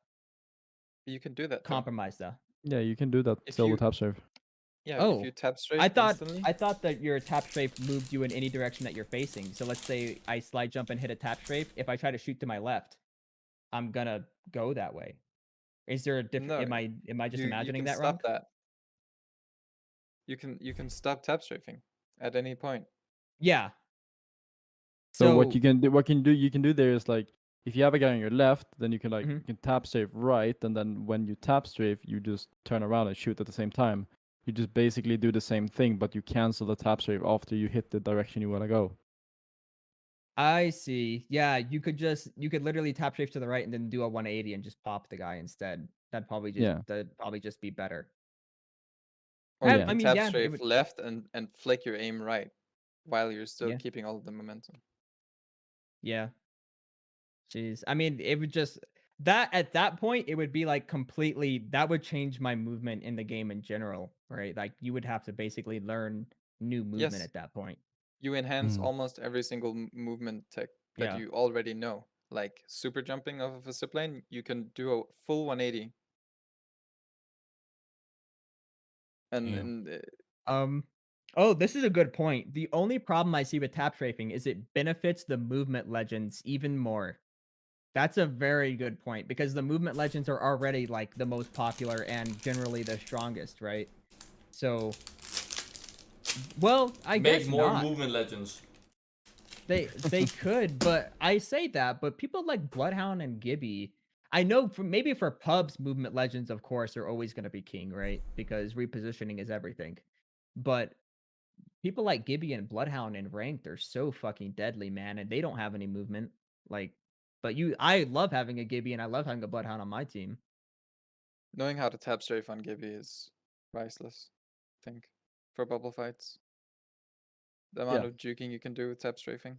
You can do that though. compromise that. Yeah, you can do that If still you with tap strafe. Yeah, if you Oh, tap strafe I thought instantly. I thought that your tap strafe moved you in any direction that you're facing. So let's say I slide jump and hit a tap strafe. If I try to shoot to my left, I'm gonna go that way. Is there a different? No, Am I just you imagining can that stop wrong? that. You can stop tap strafing at any point. Yeah. So what So you can do, you can do there is like, if you have a guy on your left, then you can like Mhm. you can tap strafe right, and then when you tap strafe, you just turn around and shoot at the same time. You just basically do the same thing, but you cancel the tap strafe after you hit the direction you want to go. I see. Yeah, you could literally tap strafe to the right and then do a 180 and just pop the guy instead. Yeah. That'd probably just be better. Or you Yeah. I can mean, tap yeah, it strafe would. left and flick your aim right while you're still Yeah, keeping all of the momentum. yeah. Jeez. I mean, it would just that at that point it would be like completely that would change my movement in the game in general, right? Like you would have to basically learn new movement Yes, at that point. you enhance Mm. almost every single movement tech that Yeah. you already know. Like super jumping off of a zipline, you can do a full 180. And, Damn. and Oh, this is a good point. The only problem I see with tap strafing is it benefits the movement legends even more. That's a very good point because the movement legends are already like the most popular and generally the strongest, right? So, well, I Make guess more not. movement legends. They could, but I say that, but people like Bloodhound and Gibby, I know maybe for pubs, movement legends, of course, are always going to be king, right? Because repositioning is everything. But people like Gibby and Bloodhound in ranked are so fucking deadly, man, and they don't have any movement. Like, but I love having a Gibby and I love having a Bloodhound on my team. knowing how to tap strafe on Gibby is priceless, I think, for bubble fights. The amount Yeah. of juking you can do with tap strafing.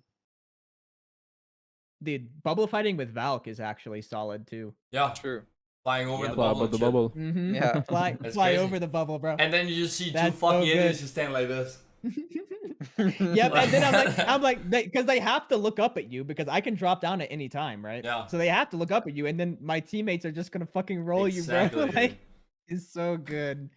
The bubble fighting with Valk is actually solid too. Yeah, True. flying over Yep. the Fly bubble above and the shit. bubble. Mm-hmm. Yeah. That's Fly crazy. over the bubble, bro. And then you just see two That's fucking so idiots good. just standing like this. Yep, and then I'm like, because they have to look up at you because I can drop down at any time, right? Yeah. So they have to look up at you, and then my teammates are just gonna fucking roll Exactly, you, dude. bro. Like, it's so good.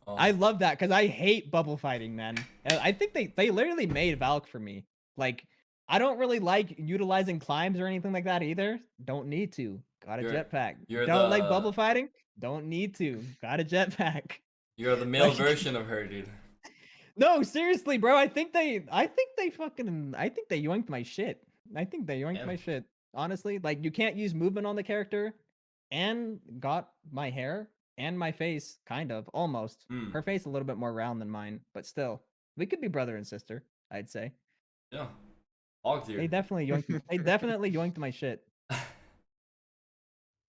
Oh. I love that because I hate bubble fighting, man. I think they literally made Valk for me. Like, I don't really like utilizing climbs or anything like that either. Don't need to. Got a You're- jetpack. you're Don't like the- bubble fighting? Don't need to. Got a jetpack. You're the male Like- version of her, dude. No, seriously, bro. I think they yoinked my shit. I think they yoinked Yeah. my shit. Honestly, like you can't use movement on the character and got my hair and my face kind of almost. Mm. Her face a little bit more round than mine, but still. We could be brother and sister, I'd say. Yeah. Hog They dude. definitely yoinked my shit.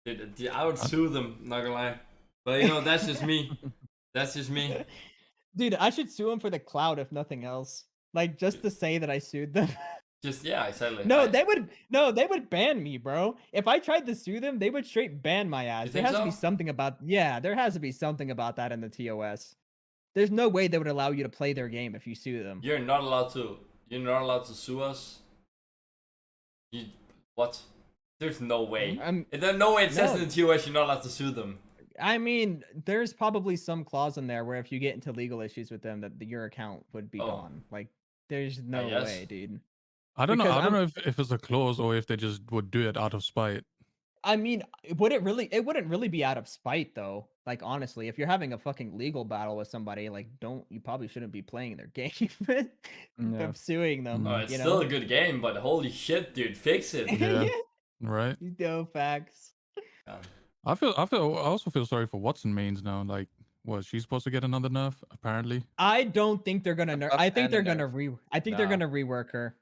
Dude, I would sue them, not gonna lie. But you know, that's just me. That's just me. Dude, I should sue him for the clout if nothing else. Like just to say that I sued them. Just yeah, exactly. No, they would ban me, bro. If I tried to sue them, they would straight ban my ass. You There think has to be so? something about there has to be something about that in the TOS. There's no way they would allow you to play their game if you sue them. You're not allowed to. You're not allowed to sue us. You what? There's no way. There's no way it says No. in the TOS you're not allowed to sue them. I mean, there's probably some clause in there where if you get into legal issues with them, that your account would be Oh. gone. Like, there's no guess. way, dude. I don't know. Because I don't know if it's a clause or if they just would do it out of spite. I mean, it wouldn't really be out of spite though. Like honestly, if you're having a fucking legal battle with somebody, like you probably shouldn't be playing their game Yeah. of suing them. Oh, it's you still know? a good game, but holy shit, dude, fix it. Yeah. Right. You know, facts. Yeah. I also feel sorry for Watson mains now. Like, was she supposed to get another nerf? Apparently. I don't think they're gonna nerf. buff I think and they're a gonna nerf. they're Nah. gonna rework her.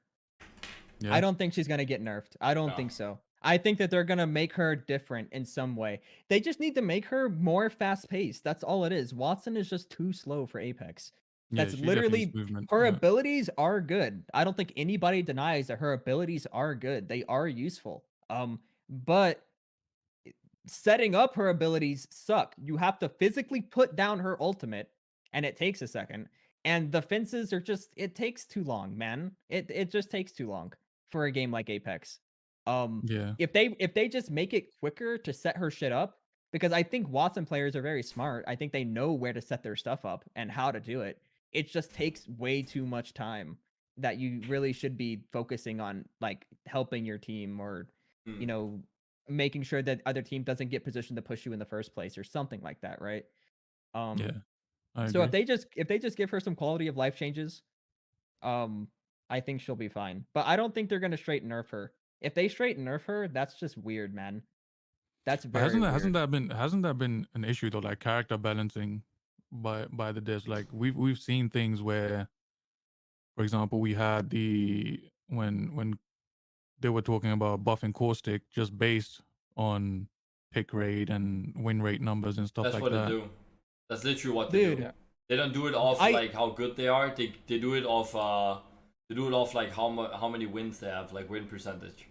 Yeah. I don't think she's gonna get nerfed. I don't No. think so. I think that they're gonna make her different in some way. They just need to make her more fast paced. That's all it is. Watson is just too slow for Apex. Yeah, That's she definitely needs literally movement. her Yeah. abilities are good. I don't think anybody denies that her abilities are good. They are useful. But setting up her abilities suck. You have to physically put down her ultimate, and it takes a second. And the fences are just it takes too long, man. It just takes too long for a game like Apex. Yeah. If they just make it quicker to set her shit up, because I think Watson players are very smart. I think they know where to set their stuff up and how to do it. It just takes way too much time that you really should be focusing on like helping your team or you Mm. know making sure that other team doesn't get positioned to push you in the first place or something like that, right? Yeah. I So agree. if they just give her some quality of life changes, um, I think she'll be fine. But I don't think they're gonna straight nerf her. If they straight nerf her, that's just weird, man. That's But very weird. hasn't that been an issue though? Like character balancing by the devs. Like we've seen things where, for example, we had when they were talking about buffing caustic just based on pick rate and win rate numbers and stuff That's like what they that. do. That's literally what they do. Dude, They don't do it off I like how good they are. They do it off like how many wins they have, like win percentage.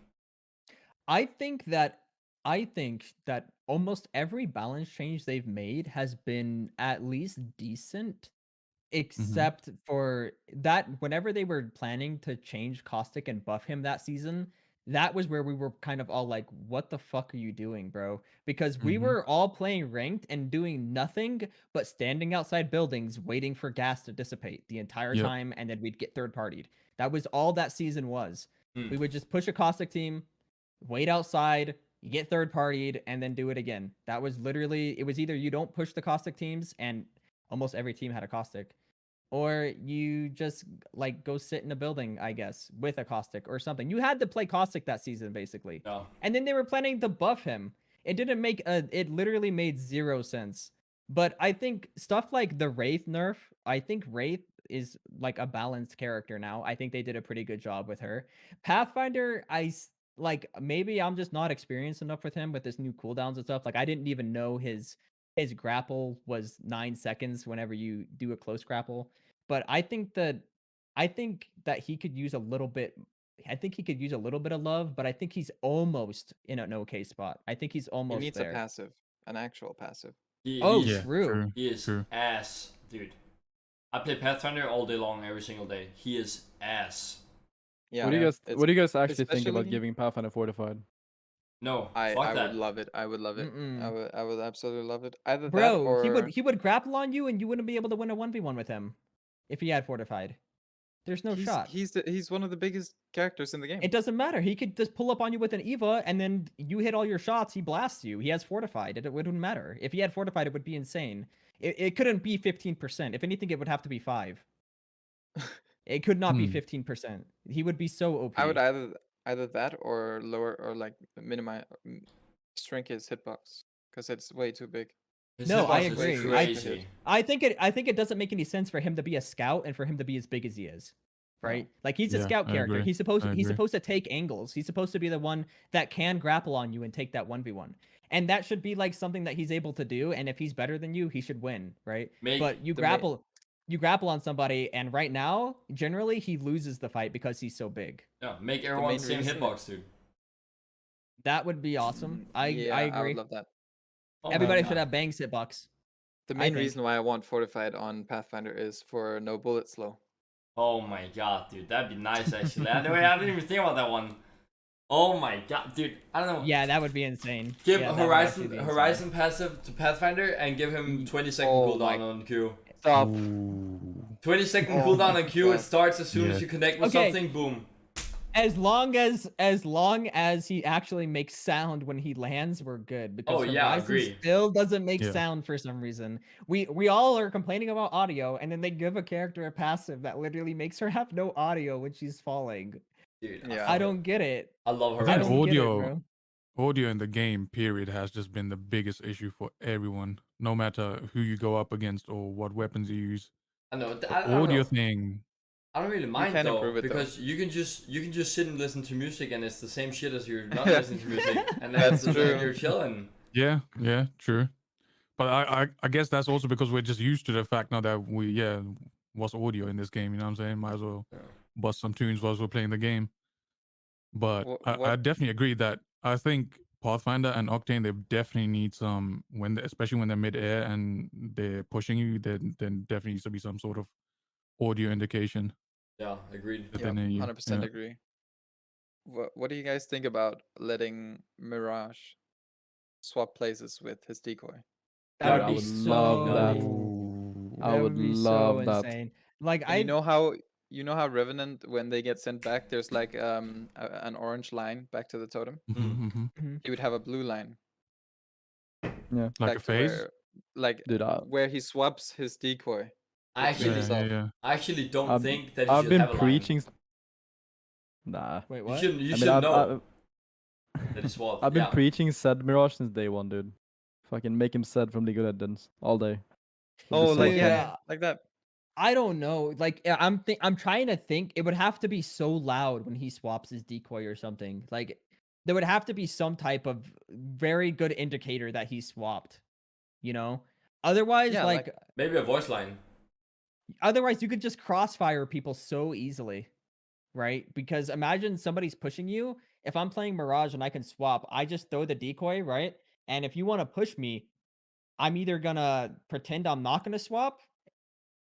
I think that I think that almost every balance change they've made has been at least decent. Mm-hmm. Except for that, whenever they were planning to change Caustic and buff him that season, that was where we were kind of all like, what the fuck are you doing, bro? Because we Mm-hmm. were all playing ranked and doing nothing but standing outside buildings waiting for gas to dissipate the entire Yep. time, and then we'd get third partied. That was all that season was. Hmm. We would just push a Caustic team, wait outside, you get third partied, and then do it again. That was literally, it was either you don't push the Caustic teams, and almost every team had a Caustic, or you just like go sit in a building, I guess, with a Caustic or something. You had to play Caustic that season, basically. No. And then they were planning to buff him. It didn't make it literally made zero sense. But I think stuff like the Wraith nerf, I think Wraith is like a balanced character now. I think they did a pretty good job with her. Pathfinder, like maybe I'm just not experienced enough with him with this new cooldowns and stuff. Like I didn't even know his grapple was 9 seconds whenever you do a close grapple. But I think that he could use a little bit. I think he could use a little bit of love, but I think he's almost in an okay spot. I think he's He almost needs a there. passive, an actual passive. Oh, He's Yeah. true. True. he is True. ass, dude. I play Pathfinder all day long, every single day. He is ass. Yeah. What do you guys actually think about especially- giving Pathfinder fortified? No, I fuck that. would love it. I would love it. Mm-mm. I would absolutely love it. Either that Bro, or he would grapple on you and you wouldn't be able to win a 1v1 with him if he had fortified. There's no shot. he's one of the biggest characters in the game. It doesn't matter. He could just pull up on you with an Eva, and then you hit all your shots. He blasts you. He has fortified. It wouldn't matter. If he had fortified, it would be insane. It couldn't be 15%. If anything, it would have to be 5. It could not be 15%. He would be so OP. I would either that or lower or like minimize shrink his hitbox because it's way too big. His No, I hitbox is agree. Crazy. I think it doesn't make any sense for him to be a scout and for him to be as big as he is. Right? Like he's a Yeah, scout I character. agree. He's I agree. supposed to take angles. He's supposed to be the one that can grapple on you and take that 1v1. And that should be like something that he's able to do, and if he's better than you, he should win, right? But you grapple on somebody, and right now, generally he loses the fight because he's so big. Yeah, make everyone main the same reason- hitbox, dude. That would be awesome. I I agree. would love that. Oh my Everybody God. should have Bang's hitbox. The I main think. reason why I want fortified on Pathfinder is for no bullet slow. Oh my god, dude, that'd be nice actually. I didn't even think about that one. Oh my god, dude, I don't know. Yeah, that would be insane. Give Yeah, that would actually be insane. Horizon passive to Pathfinder and give him 20-second Oh my- cooldown on Q. Stop. 20-second Oh cooldown my on Q. It God. starts as soon as Yeah. you connect with Okay. something. Boom. As long as he actually makes sound when he lands, we're good. Because Oh, yeah, Horizon agree. still doesn't make Yeah. sound for some reason. We all are complaining about audio, and then they give a character a passive that literally makes her have no audio when she's falling. Dude, Yeah. I don't get it. I love I think I Horizon. don't get it, audio- bro. Audio in the game, period, has just been the biggest issue for everyone, no matter who you go up against or what weapons you use. I know. The I don't audio know. thing, I don't really mind can though, improve it, though. because you can just sit and listen to music, and it's the same shit as you're not listening to music, and That's then true. you're chilling. Yeah, true. But I guess that's also because we're just used to the fact now that what's audio in this game, you know what I'm saying? Might as well Yeah. bust some tunes whilst we're playing the game. But I What? definitely agree that I think Pathfinder and Octane, they definitely need some, especially when they're mid-air and they're pushing you, then definitely needs to be some sort of audio indication Yeah, agreed. that Yeah, they hear you. 100% Yeah. agree. What do you guys think about letting Mirage swap places with his decoy? That would That'd I be be would so love that. nutty. so. I That would would be so love that. insane. Like And I, you know how Revenant, when they get sent back, there's like an orange line back to the totem. Mhm, mhm. Mhm. He would have a blue line Yeah, Like a back to phase. dude. where he swaps his decoy I between Yeah, actually, yeah, himself. yeah. I actually don't I've think that you I've should been have a line. preaching. Nah. wait, You what? shouldn't. You I mean, should know that he swapped. I've been Yeah. preaching Zed Mirage since day one, dude. Fucking make him Zed from League of Legends all day. Would be Oh, so like Dude, fun. yeah, like that. I don't know. Like I'm trying to think. It would have to be so loud when he swaps his decoy or something. Like there would have to be some type of very good indicator that he swapped. You know. Otherwise, Yeah, like Maybe a voice line. otherwise you could just crossfire people so easily, right? Because imagine somebody's pushing you. If I'm playing Mirage and I can swap, I just throw the decoy, right? And if you want to push me, I'm either gonna pretend I'm not gonna swap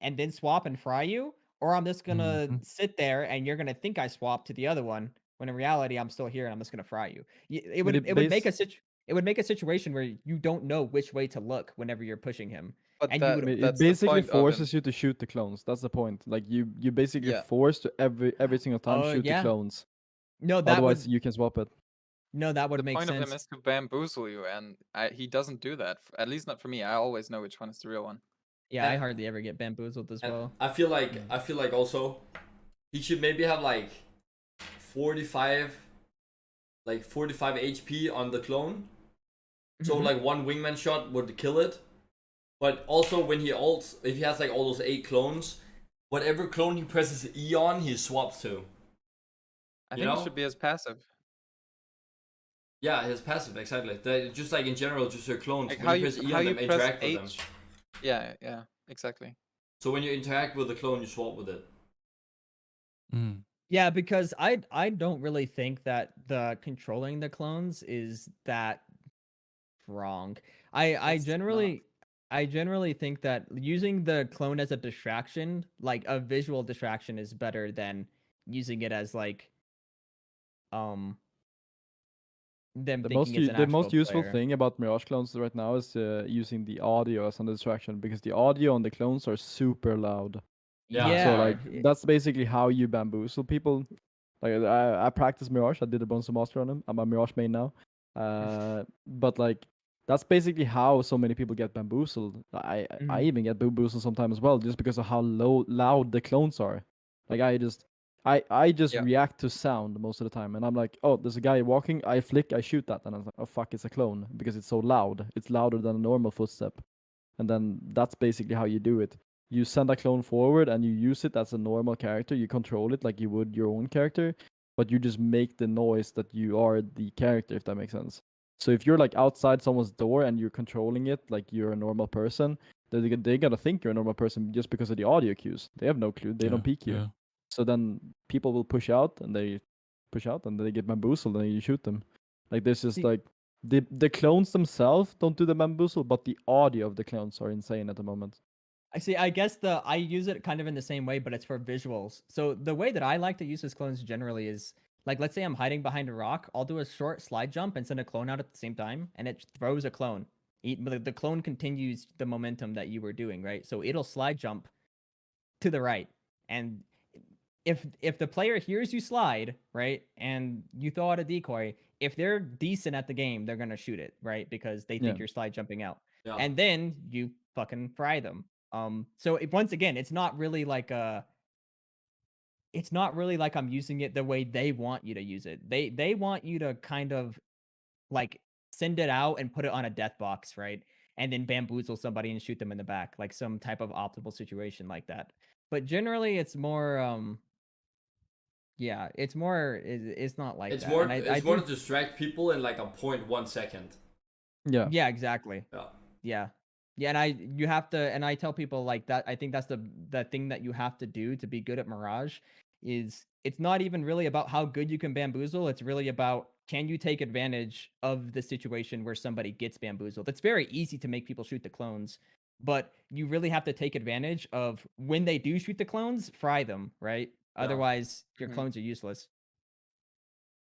and then swap and fry you, or I'm just gonna Mhm. sit there and you're gonna think I swapped to the other one when in reality I'm still here and I'm just gonna fry you. It But would it base it would make a situation where you don't know which way to look whenever you're pushing him, but and you I would. mean, it that's the basically point of him. forces you to shoot the clones. That's the point. Like you basically Yeah. forced to every single time Oh shoot the yeah, clones. no, that Otherwise, would you can swap it. no, that would The make point of him sense. is to bamboozle you, and he doesn't do that. At least not for me. I always know which one is the real one. Yeah, I And, hardly ever get bamboozled as and well. I feel like Mm. also he should maybe have like 45 HP on the clone. So Mhm. like one wingman shot would kill it. But also when he ults, if he has like all those 8 clones, whatever clone he presses E on, he swaps to. I You think it know? should be as passive. Yeah, his passive, exactly. Just like in general, just your clones. Like When you press E how on you them, press interact with them. H. Yeah, exactly. So when you interact with the clone, you swap with it. Mm. Yeah, because I don't really think that the controlling the clones is that wrong. I It's not. generally think that using the clone as a distraction, like a visual distraction, is better than using it as like um them thinking it's an The actual most useful player. thing about Mirage clones right now is using the audio as a distraction because the audio on the clones are super loud. Yeah, So they Yeah. like are. that's basically how you bamboozle people. Like I practice Mirage. I did a bronze master on him. I'm a Mirage main now. But like that's basically how so many people get bamboozled. I Mhm. even get bamboozled sometimes as well, just because of how loud the clones are. Like I just Yeah. react to sound most of the time, and I'm like, oh, there's a guy walking. I flick, I shoot that, and I'm like, oh fuck, it's a clone because it's so loud. It's louder than a normal footstep, and then that's basically how you do it. You send a clone forward and you use it as a normal character. You control it like you would your own character, but you just make the noise that you are the character, if that makes sense. So if you're like outside someone's door and you're controlling it like you're a normal person, they gotta think you're a normal person just because of the audio cues. They have no clue. They don't peek you. Yeah. So then people will push out and they get bamboozled and you shoot them. Like this is See, like the clones themselves don't do the bamboozle, but the audio of the clones are insane at the moment. I see. I guess I use it kind of in the same way, but it's for visuals. So the way that I like to use his clones generally is like, let's say I'm hiding behind a rock. I'll do a short slide jump and send a clone out at the same time, and it throws a clone. The clone continues the momentum that you were doing, right? So it'll slide jump to the right, and if the player hears you slide, right, and you throw out a decoy, if they're decent at the game, they're gonna shoot it, right, because they think Yeah. you're slide jumping out, Yeah. and then you fucking fry them. So once again, it's not really like I'm using it the way they want you to use it. They want you to kind of like send it out and put it on a death box, right? and then bamboozle somebody and shoot them in the back, like some type of optimal situation like that. But generally, it's more yeah, it's more it's not like that. And I It's more do to distract people in like a 0.1 second. Yeah. yeah, exactly. Yeah. Yeah. Yeah, and you have to, and I tell people like that. I think that's the thing that you have to do to be good at Mirage is it's not even really about how good you can bamboozle. It's really about can you take advantage of the situation where somebody gets bamboozled. It's very easy to make people shoot the clones, but you really have to take advantage of when they do shoot the clones, fry them, right? Yeah. Otherwise, your Mhm. clones are useless.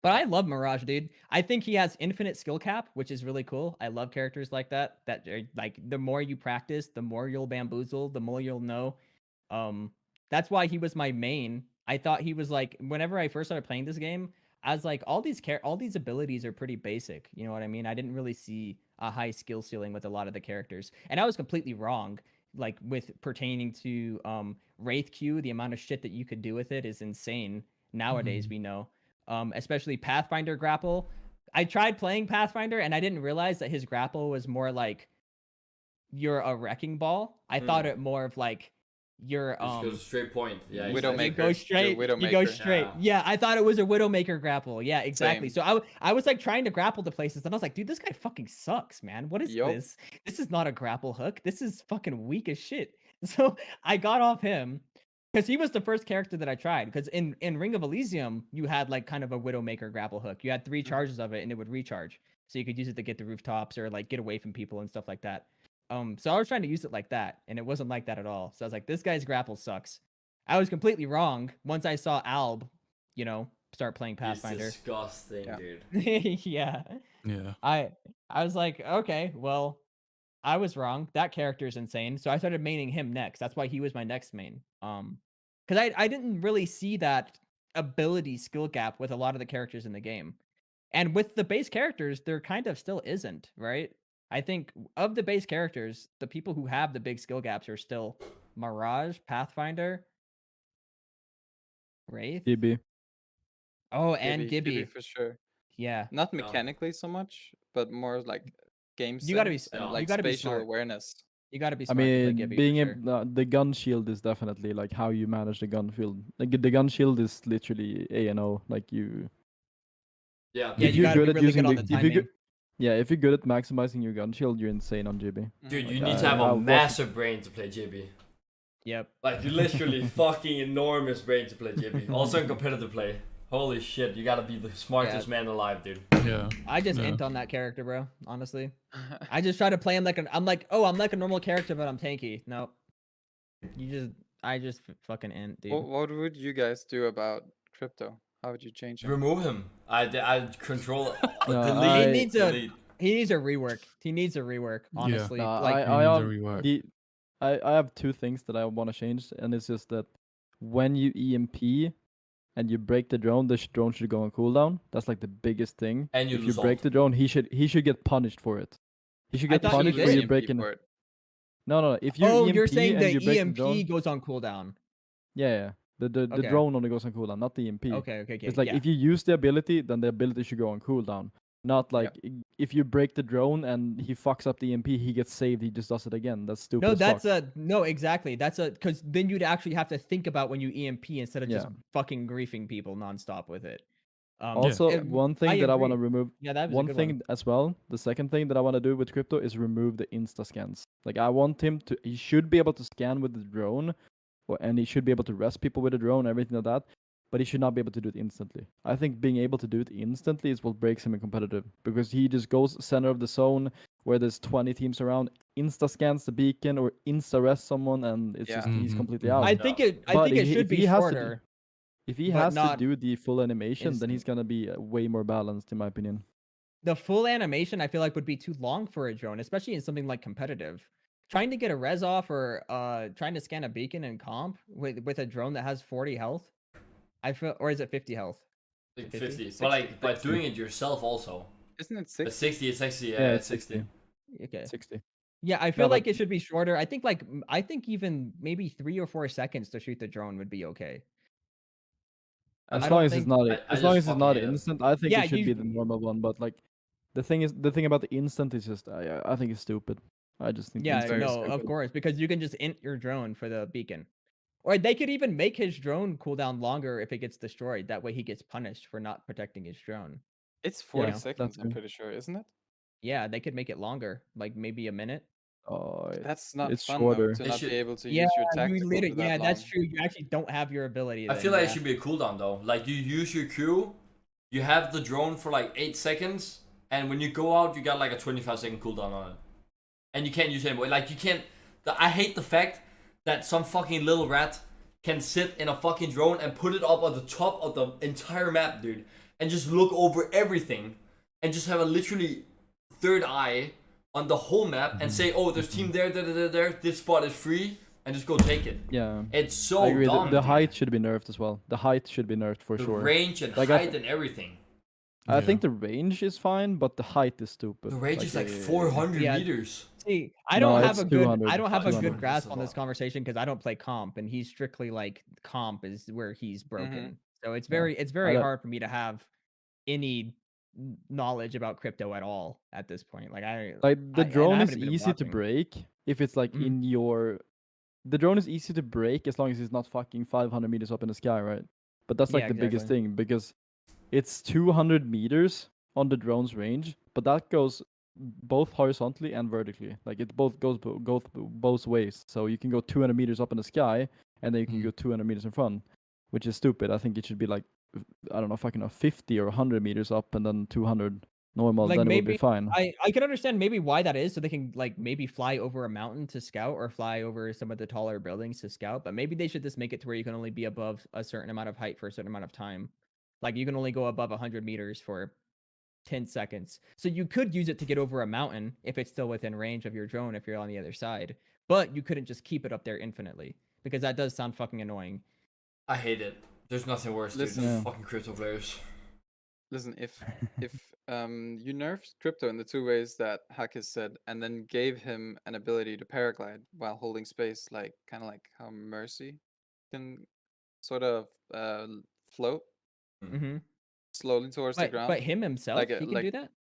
But I love Mirage, dude. I think he has infinite skill cap, which is really cool. I love characters like that. That like the more you practice, the more you'll bamboozle, the more you'll know. That's why he was my main. I thought he was like whenever I first started playing this game, I was like all these abilities are pretty basic. You know what I mean? I didn't really see a high skill ceiling with a lot of the characters, and I was completely wrong. Like with pertaining to Wraith Q, the amount of shit that you could do with it is insane. Nowadays, we know especially Pathfinder grapple. I tried playing Pathfinder and I didn't realize that his grapple was more like you're a wrecking ball. I thought it more of like you're Just goes straight point. Yeah, you exactly. Widowmaker. go straight. You're You go Widowmaker. straight. Yeah. Yeah, I thought it was a Widowmaker grapple. Yeah, exactly. Same. So I was like trying to grapple to places, and I was like, dude, this guy fucking sucks, man. What is Yup. this? This is not a grapple hook. This is fucking weak as shit. So I got off him because he was the first character that I tried. Because in Ring of Elysium, you had like kind of a Widowmaker grapple hook. You had 3 charges of it, and it would recharge, so you could use it to get the rooftops or like get away from people and stuff like that. So I was trying to use it like that, and it wasn't like that at all. So I was like, this guy's grapple sucks. I was completely wrong once I saw Alb, start playing He's Pathfinder. disgusting, Yeah. dude. Yeah. Yeah. I was like, okay, well, I was wrong. That character's insane. So I started maining him next. That's why he was my next main. Because I didn't really see that ability skill gap with a lot of the characters in the game. And with the base characters, there kind of still isn't, right? I think of the base characters, the people who have the big skill gaps are still Mirage, Pathfinder, Wraith. DB. Oh, and Gibby Gibby. for sure. Yeah. Not mechanically so much, but more like game You gotta be sense s- and you like gotta be spatial smart. awareness. You got to be I smart to play mean, Gibby being for sure. the gun shield is definitely like how you manage the gun field. Like the gun shield is literally A and O. Like you, Yeah. Yeah, if you you're got to good be at really using good on the, the if you timing. yeah, if you're good at maximizing your gun shield, you're insane on GB. Dude, you Like, need to have I a watched- massive brain to play JB. Yep. Like, you literally fucking enormous brain to play JB. Also in competitive play. Holy shit, you gotta be the smartest man alive, dude. Yeah. I just Yeah. int on that character, bro. Honestly, I just try to play him like I'm like a normal character, but I'm tanky. No, I just fucking int, dude. What would you guys do about crypto? How would you change it? Remove him. I control No, delete. He needs a delete. he needs a rework. He needs a rework. Yeah. Honestly, No, like He I needs a have rework. I have 2 things that I want to change, and it's just that when you EMP and you break the drone, the drone should go on cooldown. That's like the biggest thing. And you if you lose break ult. the drone, he should get punished for it. He should I get thought you punished for did. you EMP breaking. for it. No. If you oh, EMP you're saying and the you break the EMP drone, goes on cooldown. yeah. The Okay. drone only goes on cooldown, not the EMP. Okay. It's like Yeah. if you use the ability, then the ability should go on cooldown. Not like if you break the drone and he fucks up the EMP, he gets saved. He just does it again. That's stupid. No, as that's fuck. no, exactly. That's because then you'd actually have to think about when you EMP instead of just Yeah. fucking griefing people nonstop with it. Also, and one thing I that I want to agree. remove. Yeah, that was a One good thing one. as well. The second thing that I want to do with crypto is remove the insta scans. Like I want him to. He should be able to scan with the drone, and he should be able to rest people with the drone, everything like that. But he should not be able to do it instantly. I think being able to do it instantly is what breaks him in competitive because he just goes center of the zone where there's 20 teams around, insta scans the beacon or insta rest someone, and it's just he's Mhm, completely mhm. out. I think it But should if be he has to shorter. If he but has to not do the full animation, then he's instant. gonna be way more balanced, in my opinion. The full animation I feel like would be too long for a drone, especially in something like competitive. Trying to get a res off or trying to scan a beacon in comp with a drone that has 40 health. I feel, or is it 50 health? Like 50? 50. But like by doing it yourself also. Isn't it But 6? 60 is 60, Yeah, yeah, it's 60. Okay. 60. Yeah, I feel but- like it should be shorter. I think even maybe 3 or 4 seconds to shoot the drone would be okay. As I long don't as it's think- not I as long just as it's fucking not hate it. instant, I think Yeah, it should be the you- normal one. But like, the thing about the instant is just I think it's stupid. I just think Yeah, that's very no, of stupid. course, because you can just int your drone for the beacon. Or they could even make his drone cooldown longer if it gets destroyed. That way he gets punished for not protecting his drone. It's Yeah, 40 know? seconds, that's I'm true. pretty sure, isn't it? Yeah, they could make it longer, like maybe a minute. Oh, But that's not it's fun though, shorter. to It not be should. able to Yeah, use your you tactical literally, for that yeah, that's long. true. You actually don't have your ability I then, feel like it yeah. should be a cooldown though. Like you use your Q, you have the drone for like 8 seconds, and when you go out, you got like a 25-second cooldown on it, and you can't use it anymore. Like you can't. I hate the fact that some fucking little rat can sit in a fucking drone and put it up on the top of the entire map, dude, and just look over everything, and just have a literally third eye on the whole map and say, "Oh, there's team there, there. This spot is free," and just go take it. Yeah, It's so I agree. dumb. The dude. height should be nerfed as well. The height should be nerfed for The sure. range and Like, I height and everything. I Yeah. think the range is fine, but the height is stupid. The range is like uh, 400 Yeah. meters. See, I No, don't have it's a good 200. I don't have a It's good 200, grasp that's a on this lot. conversation because I don't play comp and he's strictly like comp is where he's broken. So it's Yeah. very don't- hard for me to have any knowledge about crypto at all at this point. Like Like the and I drone is haven't even been easy to watching. break if it's like Mhm. in your. The drone is easy to break as long as it's not fucking 500 meters up in the sky, right? But that's like Yeah, the biggest exactly. thing because it's 200 meters on the drone's range, but that goes both horizontally and vertically. Like it both goes both ways. So you can go 200 meters up in the sky, and then you can Mm. go 200 meters in front, which is stupid. I think it should be like, I don't know, fucking 50 or 100 meters up, and then 200 normal. Like Then it would be maybe fine. I can understand maybe why that is, so they can like maybe fly over a mountain to scout or fly over some of the taller buildings to scout. But maybe they should just make it to where you can only be above a certain amount of height for a certain amount of time. Like you can only go above 100 meters for 10 seconds. So you could use it to get over a mountain if it's still within range of your drone if you're on the other side. But you couldn't just keep it up there infinitely because that does sound fucking annoying. I hate it. There's nothing worse, dude, Listen. than Yeah. fucking crypto players. Listen, if you nerfed crypto in the two ways that Hakis said, and then gave him an ability to paraglide while holding space, like kind of like how Mercy can sort of float Mm-hmm. slowly towards the ground, But him himself, like he can do that?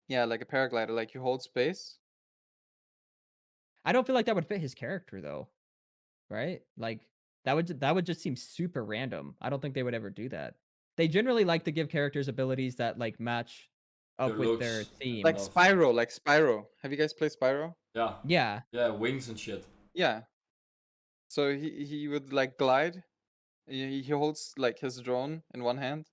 yeah, like a paraglider, like you hold space. I don't feel like that would fit his character though. Right? Like that would just seem super random. I don't think they would ever do that. They generally like to give characters abilities that like match Their up with their looks. theme. Like Spyro, like Spyro. Have you guys played Spyro? Yeah. Yeah. Yeah, wings and shit. Yeah. So he would like glide. He holds like his drone in one hand.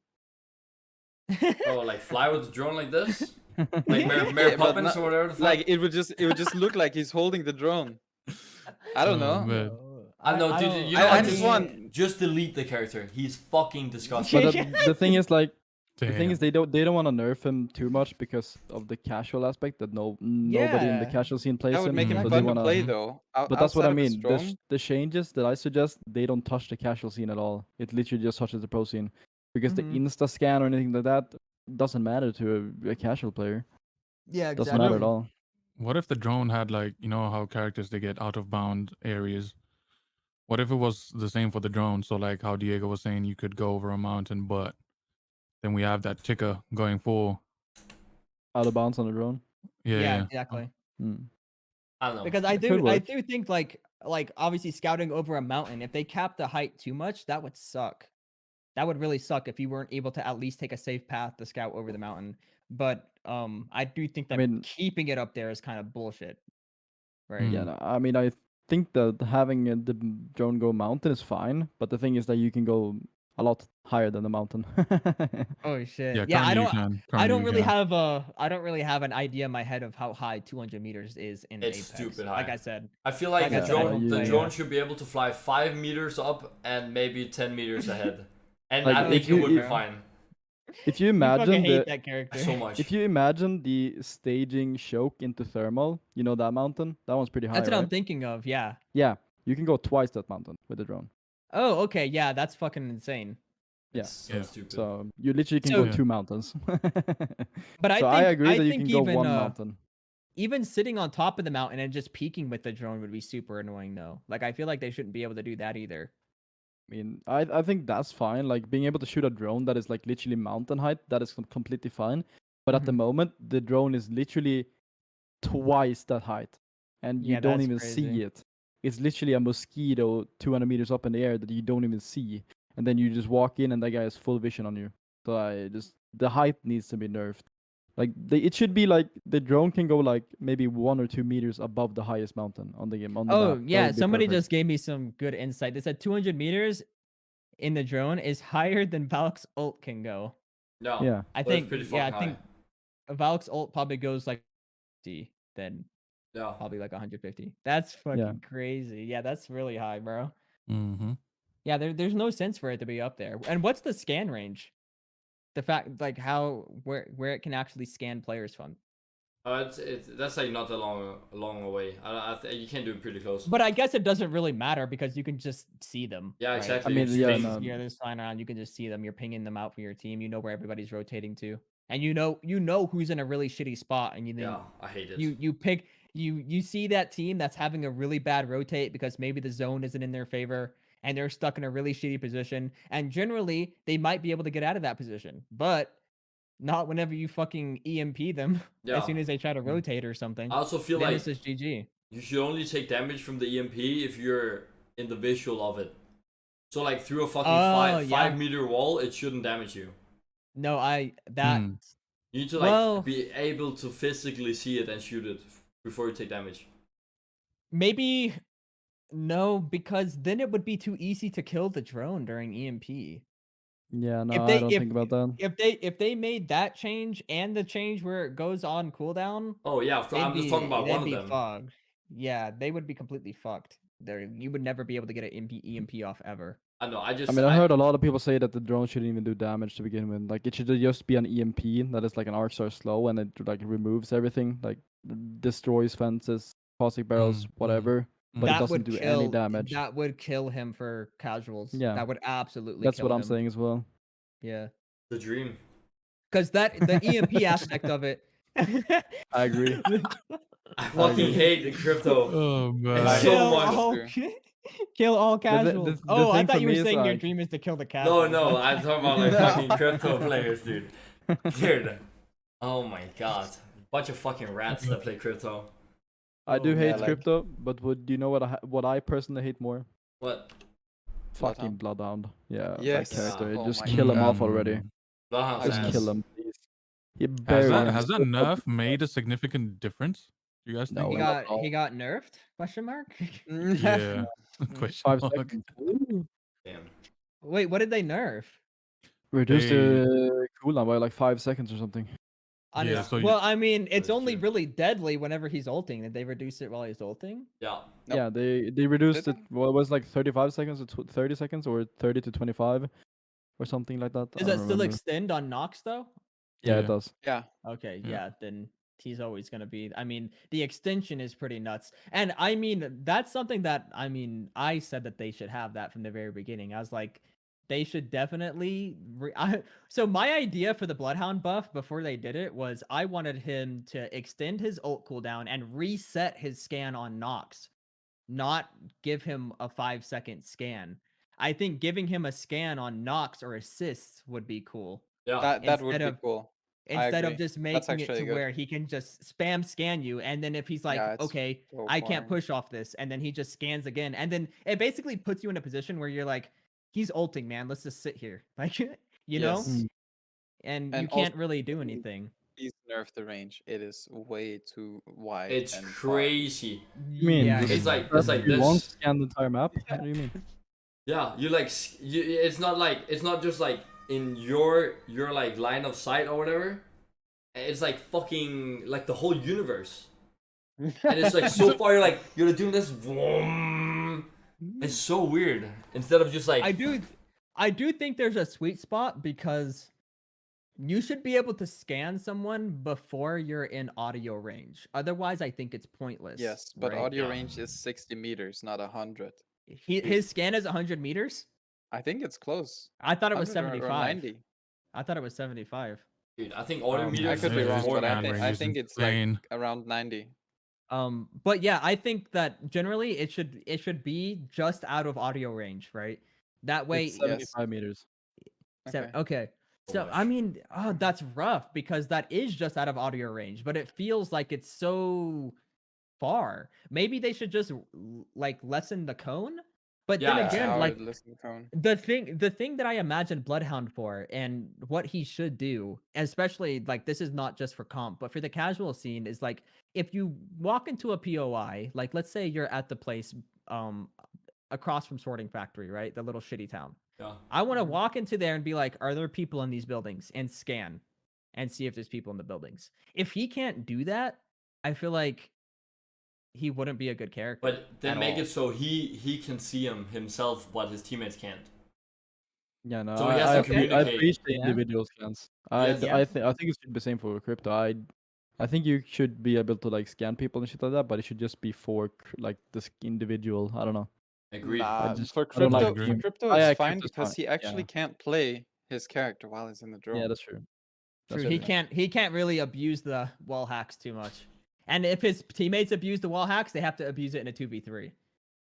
Oh, like fly with the drone like this? Like Yeah, Mary but Poppins or whatever the fuck? Like it would just look like he's holding the drone. I don't Oh, know. man. No, I know, I dude. don't- You know, I what, just want- just delete the character. He's fucking disgusting. But the thing is, like, the Damn. thing is, they don't want to nerf him too much because of the casual aspect that nobody in the Yeah. casual scene plays That would him. make him so fun they to wanna, play though. But that's what I Outside of his mean. drone, The changes that I suggest, they don't touch the casual scene at all. It literally just touches the pro scene because Mhm. the insta scan or anything like that doesn't matter to a casual player. Yeah, Doesn't matter at exactly. all. What if the drone had, like, you know how characters, they get out of bound areas? What if it was the same for the drone? So like how Diego was saying, you could go over a mountain, but then we have that ticker going for, Out of bounds on the drone. yeah. Exactly. Mm. I don't know. Because It could I work. do think like obviously scouting over a mountain, if they cap the height too much, that would suck. That would really suck if you weren't able to at least take a safe path to scout over the mountain. But I do think I that mean- keeping it up there is kind of bullshit. Right? Mm. Yeah, no, I mean, I think that having the drone go mountain is fine, but the thing is that you can go a lot higher than the mountain. Oh shit. Yeah, Yeah, I currently you don't can. I don't Currently you really can. have an idea in my head of how high 200 meters is in It's Apex. stupid Like high. I said. I feel like Like the I said, I drone, don't the play, drone should be able to fly 5 meters up and maybe 10 meters ahead, and Like, I think if it you- would be if- fine. If you You fucking imagine hate the that character. So much. if you imagine the staging choke into thermal, you know that mountain? That one's pretty high, That's what right? I'm thinking of, yeah. Yeah, you can go twice that mountain with the drone. Oh, okay, yeah, that's fucking insane. Yeah. It's so Yeah. stupid. So you literally can So- go 2 mountains. But so I agree that you can go even, one mountain. even sitting on top of the mountain and just peeking with the drone would be super annoying though. Like I feel like they shouldn't be able to do that either. I mean, I think that's fine. Like being able to shoot a drone that is like literally mountain height, that is completely fine. But at the Mhm. moment, the drone is literally twice that height. and you Yeah, don't that's even crazy. see it. It's literally a mosquito 200 meters up in the air that you don't even see, and then you just walk in and that guy has full vision on you. So the height needs to be nerfed. Like it should be like the drone can go like maybe 1 or 2 meters above the highest mountain on the game on the Oh map. That yeah, would be somebody perfect. just gave me some good insight. They said 200 meters in the drone is higher than Valk's ult can go. Yeah, Yeah. I but it's think pretty yeah, I fucking high. think Valk's ult probably goes like 50, then Yeah, probably like 150. That's fucking crazy. Yeah, that's really high, bro. Mm-hmm. Yeah, there's no sense for it to be up there. And what's the scan range? The fact like where it can actually scan players from. it's that's like not a long away. You can do it pretty close. But I guess it doesn't really matter because you can just see them. Yeah, right? exactly. I mean, Just yeah, ping. no. Yeah, they're flying around. You can just see them. You're pinging them out for your team. You know where everybody's rotating to, and you know who's in a really shitty spot, and you think Yeah, I hate it. you pick you see that team that's having a really bad rotate because maybe the zone isn't in their favor and they're stuck in a really shitty position, and generally they might be able to get out of that position, but not whenever you fucking EMP them Yeah. as soon as they try to rotate or something. I also feel Then like it's just GG. you should only take damage from the EMP if you're in the visual of it. So like through a fucking Oh, yeah. 5 meter wall, it shouldn't damage you. No, You need to like well, be able to physically see it and shoot it before you take damage. maybe no, because then it would be too easy to kill the drone during EMP. Yeah, no, If I they don't think about that. if they made that change and the change where it goes on cooldown, Oh yeah, I'm just talking about they'd one of be them. fogged. Yeah, they would be completely fucked. You would never be able to get an EMP off ever. I know. I mean, I heard a lot of people say that the drone shouldn't even do damage to begin with. Like, it should just be an EMP that is like an arc star slow, and it like removes everything, like destroys fences, caustic barrels, whatever. But it That doesn't would do any kill. damage. That would kill him for casuals. Yeah, That would absolutely that's kill what I'm him. saying as well. Yeah, the dream. because the EMP aspect of it. I agree. I fucking hate the crypto. Oh man. It's Kill so much. all, kill all the casuals. the Oh, I thing thought for you were me is, saying your like- dream is to kill the No, casuals. no, Okay. I'm talking about like fucking crypto players, dude. Dude. Oh my god. Bunch of fucking rats that play crypto. I do Oh, hate yeah, like- crypto, but do you know what I personally hate more? What? Fucking Bloodhound. Yeah, Yes. that character. Oh Just my kill him God. off already. Bloodhound's Just ass. kill him, please. He Has barely. that, has that nerf made a significant difference? Do you guys No, think? He not got at all. he got nerfed? Question mark. Yeah. Question 5 mark. seconds. Ooh. Damn. Wait, what did they nerf? Reduce They- the cooldown by like 5 seconds or something. On Yeah, his, so you- well, I mean, it's That's only true. really deadly whenever he's ulting. Did they reduce it while he's ulting? Yeah. Nope. Yeah, they reduced Did it. Well, it was like 35 seconds to 30 seconds, or 30 to 25, or something like that. Does I that don't still remember. extend on Nox though? Yeah, Yeah. it does. Yeah. Okay, Yeah. yeah, then he's always going to be. I mean, the extension is pretty nuts. And I mean, that's something that, I mean, I said that they should have that from the very beginning. I was like, they should definitely. So, my idea for the Bloodhound buff before they did it was I wanted him to extend his ult cooldown and reset his scan on Nox, not give him a 5-second scan. I think giving him a scan on Nox or assists would be cool. Yeah. That would Instead be of- cool. Instead of agree. just That's making it to actually good. where he can just spam scan you, and then if he's like, Yeah, it's okay, so I can't boring. push off this, and then he just scans again, and then it basically puts you in a position where you're like, he's ulting, man. Let's just sit here, like, you know, Yes. and And you can't also- really do anything. Please nerf the range. It is way too wide. It's and far. crazy. You mean Yeah, It's just like you won't this. scan the entire map? What do you mean? Yeah, you like it's not just like in your like line of sight or whatever. It's like fucking like the whole universe. And it's like so far you're doing this vroom. It's so weird. Instead of just like I do think there's a sweet spot because you should be able to scan someone before you're in audio range. Otherwise, I think it's pointless. Yes, but right? audio Yeah. range is 60 meters, not 100. His scan is 100 meters. I think it's close. I thought it was 100 or 75. 90. I thought it was 75. dude, I think audio I meters could be is wrong, more but than range I is think it's insane. like around 90. But yeah, I think that generally it should be just out of audio range, right? That way, It's 75 meters. okay. So Gosh. I mean, oh, that's rough because that is just out of audio range, but it feels like it's so far. Maybe they should just like lessen the cone. But then Yeah, again, I like would listen to Cone. the thing that I imagine Bloodhound for and what he should do, especially like this is not just for comp, but for the casual scene, is like if you walk into a POI, like let's say you're at the place across from Sorting Factory, right? The little shitty town. yeah. I want to Mhm. walk into there and be like, are there people in these buildings? And scan and see if there's people in the buildings. If he can't do that, I feel like he wouldn't be a good character. But then at make all. it so he can see himself what his teammates can't. Yeah, no, So he has to I communicate. appreciate the Yeah. individual scans. Yes. Yeah. I think it should be the same for crypto. I think you should be able to like scan people and shit like that, but it should just be for like this individual. I don't know. Agreed. I just For I don't like agree. team. crypto, Ah, it's yeah, fine crypto's because fine. he actually Yeah, can't play his character while he's in the yeah, drone. that's true. True. That's He can't really abuse the wall hacks too much. And if his teammates abuse the wall hacks, they have to abuse it in a 2v3.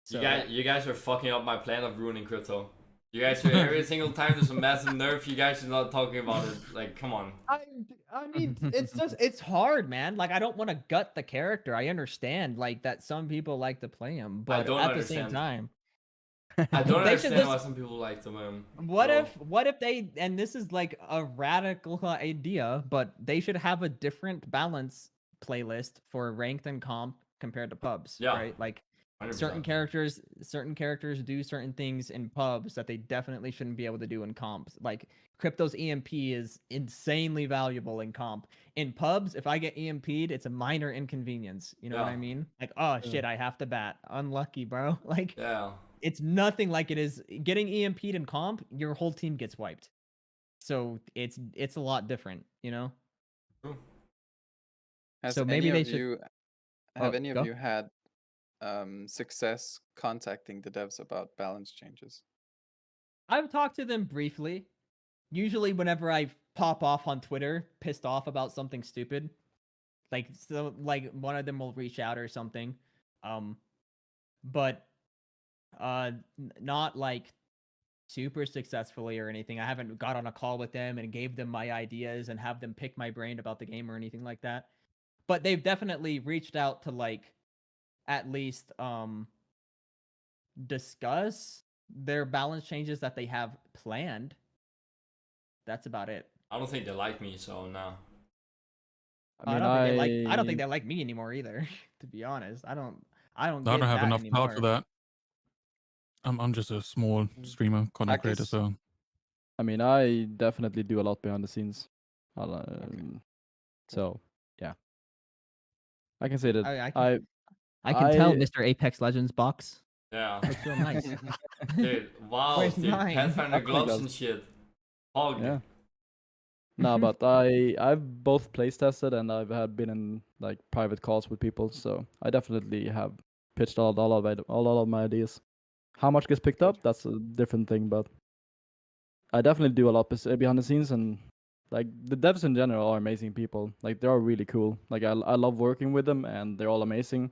So You guys are fucking up my plan of ruining crypto. You guys are every single time there's a massive nerf, you guys are not talking about it. Like, come on. I mean, it's hard, man. Like I don't want to gut the character. I understand like that some people like to play him, I but don't at the same understand. time, I don't they should understand why just some people like them. what if they, and this is like a radical idea, but they should have a different balance playlist for ranked and comp compared to pubs, Yeah. right? Like 100%. certain characters do certain things in pubs that they definitely shouldn't be able to do in comps. Like Crypto's EMP is insanely valuable in comp. In pubs, if I get EMP'd, it's a minor inconvenience. You know what Yeah. I mean? Like, oh Yeah. shit, I have to bat. Unlucky, bro. Like Yeah. it's nothing like it is getting EMP'd in comp, your whole team gets wiped. So it's a lot different, you know? True. Has So maybe any they of should you Oh, have any of go. you had success contacting the devs about balance changes? I've talked to them briefly. Usually whenever I pop off on Twitter, pissed off about something stupid. Like so like one of them will reach out or something. But not like super successfully or anything. I haven't got on a call with them and gave them my ideas and have them pick my brain about the game or anything like that. But they've definitely reached out to like at least discuss their balance changes that they have planned. That's about it. I don't think they like me, so no. I mean, I don't think they like me anymore either, to be honest. I don't I don't get have that enough clout for anymore. that. I'm just a small streamer, content creator, Hakis? so I mean, I definitely do a lot behind the scenes. So yeah, I can say that I can tell, I Mr. Apex Legends box. Yeah. Looks real nice. Dude, wow, Where's dude. mine? Pathfinder Definitely gloves does. and shit. Hog. Yeah. No, but I've both place tested and I've had been in like private calls with people, so I definitely have pitched all of my ideas. How much gets picked up? That's a different thing, but I definitely do a lot behind the scenes, and like the devs in general are amazing people. Like they are really cool. Like I love working with them, and they're all amazing.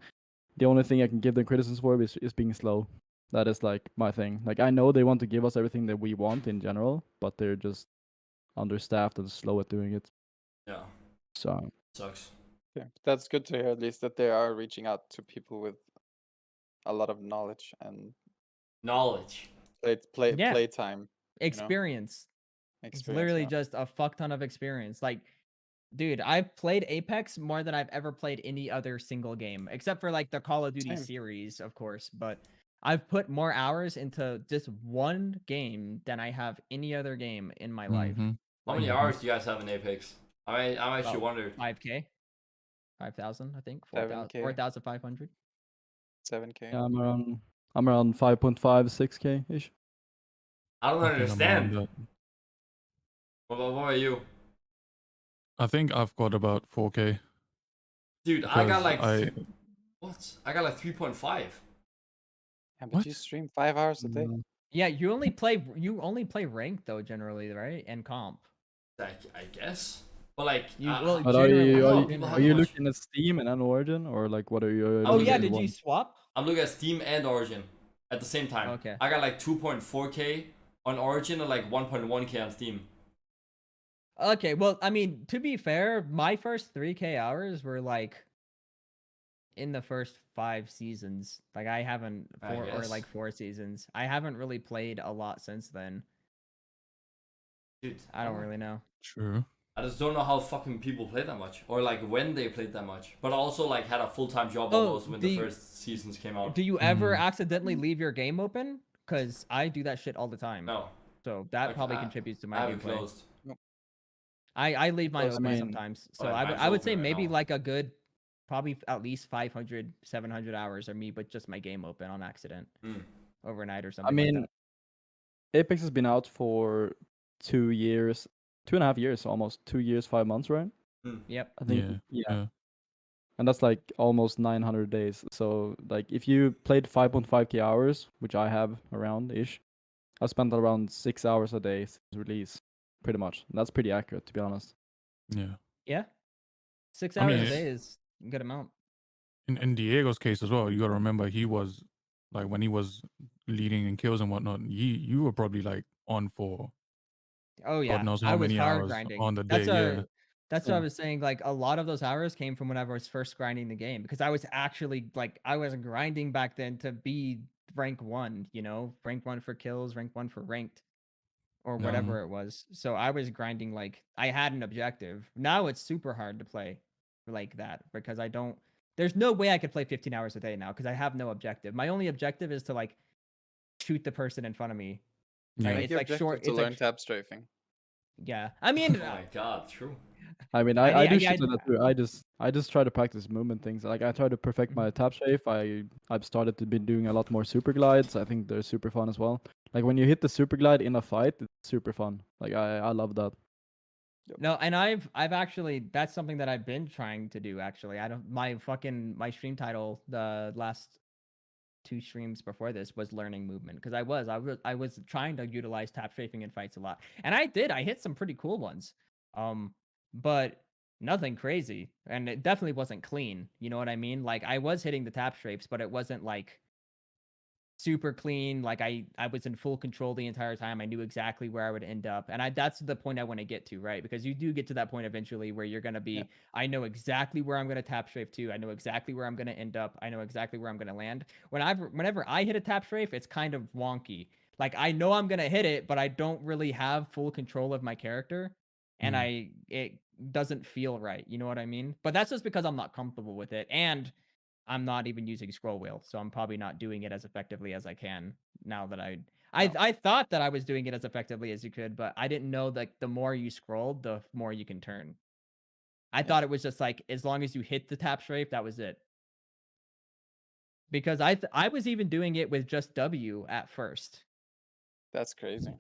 The only thing I can give them criticisms for is being slow. That is like my thing. Like I know they want to give us everything that we want in general, but they're just understaffed and slow at doing it. Yeah. So Sucks. Yeah, that's good to hear at least that they are reaching out to people with a lot of knowledge and Knowledge. Yeah. playtime. Experience. It's Experience. literally Yeah. just a fuck ton of experience. Like, dude, I've played Apex more than I've ever played any other single game, except for like the Call of Duty Same. series, of course. But I've put more hours into just one game than I have any other game in my life. Mhm. How many hours do you guys have in Apex? I actually About wondered. 5K, 5,000, I think, 7K. 4,500. 7K. yeah, I'm around 5.5, 6K ish. I don't I think I'm around understand. that. What are you? I think I've got about 4K. Dude, I got like because what? I got like 3.5. Yeah, but What? you stream 5 hours a day. Yeah, you only play ranked though generally, right? And comp. I guess. But like, You well But are generally. I you don't are know, you, people are have you much- looking at Steam and Origin, or like what are you? I'm Oh looking yeah, at did you one? swap? I'm looking at Steam and Origin at the same time. Okay. I got like 2.4K on Origin and like 1.1K on Steam. Okay, well, I mean, to be fair, my first 3K hours were like in the first 5 seasons. Like I haven't I or guess. like 4 seasons. I haven't really played a lot since then. Dude, I don't really know. True. I just don't know how fucking people play that much, or like when they played that much. But also like had a full-time job Oh, almost when the first seasons came out. Do you ever Mm. accidentally leave your game open? Because I do that shit all the time. No, So that like, probably contributes to I my have it gameplay. closed. I leave mine Close, open mean- sometimes. So Like, I would mine's I would open say right maybe now. like a good probably at least 500 700 hours are me but just my game open on accident Mm. overnight or I something like mean, that. Apex has been out for 2 years, 2.5 years, almost 2 years, 5 months, right? Yep. I think. Yeah. Yeah. Yeah. And that's like almost 900 days. So like if you played 5.5k hours, which I have around ish, I spent around 6 hours a day since release, pretty much. And that's pretty accurate, to be honest. Yeah. Yeah. 6 I hours mean, a it- day is a good amount. In Diego's case as well, you got to remember he was like when he was leading in kills and whatnot. You were probably like on for Oh God yeah, knows I how was many hard hours grinding. on the day. Yeah. That's what I Yeah. was saying. Like a lot of those hours came from whenever I was first grinding the game because I was actually like I was grinding back then to be rank 1, you know, rank 1 for kills, rank 1 for ranked or whatever it was. So I was grinding like I had an objective. Now it's super hard to play like that because I don't there's no way I could play 15 hours a day now because I have no objective. My only objective is to like shoot the person in front of me. Yeah. Right? Make It's your like short objective to it's learn like tab strafing. yeah. I mean Oh my god, true. I mean, I I need- do yeah, shit like that too. I just try to practice movement things. Like I try to perfect Mhm. my tap strafe. I've started to be doing a lot more super glides. I think they're super fun as well. Like when you hit the super glide in a fight, it's super fun. Like I love that. No, and I've actually that's something that I've been trying to do actually. I don't my stream title the last 2 streams before this was learning movement because I was trying to utilize tap strafing in fights a lot. And I did. I hit some pretty cool ones. But nothing crazy. And it definitely wasn't clean. You know what I mean? Like I was hitting the tap strafes, but it wasn't like super clean. Like I was in full control the entire time. I knew exactly where I would end up. And that's the point I want to get to, right? Because you do get to that point eventually where you're going to be Yeah. I know exactly where I'm going to tap strafe to. I know exactly where I'm going to end up. I know exactly where I'm going to land. Whenever I hit a tap strafe, it's kind of wonky. Like I know I'm going to hit it, but I don't really have full control of my character and it doesn't feel right. You know what I mean? But that's just because I'm not comfortable with it. And I'm not even using scroll wheel, so I'm probably not doing it as effectively as I can now that I thought that I was doing it as effectively as you could, but I didn't know that the more you scrolled, the more you can turn. I thought it was just like as long as you hit the tap strafe, that was it. Because I was even doing it with just W at first. That's crazy.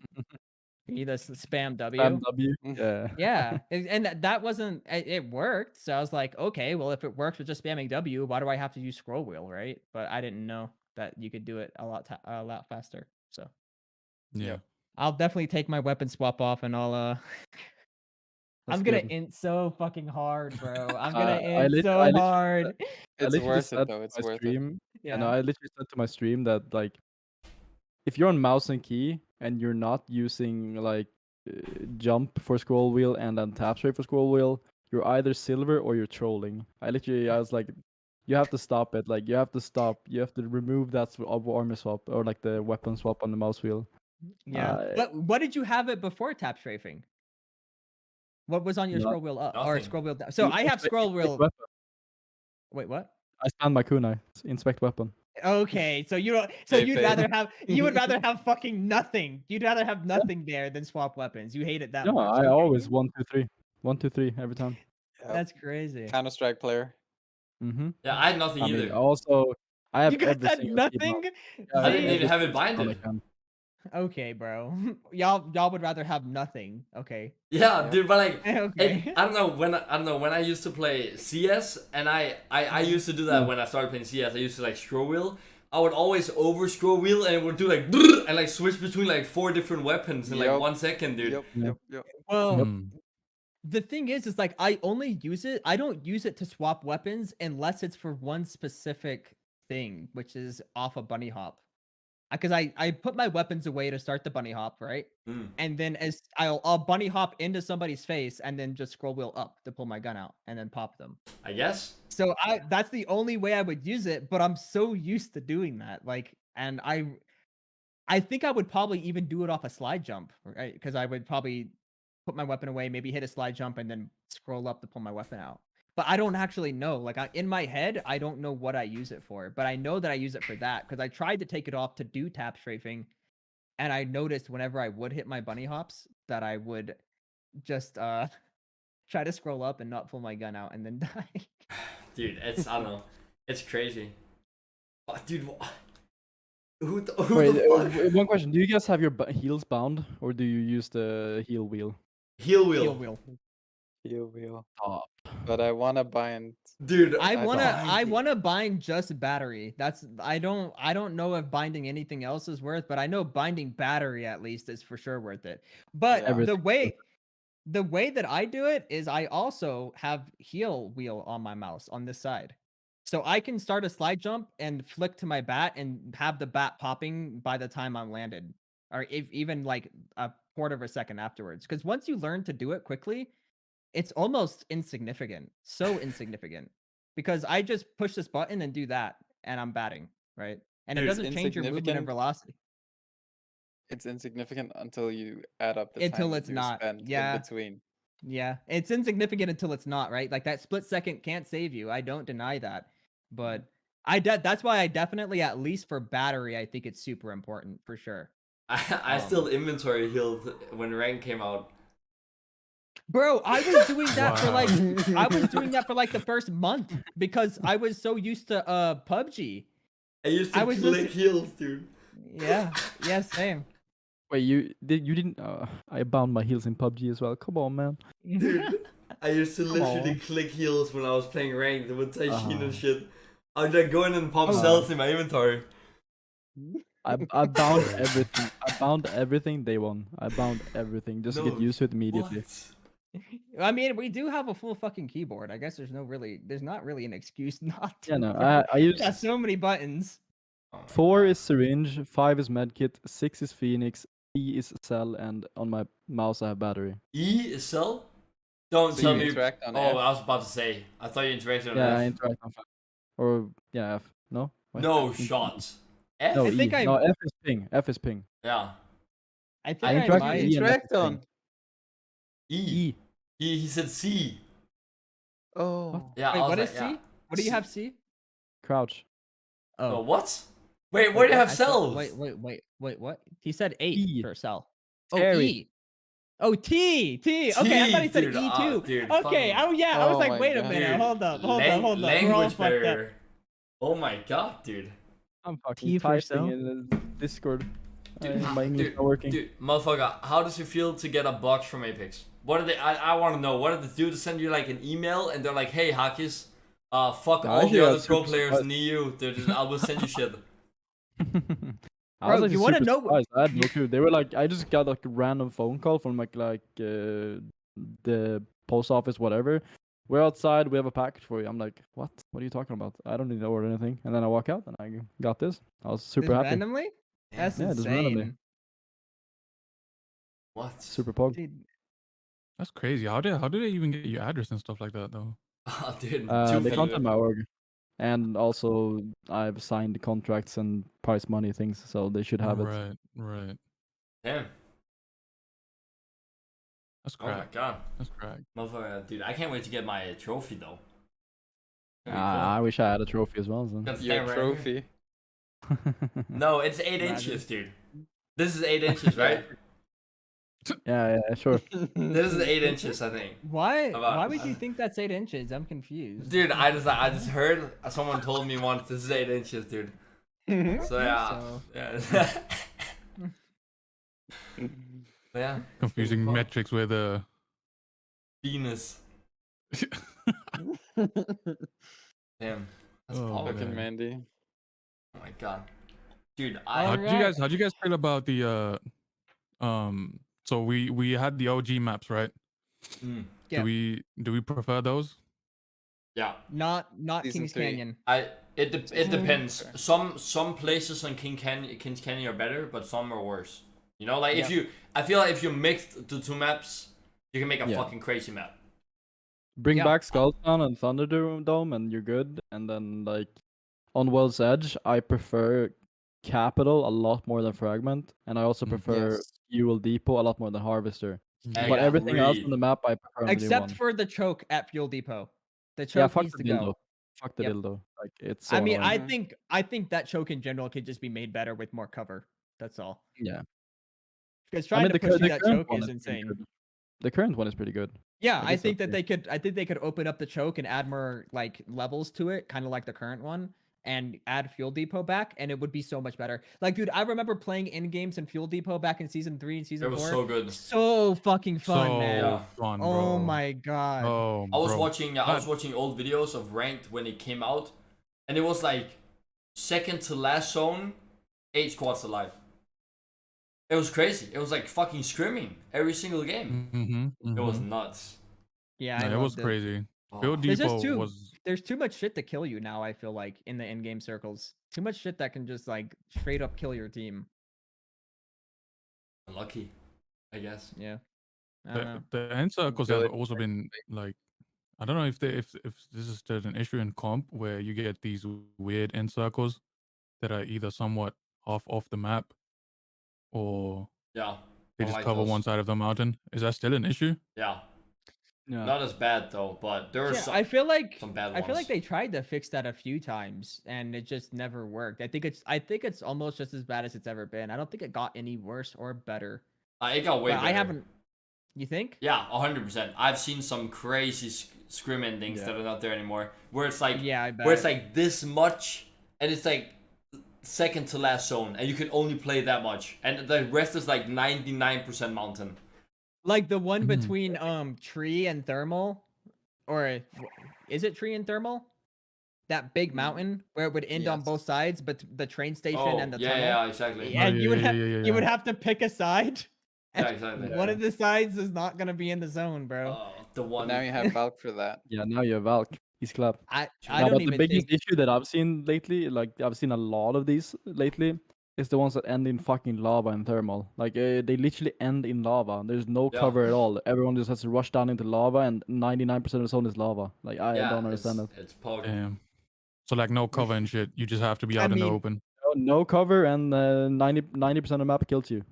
You just spam W. Spam W. Mm. Yeah. Yeah, and that wasn't it worked. So I was like, okay, well if it works with just spamming W, why do I have to use scroll wheel, right? But I didn't know that you could do it a lot faster. So Yeah. Yep. I'll definitely take my weapon swap off and I'll That's I'm gonna good. int so fucking hard, bro. I'm gonna I int lit- so I literally hard. I It's literally worth said it though. to It's my worth it. stream. Yeah. I literally said to my stream that like if you're on mouse and key and you're not using like jump for scroll wheel and then tap straight for scroll wheel, you're either silver or you're trolling. I was like, you have to stop it. Like you have to stop. You have to remove that armor swap or like the weapon swap on the mouse wheel. Yeah. But what did you have it before tap strafing? What was on your Not- scroll wheel up or Nothing. scroll wheel down? So I have scroll wheel. Weapon. Wait, what? I stand my kunai. Inspect weapon. Okay, so you don't. So Hey, you'd Faye. rather have. You would rather have fucking nothing. You'd rather have nothing there than swap weapons. You hate it that Yeah, much. I Okay. always 1, 2, 3. 1, 2, 3 every time. That's crazy. Counter-Strike player. Mm-hmm. Yeah, I had nothing I mean, either. also I have You guys every had single nothing. keyboard. I didn't See? even have it every single binded. icon. Okay, bro. Y'all would rather have nothing. Okay. Yeah, Yep. dude, but like, Okay. I don't know when I used to play CS, and I used to do that Yeah. when I started playing CS. I used to like scroll wheel. I would always over scroll wheel, and it would do like and like switch between like 4 different weapons in like Yep. 1 second, dude. Yep. Yeah. Yep. Well, Mm. the thing is like I only use it. I don't use it to swap weapons unless it's for one specific thing, which is off a bunny hop. because I put my weapons away to start the bunny hop, right? Mm. And then as I'll bunny hop into somebody's face and then just scroll wheel up to pull my gun out and then pop them. I guess. So that's the only way I would use it, but I'm so used to doing that. Like, and I think I would probably even do it off a slide jump, right? Because I would probably put my weapon away, maybe hit a slide jump, and then scroll up to pull my weapon out. But I don't actually know. Like in my head, I don't know what I use it for, but I know that I use it for that because I tried to take it off to do tap strafing, and I noticed whenever I would hit my bunny hops that I would just try to scroll up and not pull my gun out and then die. Dude, it's I don't know. It's crazy. Oh, dude, who Wait, the fuck? one question: do you guys have your heels bound, or do you use the heel wheel? Heel wheel. Heel wheel. Heel wheel. Top. But I wanna bind. Dude, I bind wanna bind just battery. That's I don't know if binding anything else is worth, but I know binding battery at least is for sure worth it. But Yeah. the way that I do it is I also have heel wheel on my mouse on this side. So I can start a slide jump and flick to my bat and have the bat popping by the time I'm landed. Or if even like a quarter of a second afterwards. Because once you learn to do it quickly, it's almost insignificant. So insignificant. Because I just push this button and do that, and I'm batting, right? And it Dude, doesn't change your movement and insignificant. velocity. It's insignificant until you add up the Until time that it's you not. spend in Yeah. between. Yeah. It's insignificant until it's not, right? Like that split second can't save you. I don't deny that. But that's why I definitely, at least for battery, I think it's super important for sure. I still inventory healed when rank came out. Bro, I was doing that for like Wow. I was doing that for like the first month because I was so used to PUBG. I used to I was click just- heals, dude. Yeah. Yeah, same. Wait, you didn't? I bound my heels in PUBG as well. Come on, man. Dude, I used to Come literally on. click heals when I was playing ranked with Taishin Uh-huh. and shit. I would like go in and pump Oh. cells in my inventory. I bound everything. I bound everything day one. I bound everything just to No, get used to it immediately. What? I mean, we do have a full fucking keyboard. I guess there's not really an excuse not to. Yeah, no. bro. I use Got so many buttons. Oh my 4 God. is syringe, 5 is medkit, 6 is phoenix, 3 is cell, and on my mouse I have battery. E is cell? Don't So tell you me. interact on Oh, F. I was about to say. I thought you interacted on Yeah, I F. interact on 5. Or yeah, F. No. What? No Think- shots. F? No, I think E. No, F is ping. F is ping. Yeah. I think I I, interact might. with E and F Interact is on. ping. E. E. He said C. Oh. Yeah, Wait, I was what like, is C? yeah. What do you C. have C? Crouch. Oh, Oh, what? Wait, where do you what? have I thought- cells? Wait, what? He said 8 E. for cell. Oh, Terry. E. Oh, T. Okay, I thought he said dude, E too. dude, Okay, fucking- oh yeah, I was Oh like, my wait a God. minute, Dude, hold up. We're all language fucked up. barrier. Oh my god, dude. I'm fucking T for typing cell? in the Discord. Dude, My English dude, not working. dude, motherfucker, how does it feel to get a box from Apex? What are they? I want to know. What did they do to send you like an email and they're like, hey, Hakis, fuck No, all the actually, I other was pro super players surprised. near you. They're just, I will send you shit. I Bro, was actually you wanna super know- surprised. I had no clue. They were like, I just got like a random phone call from the post office, whatever. We're outside. We have a package for you. I'm like, what? What are you talking about? I don't need to order anything. And then I walk out and I got this. I was super Just happy. randomly? That's Yeah, just randomly. insane. What? Super pog. Dude, That's crazy. How did they even get your address and stuff like that though? Oh, dude, They too contacted my org, and also I've signed contracts and prize money things, so they should have it. Right, right. Damn. That's Oh my crack. god. That's crack. Motherfucker, dude, I can't wait to get my trophy though. That'd be I wish I had a trophy as well. So. Gonna stand Your right trophy. No, it's 8 Imagine. inches, dude. This is 8 inches, right? yeah, sure. This is 8 inches, I think. why About- would you think that's 8 inches? I'm confused. Dude, I just heard someone told me once this is 8 inches, dude. So yeah, so. yeah. But yeah. Confusing Cool. metrics with Venus. Damn. That's Oh, all. Fucking man. Mandy. Oh my god. Dude, Oh, I how'd you guys feel about the so we had the OG maps, right? Yeah. Do we prefer those? yeah. Not Season Kings 3. Canyon. I It depends. Okay. Some places on Kings Canyon are better, but some are worse. You know, like Yep. I feel like if you mixed the two maps, you can make a Yeah. fucking crazy map. Bring Yeah. back Skulltown and Thunderdome, and you're good. And then like on World's Edge, I prefer Capital a lot more than Fragment, and I also prefer Yes. Fuel Depot a lot more than Harvester. Yeah. But everything else on Agreed. the map, I prefer on the new Except one. for the choke at Fuel Depot. The Yeah, choke fuck needs the to dildo. go. Fuck the Yep. dildo. Like it's I so mean, annoying. I think that choke in general could just be made better with more cover. That's all. Yeah. Because I trying mean, to push through that current choke one is is pretty insane. good. The current one is pretty good. Yeah, Like, I it's think that okay. they could. I think they could open up the choke and add more like levels to it, kind of like the current one, and add Fuel Depot back, and it would be so much better. Like, dude, I remember playing in games in Fuel Depot back in season 3 and It season was 4. so good. So fucking fun, man. So Yeah. fun, Oh bro. my god. Oh, I was bro. watching old videos of ranked when it came out, and it was like second to last zone, 8 squads alive. It was crazy. It was like fucking screaming every single game. Mm-hmm, It was mm-hmm. nuts. Yeah, I No, it was loved it. crazy. Oh. Field There's Depot just too was there's too much shit to kill you now, I feel like, in the in-game circles. Too much shit that can just like straight up kill your team. Lucky, I guess. Yeah. I don't know. the end circles have Really also been like, I don't know if this is still an issue in comp where you get these weird end circles that are either somewhat off the map or Yeah. they I just like cover those. one side of the mountain. Is that still an issue? Yeah. Yeah. Not as bad though, but there are Yeah, some. I feel like some bad I feel like ones. they tried to fix that a few times and it just never worked. I think it's almost just as bad as it's ever been. I don't think it got any worse or better. It got way But better. I haven't. You think? Yeah, 100%. I've seen some crazy scrim endings Yeah. that are not there anymore. Where it's like, Yeah, I bet. where it's like this much, and it's like second to last zone, and you can only play that much, and the rest is like 99% mountain. Like the one Mhm. between tree and thermal, or is it tree and thermal? That big mountain where it would end on Yes. both sides, but the train station Oh, and the yeah, tunnel. yeah, exactly. Yeah, yeah, you would yeah, have yeah, yeah, you would yeah. have to pick a side. Yeah, and exactly. One of the sides is not gonna be in the zone, bro. The But one. now you have Valk for that. Yeah, now you have Valk. He's clapped. I No, don't but the even biggest think. issue that I've seen lately, like I've seen a lot of these lately, is the ones that end in fucking lava and thermal. Like they literally end in lava. There's no Yeah. cover at all. Everyone just has to rush down into lava, and 99% of the zone is lava. Like I Yeah, don't understand it. it's pog. Damn. So like no cover and shit. You just have to be I out in the mean, open. No cover, and 90% of the map kills you.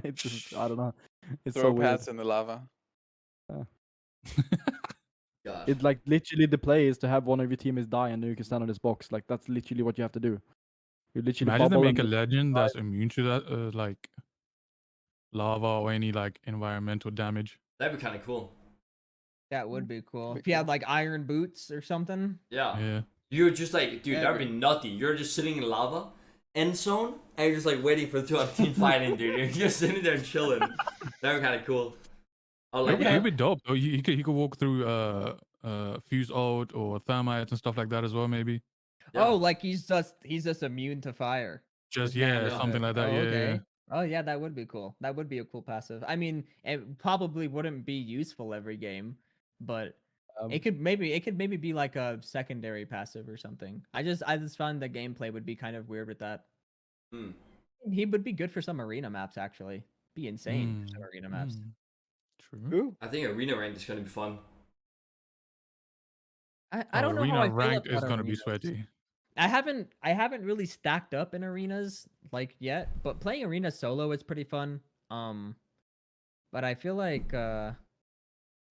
It's just I don't know. It's so Throw weird. pads in the lava. God. It's like literally the play is to have one of your teammates die, and then you can stand on this box. Like that's literally what you have to do. You literally Imagine they bubble make a and legend that's immune to that, like lava or any like environmental damage. That'd be kind of cool. that would be cool. Be If you had cool. like iron boots or something. Yeah. Yeah. You're just like, dude, Yeah, that'd be nutty. You're just sitting in lava, end zone, and you're just like waiting for the two other team fighting, dude. You're just sitting there chilling. That'd be kind of cool. I like It'd that. be dope though. He could walk through fuse out or thermites and stuff like that as well, maybe. Yeah. Oh, like he's just immune to fire. Just banned yeah, from something it. like that. Oh, Yeah, okay. yeah. Oh yeah, that would be cool. That would be a cool passive. I mean, it probably wouldn't be useful every game, but it could maybe be like a secondary passive or something. I just found the gameplay would be kind of weird with that. Hmm. He would be good for some arena maps actually. Be insane for some arena maps. True. Ooh. I think arena rank is gonna be fun. I don't know how Arena I feel ranked about is gonna be arenas. sweaty. I haven't really stacked up in arenas like yet, but playing arena solo is pretty fun. But I feel like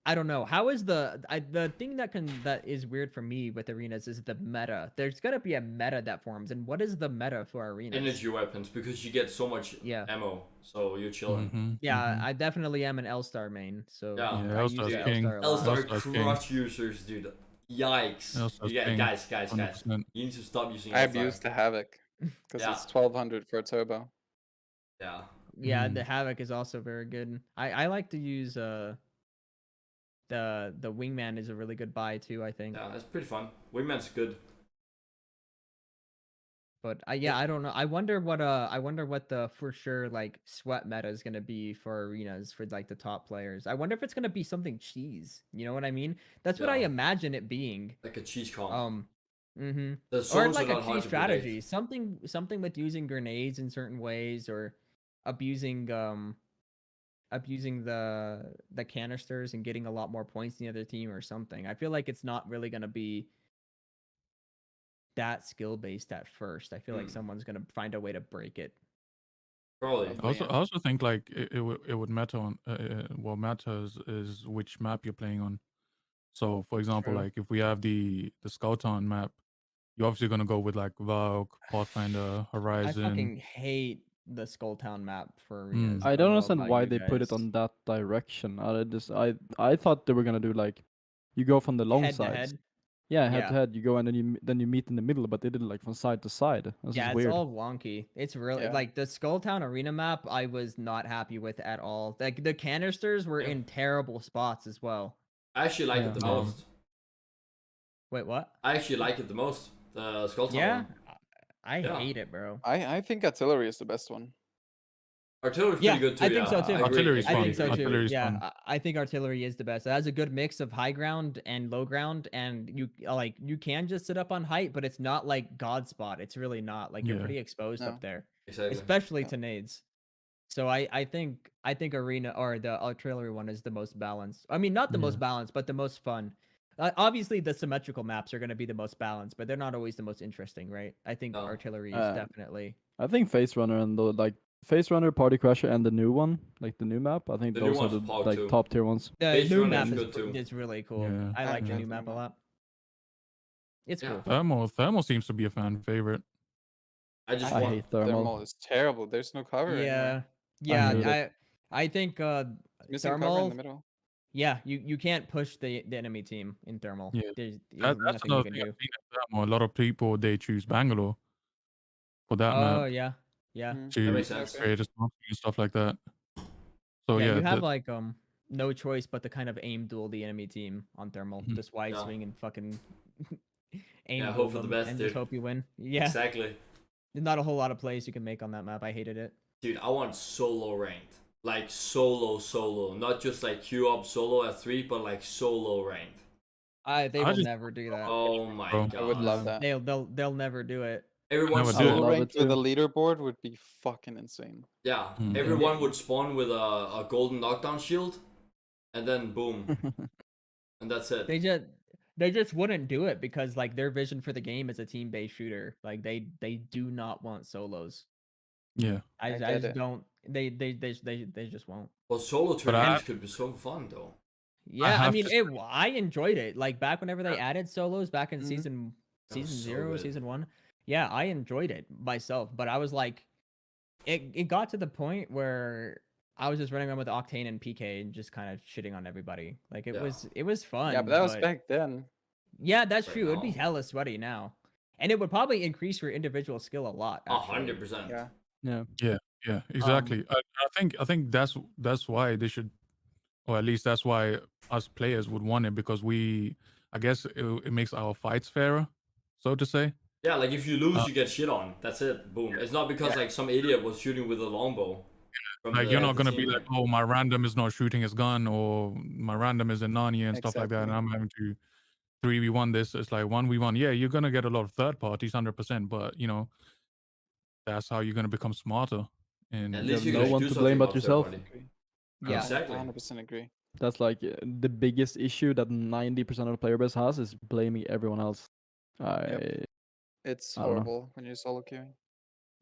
I don't know. How is the thing that is weird for me with arenas is the meta. There's gonna be a meta that forms, and what is the meta for arenas? Energy weapons because you get so much Yeah. ammo, so you're chilling. Mhm, Yeah, mhm. I definitely am an L-Star main, so Yeah. Yeah, I use L-Star's the king. L-Star a lot. L-Star L-Star's king. crush users, dude. Yikes. L-Star's You king, guys. 100%. You need to stop using I L-Star. abused the Havoc because Yeah. it's 1200 for a turbo. Yeah. Yeah, the Mm. Havoc is also very good. I like to use the Wingman is a really good buy too, I think. Yeah, it's pretty fun. Wingman's good. But yeah, I don't know. I wonder what the for sure like sweat meta is gonna be for arenas for like the top players. I wonder if it's gonna be something cheese. You know what I mean? That's what I Yeah. imagine it being. Like a cheese comp. Mm-hmm. The Or zones are like a not key hard to strategy, predict. something with using grenades in certain ways, or abusing abusing the canisters and getting a lot more points than the other team or something. I feel like it's not really gonna be that skill based at first. I feel like Hmm. someone's gonna find a way to break it. Probably. Probably. I also think like it would matter on what matters is which map you're playing on. So for example, True. like if we have the Scout Town map, you're obviously gonna go with like Valk, Pathfinder, I Horizon. fucking hate the Skulltown map for Mm. arenas. I I don't don't know understand about why you they put it guys. on that direction. I thought they were gonna do like, you go from the long Head to sides. head. Yeah, head Yeah. to head. You go and then you meet in the middle, but they did it like from side to side. This Yeah, is it's weird. all wonky. It's really Yeah. like the Skulltown arena map I was not happy with at all. Like the canisters were Yeah. in terrible spots as well. I actually like Yeah. it the Yeah. most. Wait, what? I actually like it the most. The Skull Town Yeah? one. I Yeah. hate it, bro. I think artillery is the best one. Artillery's Yeah, pretty good too. I think so yeah. too. I agree. Artillery's I fun. think so too. Artillery's Yeah, fun. I think artillery is the best. It has a good mix of high ground and low ground, and you can just sit up on height, but it's not like God spot. It's really not. Like you're Yeah. pretty exposed No. up there, Exactly. especially Yeah. to nades. So I think arena or the artillery one is the most balanced. I mean, not the Yeah. most balanced, but the most fun. Obviously, the symmetrical maps are going to be the most balanced, but they're not always the most interesting, right? I think No. artillery is Uh, definitely. I think Face Runner and the like Face Runner, Party Crasher, and the new one, like the new map. I think The new those are one's the Pog like too. top tier ones. The Base new runner map is is good too. is really cool. Yeah. I like the Okay. new map a lot. It's Yeah. cool. Thermal seems to be a fan favorite. I just I want. hate thermal. Thermal is terrible. There's no cover anymore. Yeah, hate yeah. it. I think It's missing cover in thermal. the middle. Yeah, you can't push the enemy team in thermal. Yeah. There's That's nothing you another can thing do. I've seen in thermal. A lot of people they choose Bangalore for that Oh map yeah, yeah, Mm. That to makes sense. Okay. create a smoke and stuff like that. So yeah. yeah, You have like no choice but to kind of aim duel the enemy team on thermal. Mhm. Just wide Yeah. swing and fucking aim Yeah, duel hope for the them best, and dude. just hope you win. Yeah, Exactly. there's not a whole lot of plays you can make on that map. I hated it. Dude, I want solo ranked. Like solo. Not just like queue up solo at 3, but like solo ranked. They I will just- never do that. Oh my Bro. god. I would love that. They'll never do it. Everyone Never I would did. solo. love it Ranked with a too. leaderboard would be fucking insane. Yeah. Mm. Everyone would spawn with a golden knockdown shield. And then boom. And that's it. They just wouldn't do it because like their vision for the game is a team based shooter. Like they do not want solos. Yeah. I get just it. don't. They just won't. Well, solo But I- tournaments could be so fun though. Yeah, I have mean, to I enjoyed it. Like back whenever they added solos back in Mhm. season That was so 0, good. season 1. Yeah, I enjoyed it myself, but I was like, it got to the point where I was just running around with Octane and PK and just kind of shitting on everybody. Like it Yeah. was fun. Yeah, but that was but- back then. Yeah, that's Right true. It'd be now. hella sweaty now, and it would probably increase your individual skill a lot. Actually. 100%. Yeah. Yeah, exactly. I think that's why they should, or at least that's why us players would want it, because I guess it makes our fights fairer, so to say. Yeah, like if you lose, you get shit on. That's it. Boom. It's not because Yeah. like some idiot was shooting with a longbow. From Like the you're not the gonna be team, like, oh, my random is not shooting his gun, or my random is a Narnia and stuff like that, and Exactly. I'm having to 3v1 this. It's like 1v1. Yeah, you're gonna get a lot of third parties, 100%, but that's how you're gonna become smarter. And At You least have you no can one do to something blame but about third yourself. party. Yeah. Exactly. 100% agree. That's like the biggest issue that 90% of the player base has is blaming everyone else. It's I don't know. horrible when you're solo queuing.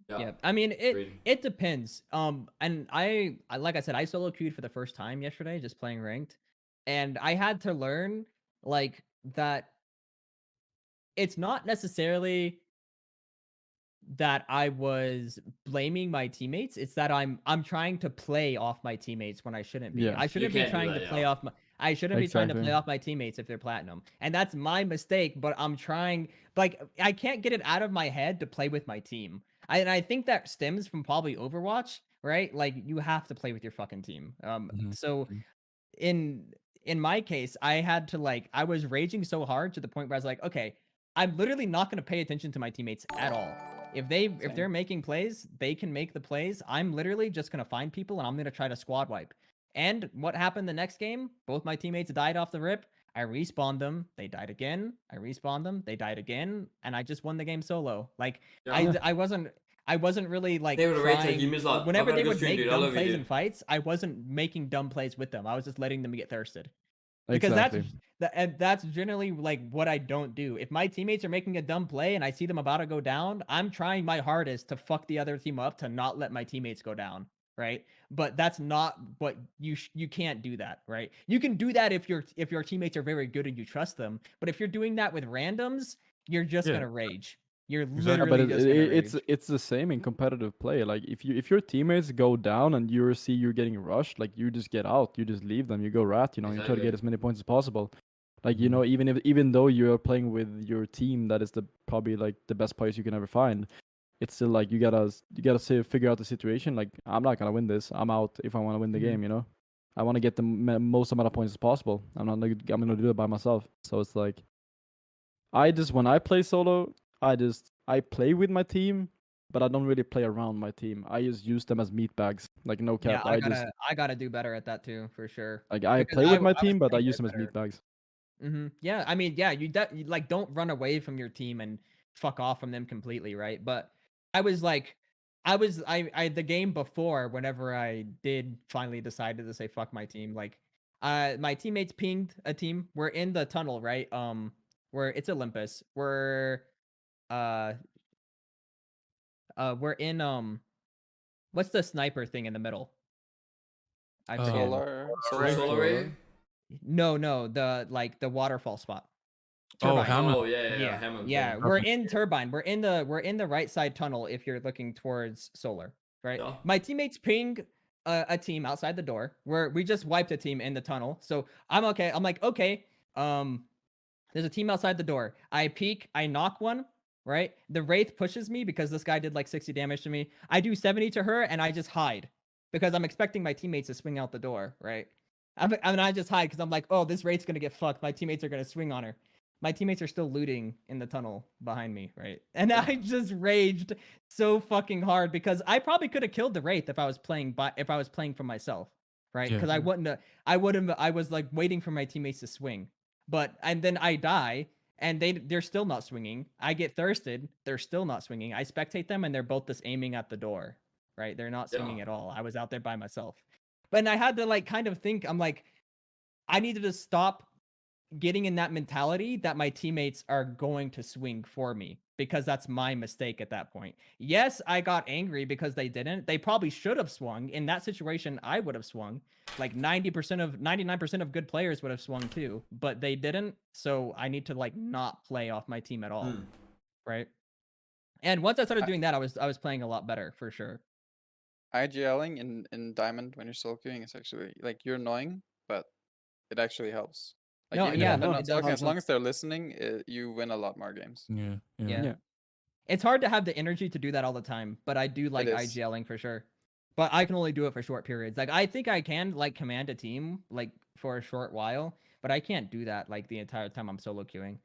Yeah, I mean Agreed. it depends. And I like I said, I solo queued for the first time yesterday, just playing ranked, and I had to learn like that. It's not necessarily that I was blaming my teammates. It's that I'm trying to play off my teammates when I shouldn't be. Yeah. I shouldn't be can't do trying that, to play yeah. off my. I shouldn't be trying to play Exactly. off my teammates if they're platinum, and that's my mistake. But I'm trying. Like I can't get it out of my head to play with my team. And I think that stems from probably Overwatch, right? Like you have to play with your fucking team. Mhm. So in my case, I had to like I was raging so hard to the point where I was like, okay, I'm literally not going to pay attention to my teammates at all. If they're Same. making plays, they can make the plays. I'm literally just going to find people and I'm going to try to squad wipe. And what happened the next game? Both my teammates died off the rip. I respawned them, they died again. I respawned them, they died again, and I just won the game solo. Like Yeah. I wasn't really like David Rachel, you trying. miss a lot. I'm Whenever gonna they go would stream, make dude. I dumb love you, plays dude. in fights, I wasn't making dumb plays with them. I was just letting them get thirsted. Because Exactly. that's generally like what I don't do. If my teammates are making a dumb play and I see them about to go down, I'm trying my hardest to fuck the other team up to not let my teammates go down, right? But that's not what you can't do that, right? You can do that if your teammates are very good and you trust them. But if you're doing that with randoms, you're just Yeah. gonna rage. You're Exactly. Yeah, but literally just gonna rage. it's the same in competitive play. Like if your teammates go down and you see you're getting rushed, like you just get out, you just leave them, you go rat, you know, you try to Exactly. get as many points as possible. Like you Mhm. know, even though you're playing with your team, that is the probably like the best players you can ever find. It's still like you gotta say figure out the situation. Like I'm not gonna win this. I'm out if I want to win the Mhm. game. You know, I want to get the most amount of points as possible. I'm gonna do it by myself. So it's like when I play solo, I play with my team, but I don't really play around my team. I just use them as meat bags. Like no Yeah, cap. I gotta do better at that too, for sure. Like I Because play with my I was team, but I trying to use get them as better. meat bags. Yeah, I mean, yeah, you like don't run away from your team and fuck off from them completely, right? But I was like, I the game before, whenever I did finally decided to say fuck my team, like, my teammates pinged a team. We're in the tunnel, right? Where it's Olympus. Uh, we're in what's the sniper thing in the middle? I forget. Solar. Solar Ray? No, the waterfall spot. Oh, Turbine. Hammond. Oh yeah, Yeah, Hammond yeah. thing. We're Okay. in turbine. We're in the right side tunnel if you're looking towards solar, right? Yeah. My teammates ping a team outside the door. Where we just wiped a team in the tunnel. So I'm okay. I'm like, okay. There's a team outside the door. I peek, I knock one, right? The Wraith pushes me because this guy did like 60 damage to me. I do 70 to her and I just hide because I'm expecting my teammates to swing out the door, right? I just hide because I'm like, oh, this Wraith's gonna get fucked. My teammates are gonna swing on her. My teammates are still looting in the tunnel behind me, right? And Yeah. I just raged so fucking hard because I probably could have killed the Wraith if I was playing for myself, right? Yeah. Because I wouldn't I was like waiting for my teammates to swing. And then I die and they're still not swinging. I get thirsted, they're still not swinging. I spectate them and they're both just aiming at the door, right? They're not Yeah. swinging at all. I was out there by myself. But I had to like kind of think, I'm like, I needed to stop getting in that mentality that my teammates are going to swing for me because that's my mistake at that point. Yes, I got angry because they didn't. They probably should have swung. In that situation, I would have swung. Like 99% of good players would have swung too, but they didn't. So I need to like not play off my team at all, Hmm. right? And once I started I- doing that, I was playing a lot better for sure. IGLing in Diamond when you're solo queuing is actually like you're annoying, but it actually helps. Like No, even yeah, if they're no, not it does. talking, as 100%. long as they're listening, you win a lot more games. Yeah. Yeah. Yeah. Yeah. It's hard to have the energy to do that all the time, but I do like is. IGLing for sure. But I can only do it for short periods. Like I think I can like command a team like for a short while, but I can't do that like the entire time I'm solo queuing.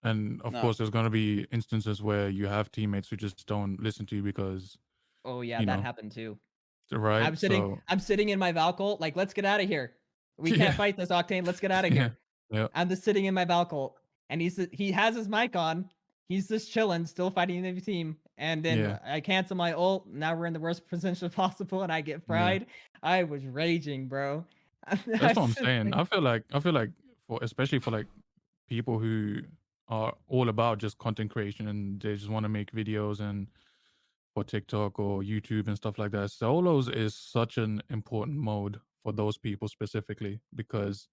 And of No. course, there's going to be instances where you have teammates who just don't listen to you because, Oh yeah, you that know, happened too. right? So, I'm sitting in my Valkyl, like let's get out of here. We yeah. can't fight this Octane, let's get out of Yeah. here. Yeah. I'm just sitting in my Valkyl and he has his mic on. He's just chilling, still fighting the team. And then Yeah. I cancel my ult. Now we're in the worst position possible and I get Yeah. fried. I was raging, bro. That's what I'm saying. I feel like for especially for like people who are all about just content creation and they just want to make videos and for TikTok or YouTube and stuff like that. Solos is such an important mode for those people specifically because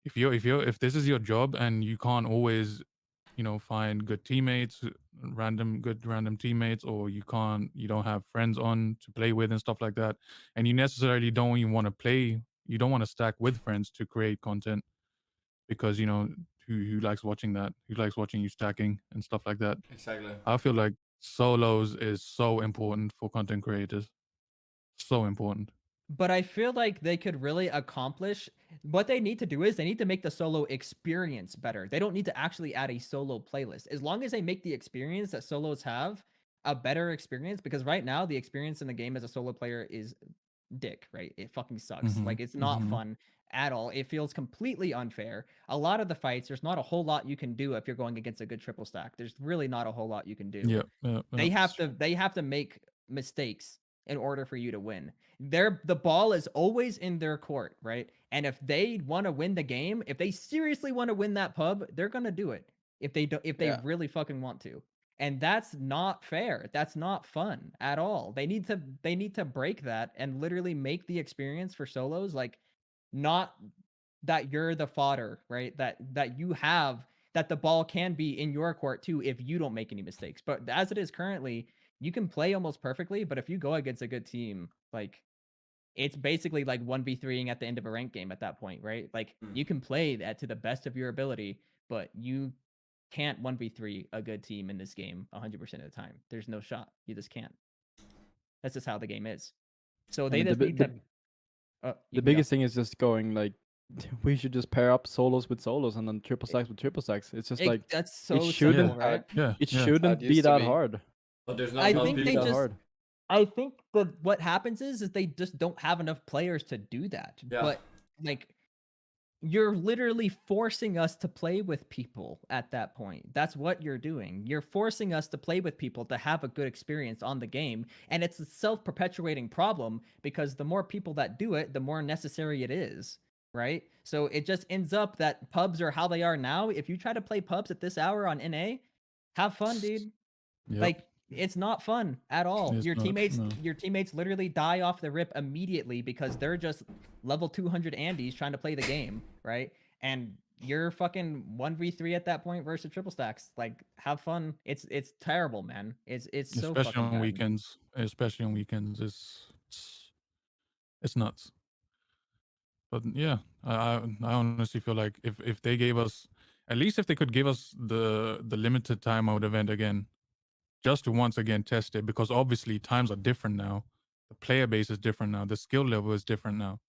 if this is your job and you can't always find good teammates, random teammates, or you don't have friends on to play with and stuff like that, and you necessarily don't even want to play, you don't want to stack with friends to create content because who likes watching that, who likes watching you stacking and stuff like that. Exactly. I feel like solos is so important for content creators, so important. But I feel like they could really accomplish what they need to do is they need to make the solo experience better. They don't need to actually add a solo playlist. As long as they make the experience that solos have a better experience, because right now the experience in the game as a solo player is dick, right? It fucking sucks. Mhm, Like it's not mhm. fun at all. It feels completely unfair. A lot of the fights, there's not a whole lot you can do if you're going against a good triple stack. There's really not a whole lot you can do. Yep, yep, They yep. have to make mistakes in order for you to win. The ball is always in their court, right? And if they want to win the game, if they seriously want to win that pub, they're gonna do it. If they Yeah. really fucking want to. And that's not fair. That's not fun at all. They need to break that and literally make the experience for solos like not that you're the fodder, right? That you have that the ball can be in your court too if you don't make any mistakes. But as it is currently, you can play almost perfectly, but if you go against a good team, like it's basically like 1v3ing at the end of a ranked game at that point, right? Like you can play that to the best of your ability, but you can't 1v3 a good team in this game 100% of the time. There's no shot. You just can't. That's just how the game is. So I they mean, just need to. You the can go. biggest thing is just going like, we should just pair up solos with solos and then triple stacks with triple stacks. It's just like That's so shouldn't- simple, right? Yeah, it yeah. shouldn't It be used to that be. hard. But there's not I enough think they people. that just. hard. I think that what happens is they just don't have enough players to do that. Yeah. But like you're literally forcing us to play with people at that point. That's what you're doing. You're forcing us to play with people to have a good experience on the game. And it's a self-perpetuating problem because the more people that do it, the more necessary it is. Right? So it just ends up that pubs are how they are now. If you try to play pubs at this hour on NA, have fun, dude. Yep. Like it's not fun at all. It's not, no. Your teammates literally die off the rip immediately because they're just level 200 Andes trying to play the game, right? And you're fucking 1v3 at that point versus triple stacks. Like have fun. It's terrible, man. It's so especially fucking on bad. weekends. Especially on weekends, it's nuts. But yeah, I honestly feel like if they gave us, at least if they could give us the limited timeout event again, just to once again test it, because obviously times are different now. The player base is different now. The skill level is different now.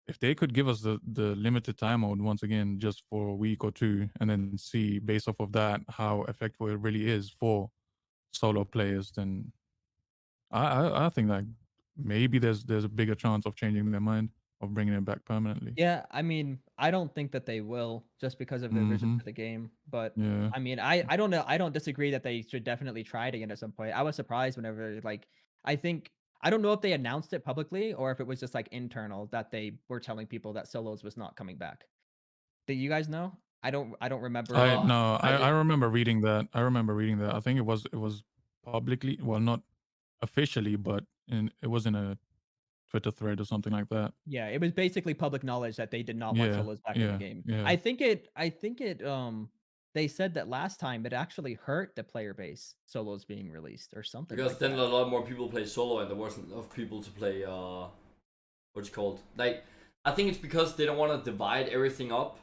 If they could give us the limited timeout once again, just for a week or two, and then see based off of that how effective it really is for solo players, then I think that maybe there's a bigger chance of changing their mind, of bringing it back permanently. Yeah, I mean, I don't think that they will just because of their vision Mhm. for the game. But Yeah. I mean, I don't know. I don't disagree that they should definitely try it again at some point. I was surprised whenever like I think I don't know if they announced it publicly or if it was just like internal that they were telling people that solos was not coming back. Do you guys know? I don't remember. I remember reading that. I think it was publicly, well, not officially, but it was in a Twitter thread or something like that. Yeah, it was basically public knowledge that they did not want Yeah, solos back in the yeah, game. yeah. I think it they said that last time it actually hurt the player base solos being released or something Because like then that. a lot more people play solo and there wasn't enough people to play what's it called? Like I think it's because they don't want to divide everything up.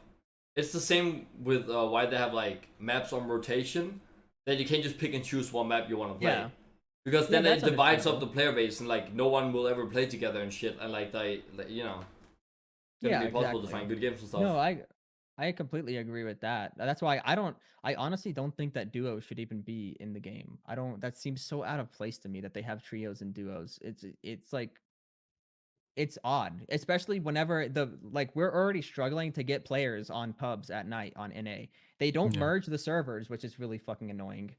It's the same with why they have like maps on rotation, that you can't just pick and choose one map you want to play. Yeah. Because Yeah, then it that's divides up the understandable. player base and like no one will ever play together and shit, and like they you know it's gonna Yeah, be possible to exactly. find good games and stuff. No, I completely agree with that. That's why I honestly don't think that duos should even be in the game. I don't that seems so out of place to me that they have trios and duos. It's like it's odd, especially whenever we're already struggling to get players on pubs at night on NA. They don't Yeah. merge the servers, which is really fucking annoying.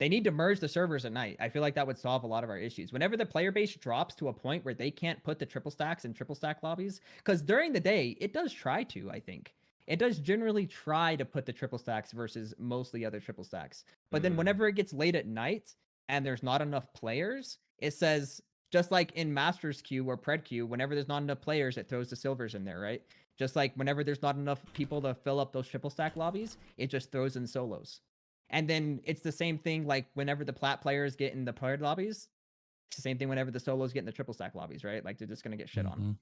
They need to merge the servers at night. I feel like that would solve a lot of our issues. Whenever the player base drops to a point where they can't put the triple stacks in triple stack lobbies, because during the day it does try to, I think. It does generally try to put the triple stacks versus mostly other triple stacks. But then whenever it gets late at night and there's not enough players, it says just like in Masters queue or Pred queue, whenever there's not enough players, it throws the silvers in there, right? Just like whenever there's not enough people to fill up those triple stack lobbies, it just throws in solos. And then it's the same thing like whenever the plat players get in the paired lobbies, it's the same thing whenever the solos get in the triple stack lobbies, right? Like they're just gonna get shit on.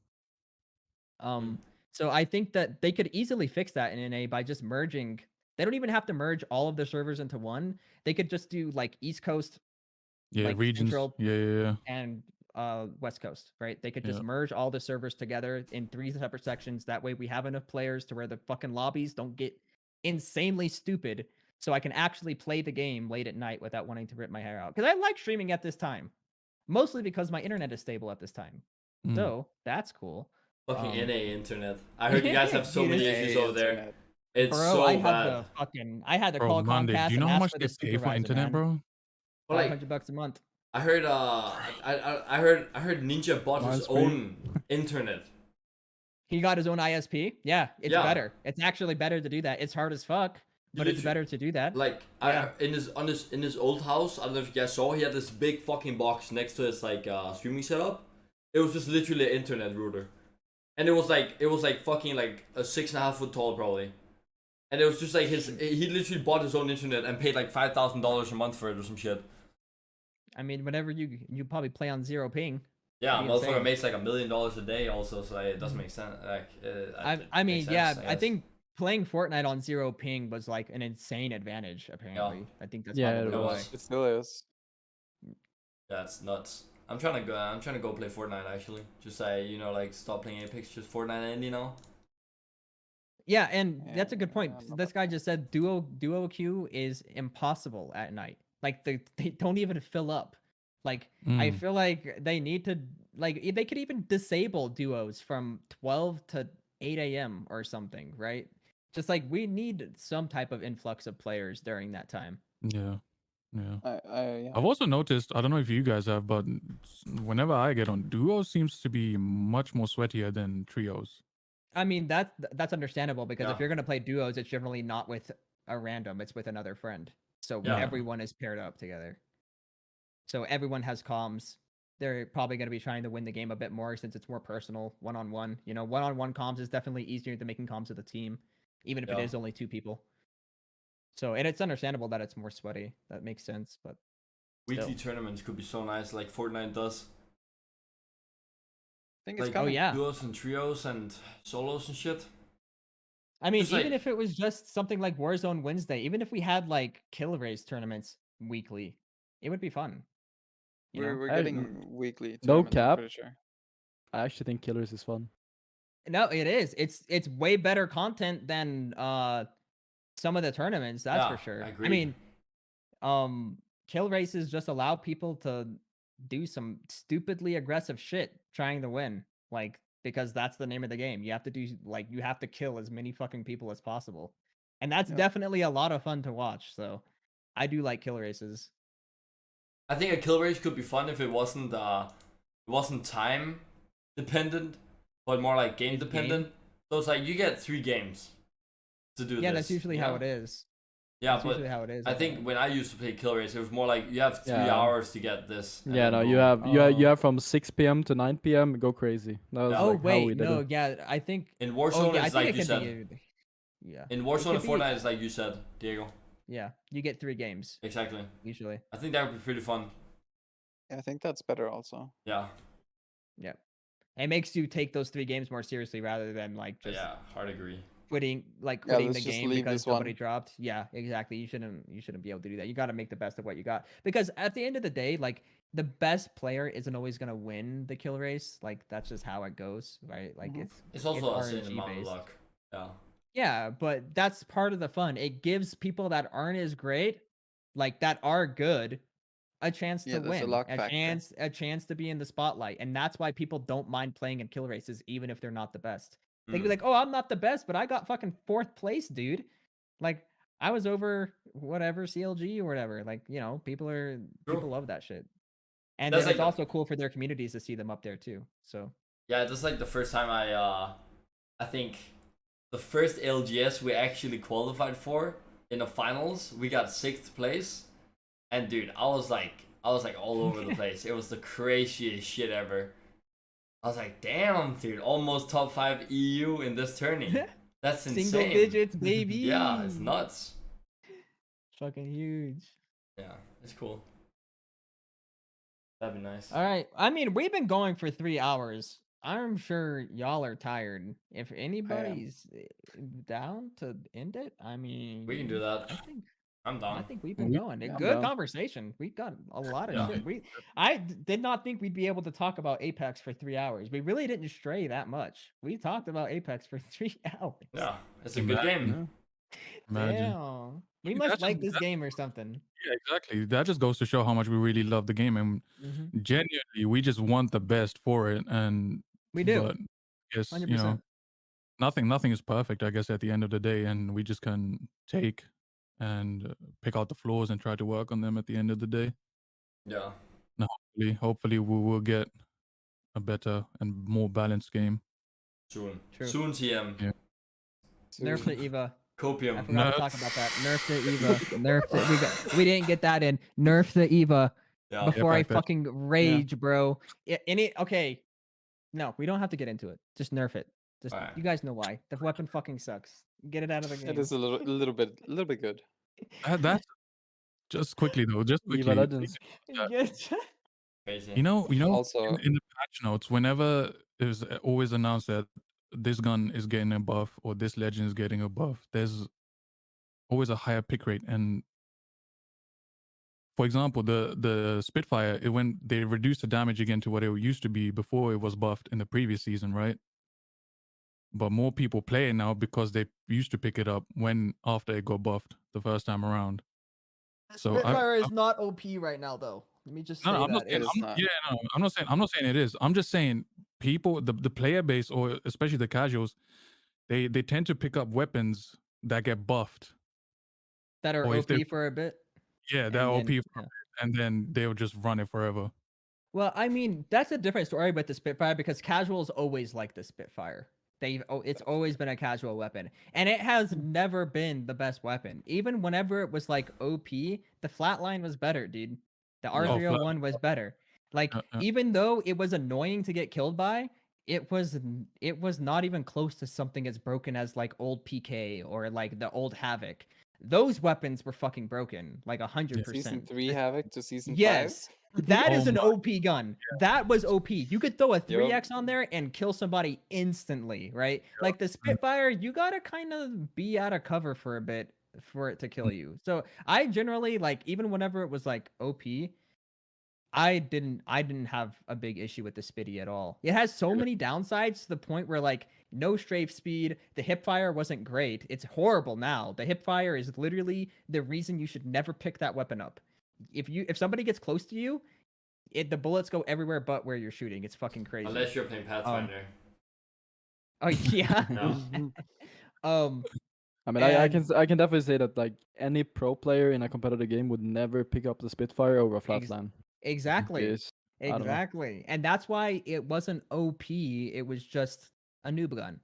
Mhm. So I think that they could easily fix that in NA by just merging. They don't even have to merge all of their servers into one. They could just do like East Coast, Yeah, like regions. Central, Yeah. and West Coast, right? They could just Yeah. merge all the servers together in 3 separate sections. That way we have enough players to where the fucking lobbies don't get insanely stupid so I can actually play the game late at night without wanting to rip my hair out. Because I like streaming at this time, mostly because my internet is stable at this time. Mm. So that's cool. Fucking NA internet. I heard you guys have so Dude, many it's- issues over there. Internet. It's Bro, so I had bad. to Bro, call Mande, do Comcast you know and how ask much for they the pay for supervisor, internet, man. bro? Well, like, $500 a month. I heard I heard Ninja bought his Mine's free. own internet. He got his own ISP. Yeah, it's Yeah. better. It's actually better to do that. It's hard as fuck, but it's Literally- better to do that. Like Yeah. in his old house, I don't know if you guys saw, he had this big fucking box next to his like streaming setup. It was just literally an internet router, and it was like fucking like a 6.5 foot tall probably, and it was just like he literally bought his own internet and paid like $5,000 a month for it or some shit. I mean, whenever you probably play on 0 ping. Yeah, Pretty motherfucker insane. makes like $1 million a day also, so it doesn't make sense. Like, I mean, yeah, I guess. think playing Fortnite on 0 ping was like an insane advantage. Apparently, I think that's Yeah, probably it It why. was. It still is. That's nuts. I'm trying to go play Fortnite actually. Just like stop playing Apex, just Fortnite and Yeah, and that's a good Yeah, point. I don't know This about guy that. just said duo queue is impossible at night. Like they don't even fill up. Like I Mm. feel like they need to they could even disable duos from 12 to 8 a.m. or something, right? Just like we need some type of influx of players during that time. Yeah. Yeah. Yeah. I've also noticed, I don't know if you guys have, but whenever I get on, duo seems to be much more sweatier than trios. I mean that's understandable because if Yeah. you're gonna play duos, it's generally not with a random, it's with another friend. So Yeah. everyone is paired up together. So everyone has comms. They're probably going to be trying to win the game a bit more since it's more personal, one-on-one. You know, one-on-one comms is definitely easier than making comms with a team, even if it Yeah. is only 2 people. So, and it's understandable that it's more sweaty. That makes sense, but weekly still. tournaments could be so nice, like Fortnite does. I think it's Like, coming. yeah. duos and trios and solos and shit. I mean, Just even like- if it was just something like Warzone Wednesday, even if we had like kill race tournaments weekly, it would be fun. You know? We're I- getting weekly. no tournament, I'm cap. pretty sure. I actually think Killers is fun. No, it is. It's way better content than some of the tournaments, that's Yeah, for sure. I agreed. mean, kill races just allow people to do some stupidly aggressive shit trying to win. Like, because that's the name of the game. You have to you have to kill as many fucking people as possible. And that's Yeah. definitely a lot of fun to watch. So I do like kill races. I think a kill race could be fun if it wasn't time dependent, but more like game It's dependent. So it's like you get 3 games to do this. Yeah, that's usually you how know? it is. Yeah, That's but usually how it is. I think when I used to play kill race, it was more like you have 3 Yeah. hours to get this. and Yeah, then no, you boom. have you Oh. have from 6 p.m. to 9 p.m. Go crazy. That was Yeah. Oh like how we wait, did no, it. yeah, I think In oh Warzone, yeah, I it's think like it you can said. be yeah. In It Warzone could and be- Fortnite, it's like you said, Diego. Yeah, you get 3 games Exactly. usually. I think that would be pretty fun. Yeah, I think that's better also. Yeah. Yeah. It makes you take those 3 games more seriously rather than like just Yeah, hard agree. quitting Yeah, the let's just game leave because this somebody one. dropped. Yeah, exactly. You shouldn't be able to do that. You got to make the best of what you got because at the end of the day, like the best player isn't always going to win the kill race. Like that's just how it goes, right? Like Mhm. It's also a certain RNG amount of based. luck. Yeah. Yeah, but that's part of the fun. It gives people that aren't as great, like that are good, a chance Yeah, to there's a win, luck factor. a chance to be in the spotlight, and that's why people don't mind playing in kill races, even if they're not the best. They can be Mm. like, "Oh, I'm not the best, but I got fucking 4th place, dude." Like I was over whatever CLG or whatever. Like people love that shit, and That's then it's like also cool for their communities to see them up there too. So Yeah, that's like the first time I think the first LGS we actually qualified for in the finals, we got 6th place. And dude, I was like all over the place. It was the craziest shit ever. I was like, damn, dude, almost top 5 EU in this tourney. That's insane. single digits, baby. Yeah, it's nuts. Fucking huge. Yeah, it's cool. That'd be nice. All right. I mean, we've been going for 3 hours. I'm sure y'all are tired. If anybody's down to end it, I mean, We can do that. I'm I down. think we've been We- going. yeah, I'm Good down. conversation. We got a lot of Yeah. shit. Did not think we'd be able to talk about Apex for 3 hours. We really didn't stray that much. We talked about Apex for 3 hours. Yeah, it's a good game. Yeah. Imagine. Damn. We mean, must that's just- like this that- game or something. Yeah, exactly. That just goes to show how much we really love the game, and Mm-hmm. genuinely, we just want the best for it. And We do. but yes, 100%. nothing is perfect. I guess at the end of the day, and we just can take and pick out the flaws and try to work on them at the end of the day. Yeah. And hopefully, we will get a better and more balanced game. Soon. True. Soon, TM. Yeah. Nerf the Eva. I Copium. forgot to talk about that. Nerf the Eva. Nerf the. We didn't get that in. Nerf the Eva. Yeah. Before I Apex. fucking rage, bro. Okay. No, we don't have to get into it. Just nerf it. Just Alright. you guys know why. The weapon fucking sucks. Get it out of the game. It is a little bit good. That's just quickly though. Just Eva quickly. Legends. Crazy. You know, Also, in the patch notes, whenever there's always announced that this gun is getting a buff or this legend is getting a buff, there's always a higher pick rate. And for example, the Spitfire, when they reduced the damage again to what it used to be before it was buffed in the previous season, right? But more people play it now because they used to pick it up after it got buffed the first time around. So Spitfire is not OP right now, though. Let me just say I'm not that. saying, It is not. I'm not saying it is. I'm just saying people, the player base, or especially the casuals, they tend to pick up weapons that get buffed. That are or if OP they- for a bit. Yeah, they're and OP, then- yeah. and then they'll just run it forever. Well, I mean, that's a different story with the Spitfire because casuals always like the Spitfire. It's always been a casual weapon, and it has never been the best weapon. Even whenever it was like OP, the flatline was better, dude. The R301 was better. Like even though it was annoying to get killed by, it was not even close to something as broken as like old PK or like the old Havoc. Those weapons were fucking broken, like 100%. Season 3 Havoc to Season 5? Yes. That is Oh an my- OP gun. That was OP. You could throw a Yup. 3x on there and kill somebody instantly, right? Like the Spitfire, you gotta kind of be out of cover for a bit for it to kill you. So I generally like, even whenever it was like OP, I didn't have a big issue with the Spitty at all. It has so many downsides to the point where like no strafe speed, the hipfire wasn't great. It's horrible now. The hipfire is literally the reason you should never pick that weapon up. If somebody gets close to you, the bullets go everywhere but where you're shooting. It's fucking crazy. Unless you're playing Pathfinder. Oh yeah. No. I mean, I can And- I can definitely say that like any pro player in a competitive game would never pick up the Spitfire over a flatline. Exactly. Yes, I don't know. Exactly. And that's why it wasn't OP. It was just a noob gun.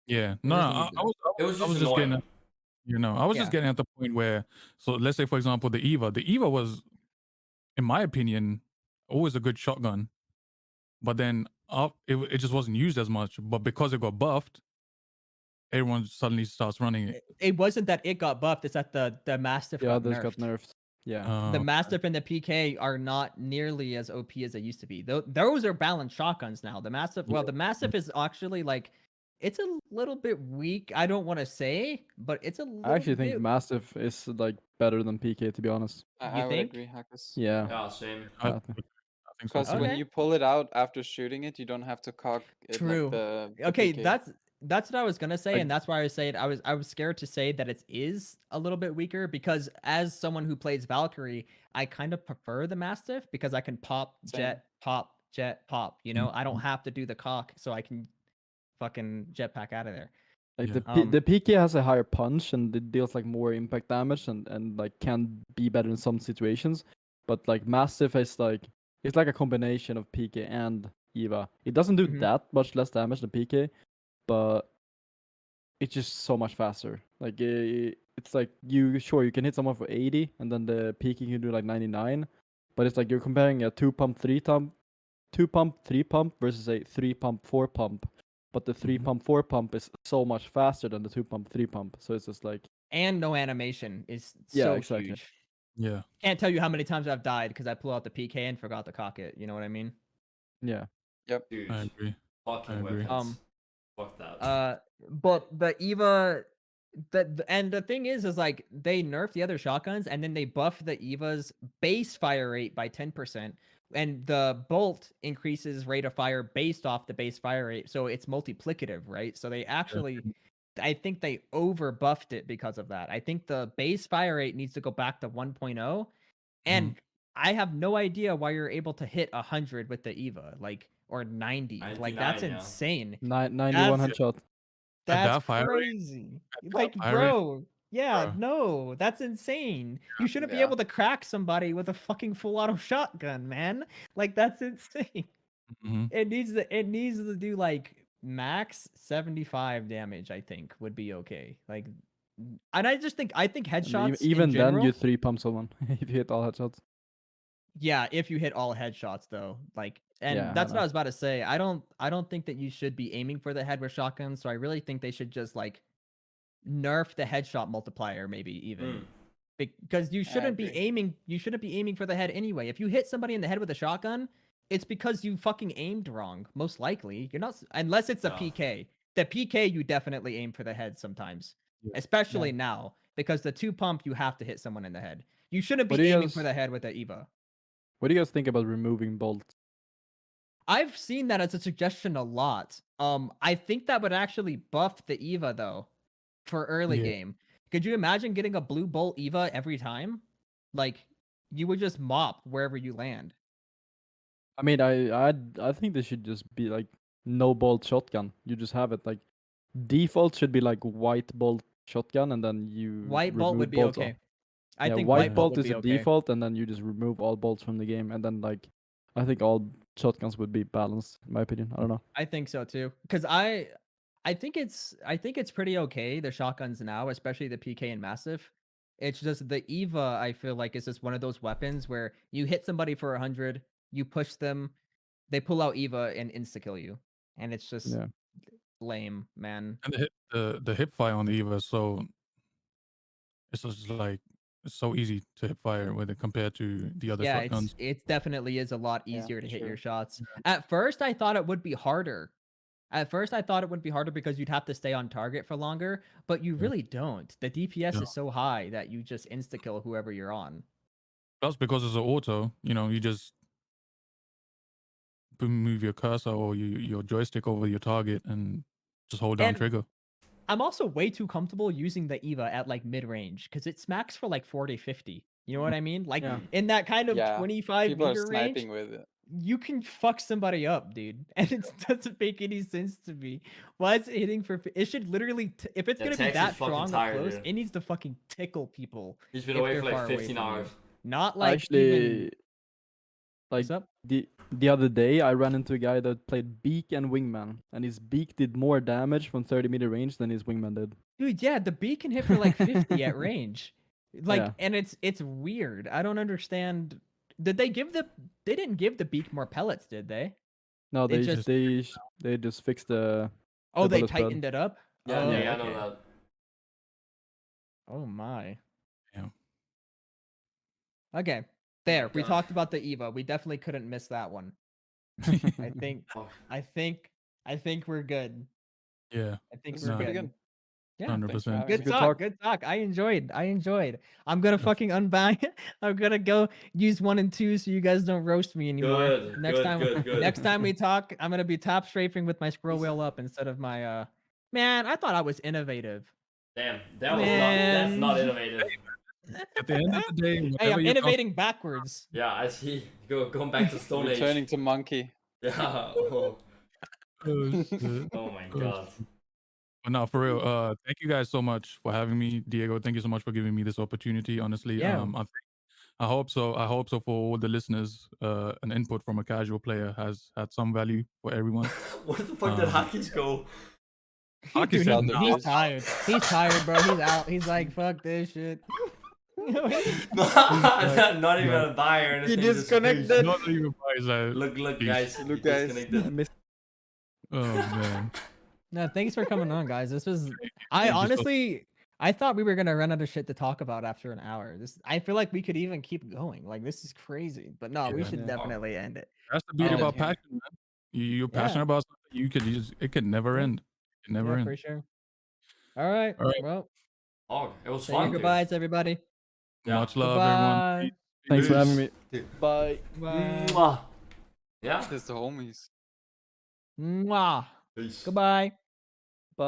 Yeah, It no, was I a noob gun. It was I just was just getting annoying. at, I was just Yeah. getting at the point where, so let's say for example, the Eva was, in my opinion, always a good shotgun, but then it just wasn't used as much. But because it got buffed, everyone suddenly starts running it. It wasn't that it got buffed. It's that the Mastiff Yeah, got this nerfed. got nerfed. Yeah. The Mastiff and the PK are not nearly as OP as they used to be. Those are balanced shotguns now. The Mastiff, well, the Mastiff is actually like, it's a little bit weak. I don't want to say, but it's a little I actually think bit. Mastiff is like better than PK, to be honest. I You would think? agree, Hakis. Yeah. Yeah, same. I, I I think- think so. Because too. when Okay. you pull it out after shooting it, you don't have to cock it True. like the Okay, PK. that's what I was gonna say, Like- and that's why I was saying I was scared to say that it is a little bit weaker because as someone who plays Valkyrie, I kind of prefer the Mastiff because I can pop, Same. jet, pop, jet, pop. You know, I don't have to do the cock, so I can fucking jetpack out of there. Like Yeah. the PK has a higher punch and it deals like more impact damage and like can be better in some situations. But like Mastiff is like it's like a combination of PK and Eva. It doesn't do Mhm. that much less damage than PK, but it's just so much faster. Like it's like you can hit someone for 80 and then the PK can do like 99, but it's like you're comparing a 2-pump 3-pump 3-pump versus a 3-pump 4-pump. But the 3-pump 4-pump is so much faster than the 2-pump 3-pump. So it's just like And no animation is Yeah, so exactly. huge. Yeah. Can't tell you how many times I've died because I pull out the PK and forgot to cock it. You know what I mean? yeah. Dude. I agree. Fucking I agree. weapons. Fuck that. But the Eva, and the thing is like they nerf the other shotguns and then they buff the Eva's base fire rate by 10%, and the bolt increases rate of fire based off the base fire rate, so it's multiplicative, right? So they actually I think they over buffed it because of that. I think the base fire rate needs to go back to 1.0, and I have no idea why you're able to hit 100 with the Eva, like, or 90. Like, that's 99, yeah. insane. 91 headshot. At That's that fire rate? crazy. Like, fire rate? bro, yeah, Bruh. no, that's insane. You shouldn't be Yeah. able to crack somebody with a fucking full auto shotgun, man. Like, that's insane. Mhm. It needs to do like max 75 damage, I think, would be okay. Like, and I think And headshots even in general, then, you 3-pump someone if you hit all headshots. yeah, if you hit all headshots though, like, and Yeah, I that's what know. I was about to say. I don't think that you should be aiming for the head with shotguns. So I really think they should just like nerf the headshot multiplier, maybe even. Because you shouldn't be agree. aiming for the head anyway. If you hit somebody in the head with a shotgun, it's because you fucking aimed wrong. Most likely, you're not, unless it's a No. PK. The PK, you definitely aim for the head sometimes, Yeah. especially now, because the 2-pump, you have to hit someone in the head. You shouldn't What be do you aiming guys- for the head with the Eva. What do you guys think about removing bolts? I've seen that as a suggestion a lot. I think that would actually buff the Eva though, for early Yeah. game. Could you imagine getting a blue bolt Eva every time? Like, you would just mop wherever you land. I mean, I think they should just be like no bolt shotgun. You just have it like default should be like white bolt shotgun, and then you White bolt remove would be bolts okay. I yeah, think white white bolt bolt would is be a okay. default, and then you just remove all bolts from the game, and then like I think all shotguns would be balanced, in my opinion. I don't know. I think so too. Because I think it's pretty okay, the shotguns now, especially the PK and Massive. It's just the Eva, I feel like, is just one of those weapons where you hit somebody for 100, you push them, they pull out Eva and insta kill you. And it's just Yeah. lame, man. And the hip fire on the Eva is so it's just like it's so easy to hip fire with it compared to the other Yeah, shotguns. it definitely is a lot Yeah, easier to hit true. your shots. At first, I thought it would be harder. At first, I thought it would be harder because you'd have to stay on target for longer, but you Yeah. really don't. The DPS Yeah. is so high that you just insta kill whoever you're on. Plus, because it's an auto, you just move your cursor or your joystick over your target and just hold down And trigger. I'm also way too comfortable using the Eva at like mid range because it smacks for like 40, 50. You know what I mean? Like Yeah. in that kind of Yeah, 25 People are meter range, sniping with it. you can fuck somebody up, dude. And it doesn't make any sense to me. Why is it hitting for? It should literally, if it's Yeah, gonna be Taxi's that fucking strong up tired, close, dude. it needs to fucking tickle people. He's been if away they're for like far away 15 from you. hours. Not like Actually, even. like What's up? the other day, I ran into a guy that played Beak and Wingman, and his Beak did more damage from 30-meter range than his Wingman did. Dude, yeah, the beak can hit for like 50 at range. Like, Yeah. and it's weird. I don't understand. Did they give the? They didn't give the beak more pellets, did they? No, They they just- they just fixed the. Oh, the they bullet spread. tightened it up. Yeah, Oh, yeah, I okay. know that. Oh my. Yeah. Okay. There. We God. talked about the Eva. We definitely couldn't miss that one. I think. Fuck. I think we're good. Yeah. I think This we're is No. pretty good. good. Yeah. Hundred Thanks for percent. having Good me. Good talk. talk. Good talk. I enjoyed. I'm gonna fucking unbind. I'm gonna go use 1 and 2 so you guys don't roast me anymore. Good, Next good, time, good. next time we talk, I'm gonna be top strafing with my scroll wheel up instead of my Man, I thought I was innovative. Damn, that's not Man. innovative. At the end of the day, Hey, whatever I'm you innovating backwards. Yeah, I see. Going back to Stone Age. Returning to monkey. Yeah. Oh, Oh, shit. oh my Oh, god. But no, for real. Thank you guys so much for having me, Diego. Thank you so much for giving me this opportunity. Honestly, Yeah. I hope so. I hope so for all the listeners. An input from a casual player has had some value for everyone. Where the fuck did Hakis go? Hakis Dude, said he's no. tired. He's tired, bro. He's out. He's like, fuck this shit. Not even a buy or anything. just disconnected. crazy. Not even price. Look, Peace. guys. Look, he guys. disconnected. Oh man. No, thanks for coming on, guys. This was. I Thank you so- honestly, I thought we were gonna run out of shit to talk about after an hour. I feel like we could even keep going. Like, this is crazy. But no, we Yeah. should Yeah. definitely end it. That's the beauty Oh, about yeah. passion, man. You're Yeah. passionate about something. It could never Yeah. end. It can never Yeah, end. for sure. All right. All right. Well, Oh, it was say your fun, dude. goodbyes, everybody. Yeah. Much love, everyone. Goodbye. Thanks for Peace. having me. Dude. Bye. Bye. Mwah. Yeah. Just the homies. Mwah. Peace. Goodbye. Bye.